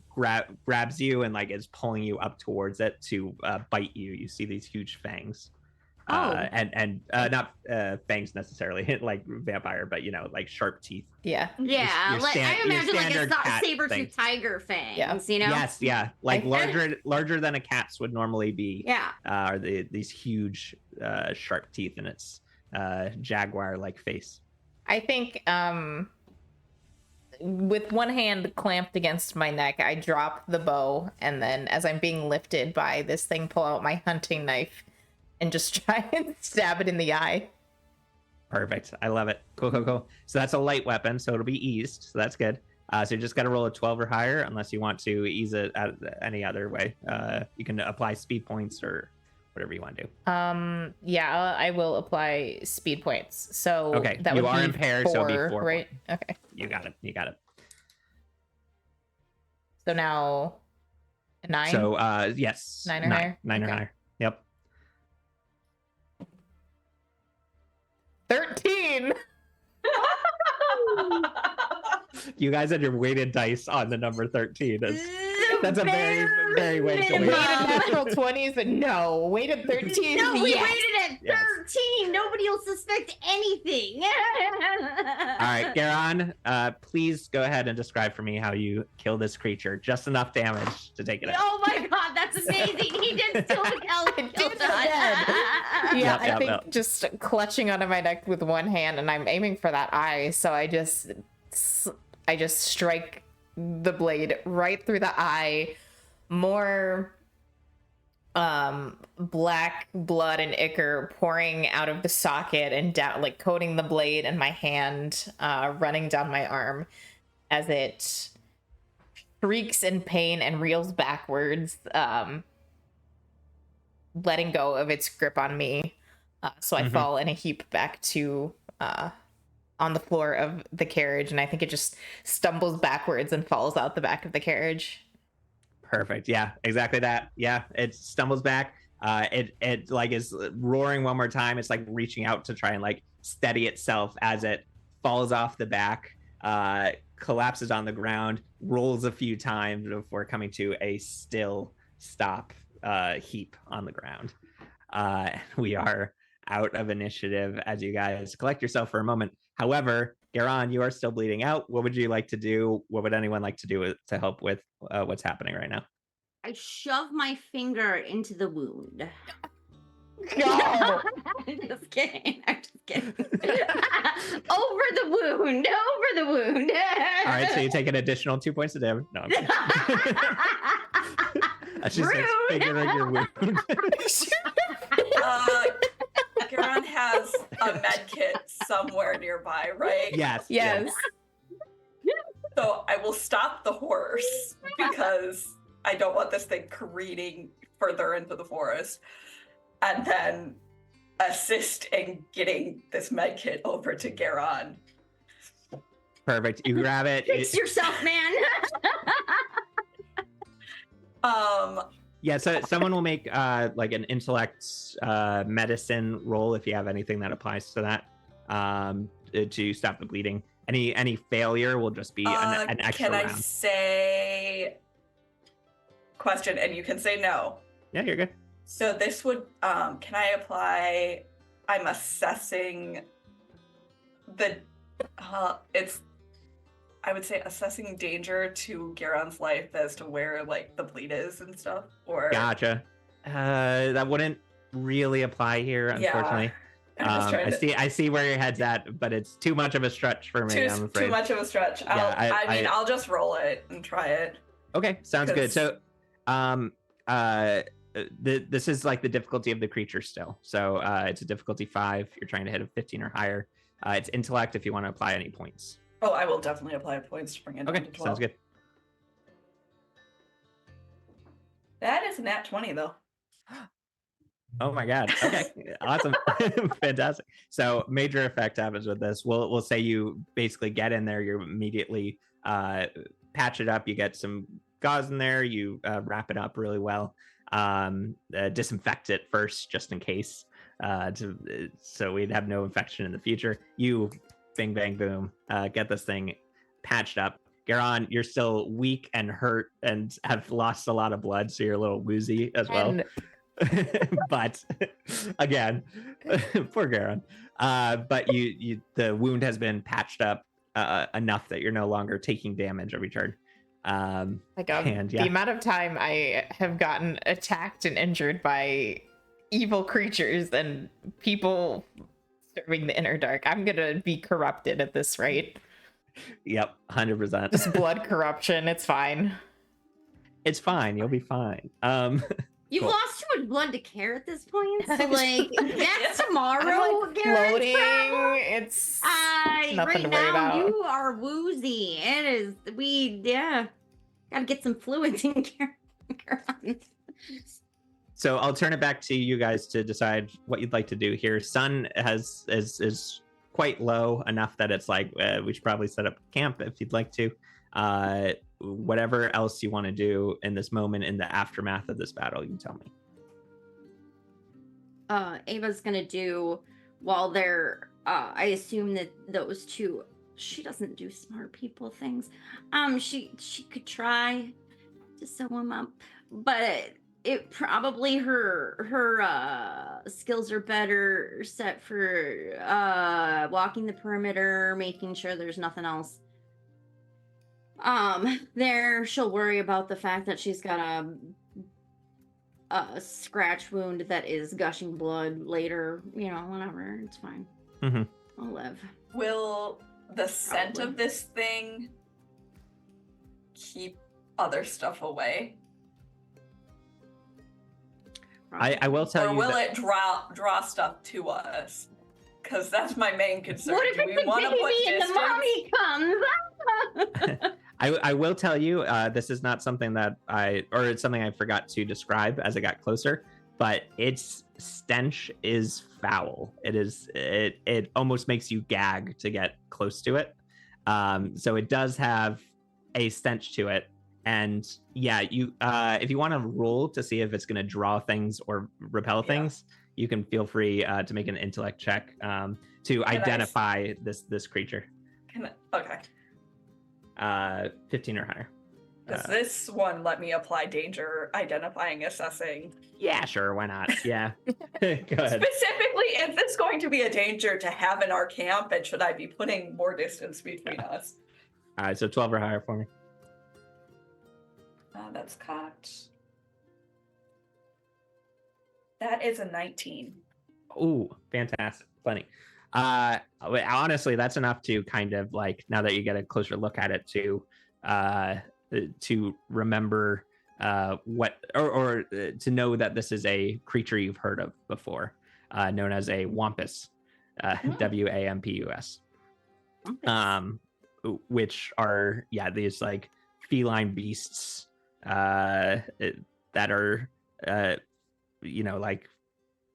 grabs you and like is pulling you up towards it to bite you. You see these huge fangs. And not fangs necessarily like vampire, but like sharp teeth. Yeah. Yeah, I imagine like a saber-tooth tiger fangs, you know? Yes, yeah. Like larger than a cat's would normally be. Yeah. Are these huge sharp teeth in its jaguar-like face. I think with one hand clamped against my neck, I drop the bow, and then as I'm being lifted by this thing, pull out my hunting knife and just try and stab it in the eye. Perfect. I love it. Cool. So that's a light weapon, so it'll be eased. So that's good. So you just got to roll a 12 or higher, unless you want to ease it any other way. You can apply speed points or whatever you want to do. Yeah, I will apply speed points. So okay, that you would are be impaired, 4, so it'll be 4. Right? Okay. You got it. So now 9. So yes, 9 or higher. 9 or Okay. higher. Yep. 13. You guys had your weighted dice on the number 13. That's a very, very weighted. Weighted natural 20s, but no. Weighted 13. No, we yes. waited at 13. Nobody will suspect anything. All right, Garan, please go ahead and describe for me how you kill this creature. Just enough damage to take it out. Oh my god, that's amazing. He did still kill Yeah, I think just clutching onto my neck with one hand, and I'm aiming for that eye, so I just strike the blade right through the eye. More black blood and ichor pouring out of the socket and down, like coating the blade and my hand, running down my arm as it shrieks in pain and reels backwards, letting go of its grip on me. So I fall in a heap back to on the floor of the carriage, and I think it just stumbles backwards and falls out the back of the carriage. Perfect. Yeah, exactly that. Yeah, it stumbles back. It like is roaring one more time. It's like reaching out to try and like steady itself as it falls off the back, collapses on the ground, rolls a few times before coming to a still stop heap on the ground. We are out of initiative as you guys collect yourself for a moment. However, Garan, you are still bleeding out. What would you like to do? What would anyone like to do to help with what's happening right now? I shove my finger into the wound. No! I'm just kidding. Over the wound. All right, so you take an additional 2 points of damage. No, I'm kidding. She starts figuring your wound. Garan has a med kit somewhere nearby, right? Yes. So I will stop the horse because I don't want this thing careening further into the forest, and then assist in getting this med kit over to Garan. Perfect. You grab it. Fix yourself, man. Yeah, so someone will make like an intellect medicine roll if you have anything that applies to that, to stop the bleeding. Any failure will just be an extra Can I round. say question and you can say no? Yeah, you're good. So this would can I apply? I'm assessing the I would say assessing danger to Garon's life as to where like the bleed is and stuff. Or Gotcha. That wouldn't really apply here, unfortunately. I see where your head's at, but it's too much of a stretch for me. I'm afraid. Too much of a stretch. I'll just roll it and try it. Okay, sounds good. So, this is like the difficulty of the creature still. So it's a difficulty 5. You're trying to hit a 15 or higher. It's intellect if you want to apply any points. Oh, I will definitely apply points to bring it down to 12. Sounds good. That is a nat 20 though. Oh my god. Okay. Awesome. Fantastic. So major effect happens with this. We'll say you basically get in there, you immediately patch it up, you get some gauze in there, you wrap it up really well. disinfect it first, just in case, so we'd have no infection in the future. You, bing, bang, boom, get this thing patched up. Garon, you're still weak and hurt and have lost a lot of blood, so you're a little woozy as well. But again, poor Garon. But you the wound has been patched up enough that you're no longer taking damage every turn. The amount of time I have gotten attacked and injured by evil creatures and people serving the inner dark, I'm gonna be corrupted at this rate. Yep, 100%. Just blood corruption. It's fine. It's fine. You'll be fine. You've Cool. lost too much blood to care at this point. So like that's tomorrow. I'm like Garrett's floating. problem. It's Right nothing to worry now about. you are woozy. It is gotta get some fluids in Garon. So I'll turn it back to you guys to decide what you'd like to do here. Sun is quite low enough that it's like we should probably set up camp if you'd like to. Whatever else you want to do in this moment in the aftermath of this battle, you tell me. Ava's gonna do while they're I assume that those two, she doesn't do smart people things. She could try to sew them up, but it probably her skills are better set for walking the perimeter, making sure there's nothing else there. She'll worry about the fact that she's got a scratch wound that is gushing blood later, whatever, it's fine. I'll live. Will the scent Probably. of this thing keep other stuff away? I will tell Or you will that- it draw stuff to us? Because that's my main concern. What if Do we it's a want to put baby and the distance? mommy comes? I will tell you, this is not something that it's something I forgot to describe as I got closer, but its stench is foul. It almost makes you gag to get close to it. So it does have a stench to it. And yeah, you if you want to roll to see if it's going to draw things or repel things, you can feel free to make an intellect check to identify this creature. Okay. 15 or higher. Does this one let me apply danger, identifying, assessing? Yeah, sure. Why not? Yeah. Go ahead. Specifically, is this going to be a danger to have in our camp, and should I be putting more distance between us? All right, so 12 or higher for me. That's cocked. That is a 19. Ooh, fantastic. Plenty. Honestly, that's enough to kind of like, now that you get a closer look at it, to remember what or to know that this is a creature you've heard of before, known as a wampus, Wampus, which are these like feline beasts that are like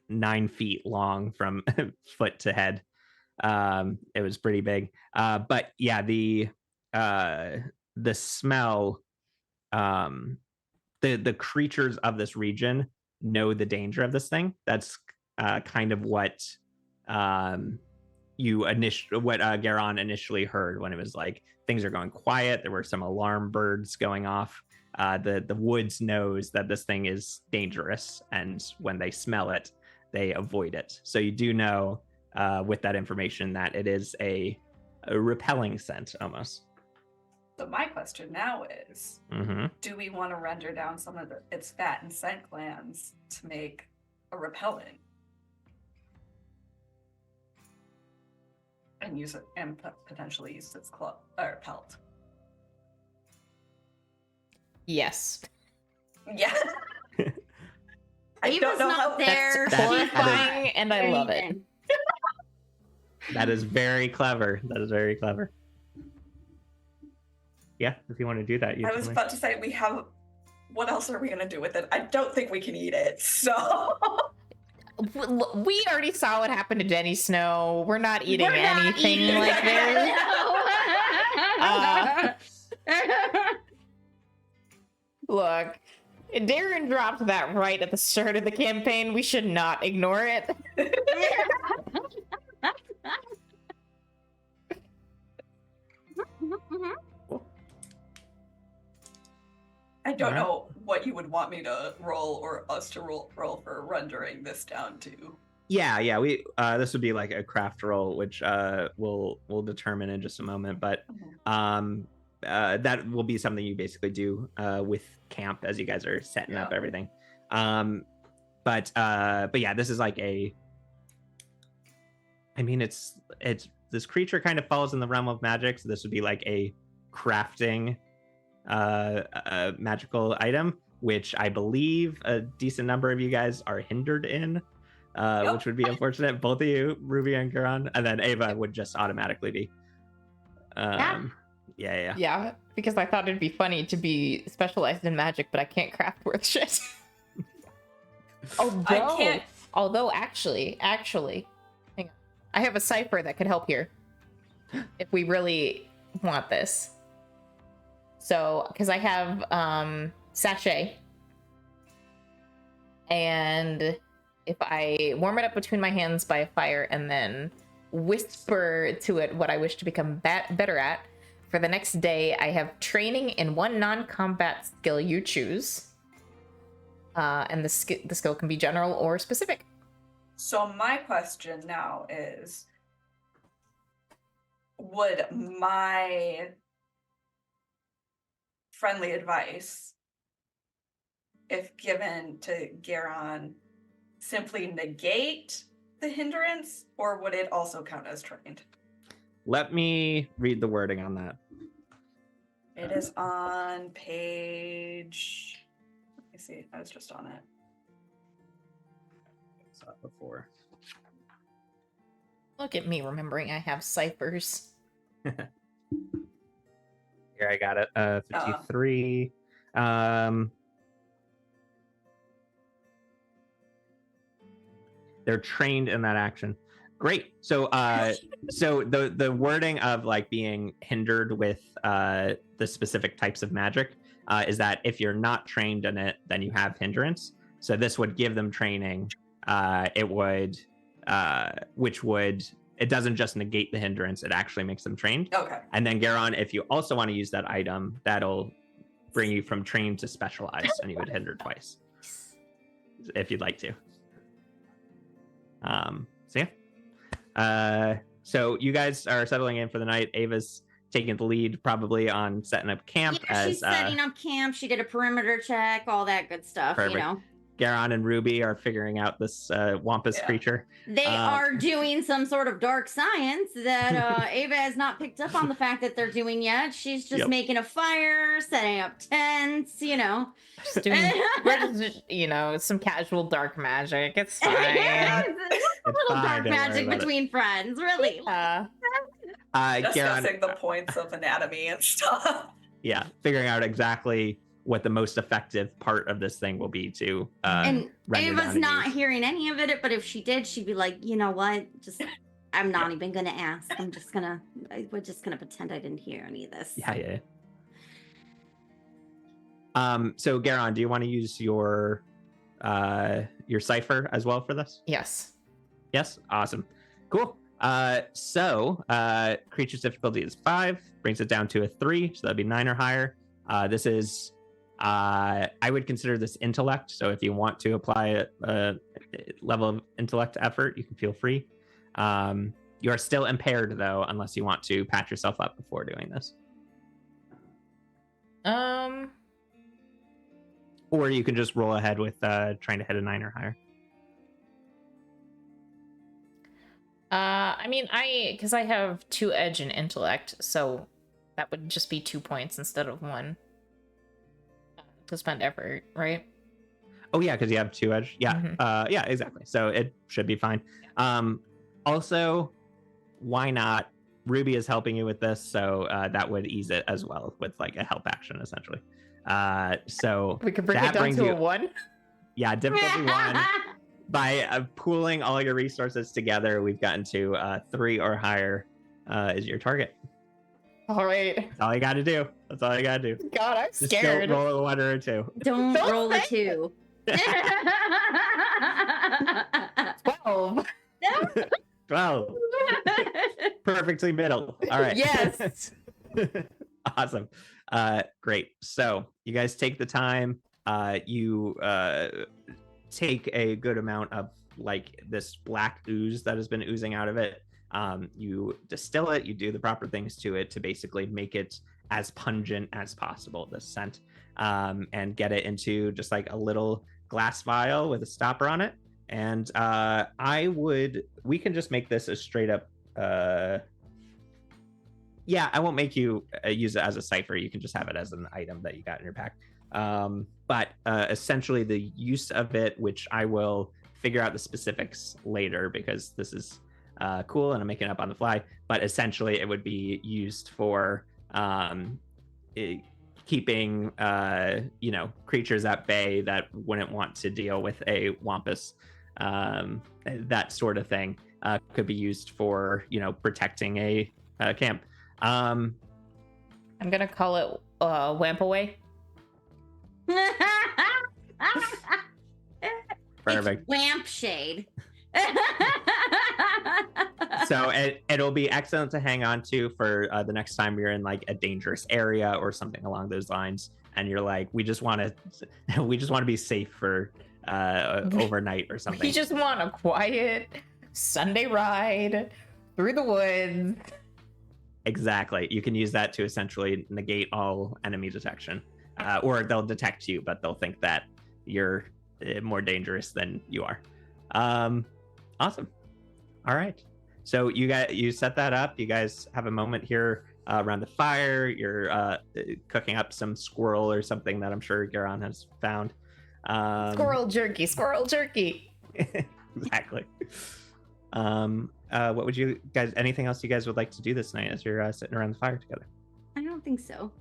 9 feet long from foot to head. It was pretty big, but yeah, the smell, the creatures of this region know the danger of this thing. That's kind of what Garon initially heard when it was like things are going quiet. There were some alarm birds going off. The woods knows that this thing is dangerous, and when they smell it, they avoid it. So you do know with that information that it is a repelling scent almost. So my question now is, do we want to render down some of its fat and scent glands to make a repellent? And use it and potentially use its pelt. Yes. Yeah. Ava's not there. That's horrifying, and I love it. That is very clever. That is very clever. Yeah, if you want to do that. I was about to say, what else are we going to do with it? I don't think we can eat it, so... We already saw what happened to Denny Snow. We're not eating anything like this. Look, Darren dropped that right at the start of the campaign. We should not ignore it. I don't know what you would want me to roll or us to roll for rendering this down to. Yeah. We this would be like a craft roll, which we'll determine in just a moment. But that will be something you basically do with camp as you guys are setting up everything. But yeah, this is like a. I mean, it's this creature kind of falls in the realm of magic, so this would be like a crafting a magical item, which I believe a decent number of you guys are hindered in, which would be unfortunate. Both of you, Ruby and Garan, and then Ava would just automatically be. Yeah. Because I thought it'd be funny to be specialized in magic, but I can't craft worth shit. Although, actually, hang on. I have a cipher that could help here if we really want this. So, because I have sachet, and if I warm it up between my hands by a fire and then whisper to it what I wish to become better at, for the next day, I have training in one non-combat skill you choose. And the skill can be general or specific. So my question now is, would my friendly advice, if given to Garan, simply negate the hindrance, or would it also count as trained? Let me read the wording on that. It is on page... Let me see. I was just on it. I saw it before. Look at me remembering I have ciphers. Here, I got it. 53. They're trained in that action. Great. So so the wording of like being hindered with the specific types of magic is that if you're not trained in it, then you have hindrance. So this would give them training. It would it doesn't just negate the hindrance, it actually makes them trained. Okay. And then Garan, if you also want to use that item, that'll bring you from trained to specialized, and you would hinder twice. If you'd like to. So yeah. So you guys are settling in for the night. Ava's taking the lead probably on setting up camp. Yeah, she's setting up camp. She did a perimeter check, all that good stuff, perfect. You know. Garan and Ruby are figuring out this wampus creature. They are doing some sort of dark science that Ava has not picked up on the fact that they're doing yet. She's just making a fire, setting up tents, you know. Just doing, some casual dark magic. It's fine. A little dark magic between friends, really. Discussing the points of anatomy and stuff. Yeah, figuring out exactly what the most effective part of this thing will be to and Ava's not hearing any of it, but if she did, she'd be like, you know what, just I'm not even gonna ask. We're just gonna pretend I didn't hear any of this. Yeah. So Garan, do you want to use your cipher as well for this? Yes. Awesome, cool. So creature's difficulty is 5, brings it down to a 3, so that'd be 9 or higher. This is I would consider this intellect, so if you want to apply a level of intellect effort, you can feel free. You are still impaired though, unless you want to patch yourself up before doing this. Or you can just roll ahead with trying to hit a 9 or higher. Because I have 2 edge and intellect, so that would just be 2 points instead of 1 to spend effort, right? Oh yeah, because you have 2 edge. Yeah, yeah, exactly. So it should be fine. Also, why not? Ruby is helping you with this, so that would ease it as well with like a help action essentially. So we could bring it down to a 1. Yeah, difficulty 1. By pooling all your resources together, we've gotten to 3 or higher is your target. All right. That's all you got to do. That's all you got to do. God, I'm Just scared. don't roll a 1 or a 2. Don't Don't roll a say 2. 12. 12. Perfectly middle. All right. Yes. Awesome. Great. So you guys take the time. You take a good amount of like this black ooze that has been oozing out of it. You distill it. You do the proper things to it to basically make it as pungent as possible, the scent, and get it into just like a little glass vial with a stopper on it. And we can just make this a straight up, yeah, I won't make you use it as a cipher. You can just have it as an item that you got in your pack. But essentially the use of it, which I will figure out the specifics later because this is cool and I'm making it up on the fly, but essentially it would be used for keeping creatures at bay that wouldn't want to deal with a wampus. That sort of thing could be used for protecting a camp. I'm gonna call it Wamp Away. Perfect. Wamp shade. So it'll be excellent to hang on to for the next time you're in like a dangerous area or something along those lines, and you're like, we just want to be safe for overnight or something. We just want a quiet Sunday ride through the woods. Exactly. You can use that to essentially negate all enemy detection, or they'll detect you, but they'll think that you're more dangerous than you are. Awesome. All right. So you set that up. You guys have a moment here around the fire. You're cooking up some squirrel or something that I'm sure Garon has found. Squirrel jerky. Exactly. What would you guys? Anything else you guys would like to do this night as you're sitting around the fire together? I don't think so.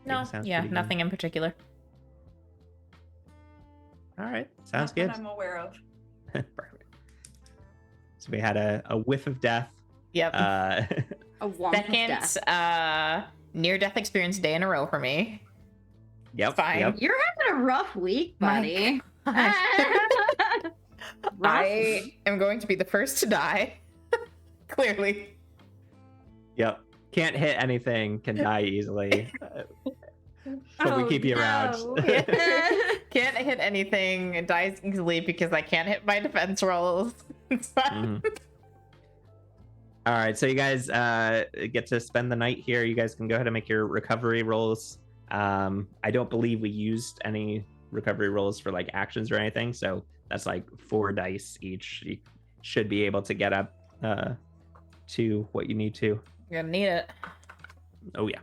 No, yeah, nothing in particular. All right, sounds Not good. that I'm aware of. Perfect. So we had a whiff of death. Yep. A womp Second near-death experience day in a row for me. Yep. Fine. Yep. You're having a rough week, buddy. I am going to be the first to die. Clearly. Yep. Can't hit anything. Can die easily. So we keep you around. Can't hit anything. It dies easily because I can't hit my defense rolls. It's fine. All right, so you guys get to spend the night here. You guys can go ahead and make your recovery rolls. I don't believe we used any recovery rolls for like actions or anything, so that's like 4 dice each. You should be able to get up to what you need to. You're gonna need it. Oh yeah.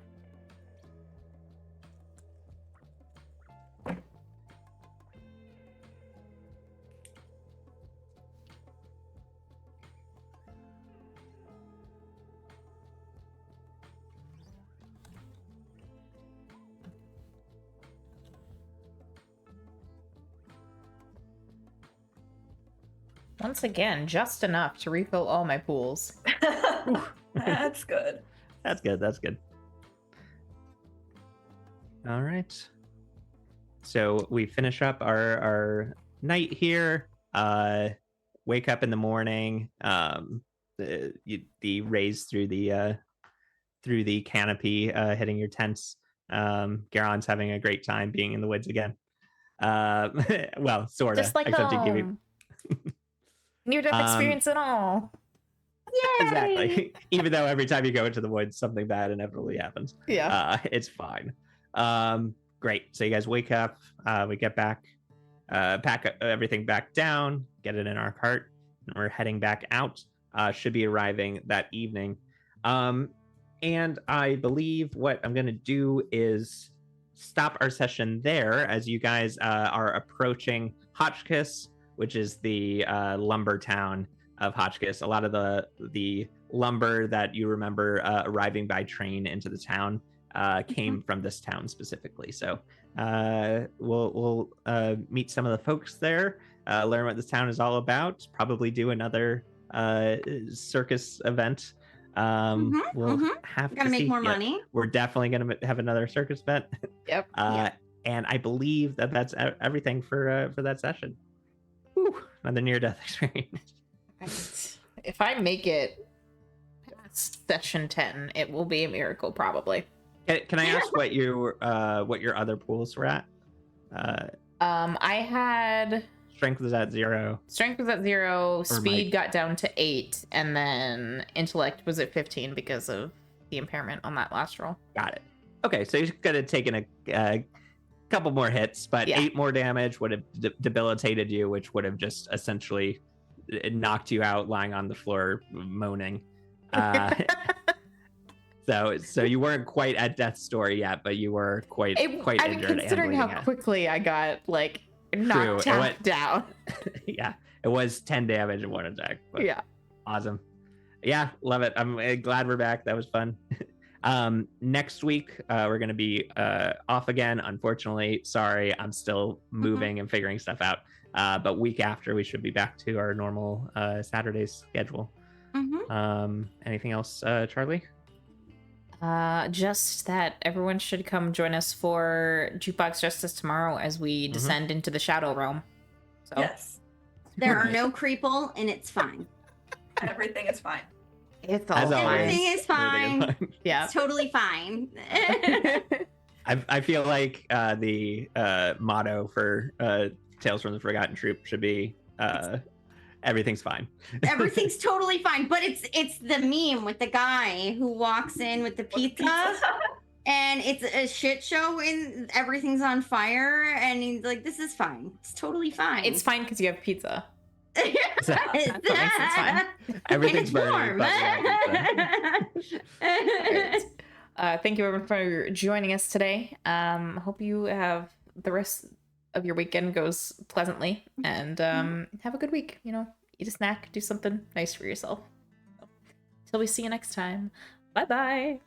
Once again, just enough to refill all my pools. That's good. That's good. That's good. All right. So we finish up our night here. Wake up in the morning. The rays through the canopy hitting your tents. Garon's having a great time being in the woods again. Well, sort of. Just like except you give you near-death experience and all. Yay! exactly. Even though every time you go into the woods, something bad inevitably happens. Yeah. It's fine. Great. So you guys wake up. We get back, pack everything back down, get it in our cart, and we're heading back out. Should be arriving that evening. And I believe what I'm going to do is stop our session there as you guys are approaching Hotchkiss, which is the lumber town of Hotchkiss. A lot of the lumber that you remember arriving by train into the town came from this town specifically. So we'll meet some of the folks there, learn what this town is all about, probably do another circus event We'll have to Gotta make see. more Yeah, money. we're definitely gonna have another circus event. Yep. And I believe that that's everything for that session. Whew, another near-death experience. If I make it past session 10, it will be a miracle, probably. Can I ask what your other pools were at? I had Strength was at 0. strength was at 0, speed might. got down to 8, and then intellect was at 15 because of the impairment on that last roll. Got it. Okay, so you could have taken a couple more hits, but Yeah. 8 more damage would have debilitated you, which would have just essentially knocked you out lying on the floor moaning. So you weren't quite at death's door yet, but you were quite I mean, injured. and considering how bleeding out. quickly I got like True, knocked it out went- down. Yeah, it was 10 damage in one attack. But Yeah. awesome. Yeah, love it. I'm glad we're back. That was fun. Next week we're going to be off again, unfortunately. Sorry, I'm still moving and figuring stuff out. But week after we should be back to our normal Saturdays schedule. Anything else, Charlie? Just that everyone should come join us for Jukebox Justice tomorrow as we descend into the Shadow Realm. So Yes, There are no creeple, and it's fine. everything is fine. it's all As always. fine. Everything is fine. Everything is Yeah. It's totally fine. I feel like the motto for Tales from the Forgotten Troupe should be everything's fine. Everything's totally fine, but it's the meme with the guy who walks in with the pizza, and it's a shit show and everything's on fire, and he's like, "This is fine. It's totally fine. It's fine because you have pizza. It's That makes it fine. Everything's and it's burning. warm. Thank you everyone for joining us today. Hope you have the rest of your weekend goes pleasantly, and have a good week. Eat a snack, do something nice for yourself. Till we see you next time. Bye bye.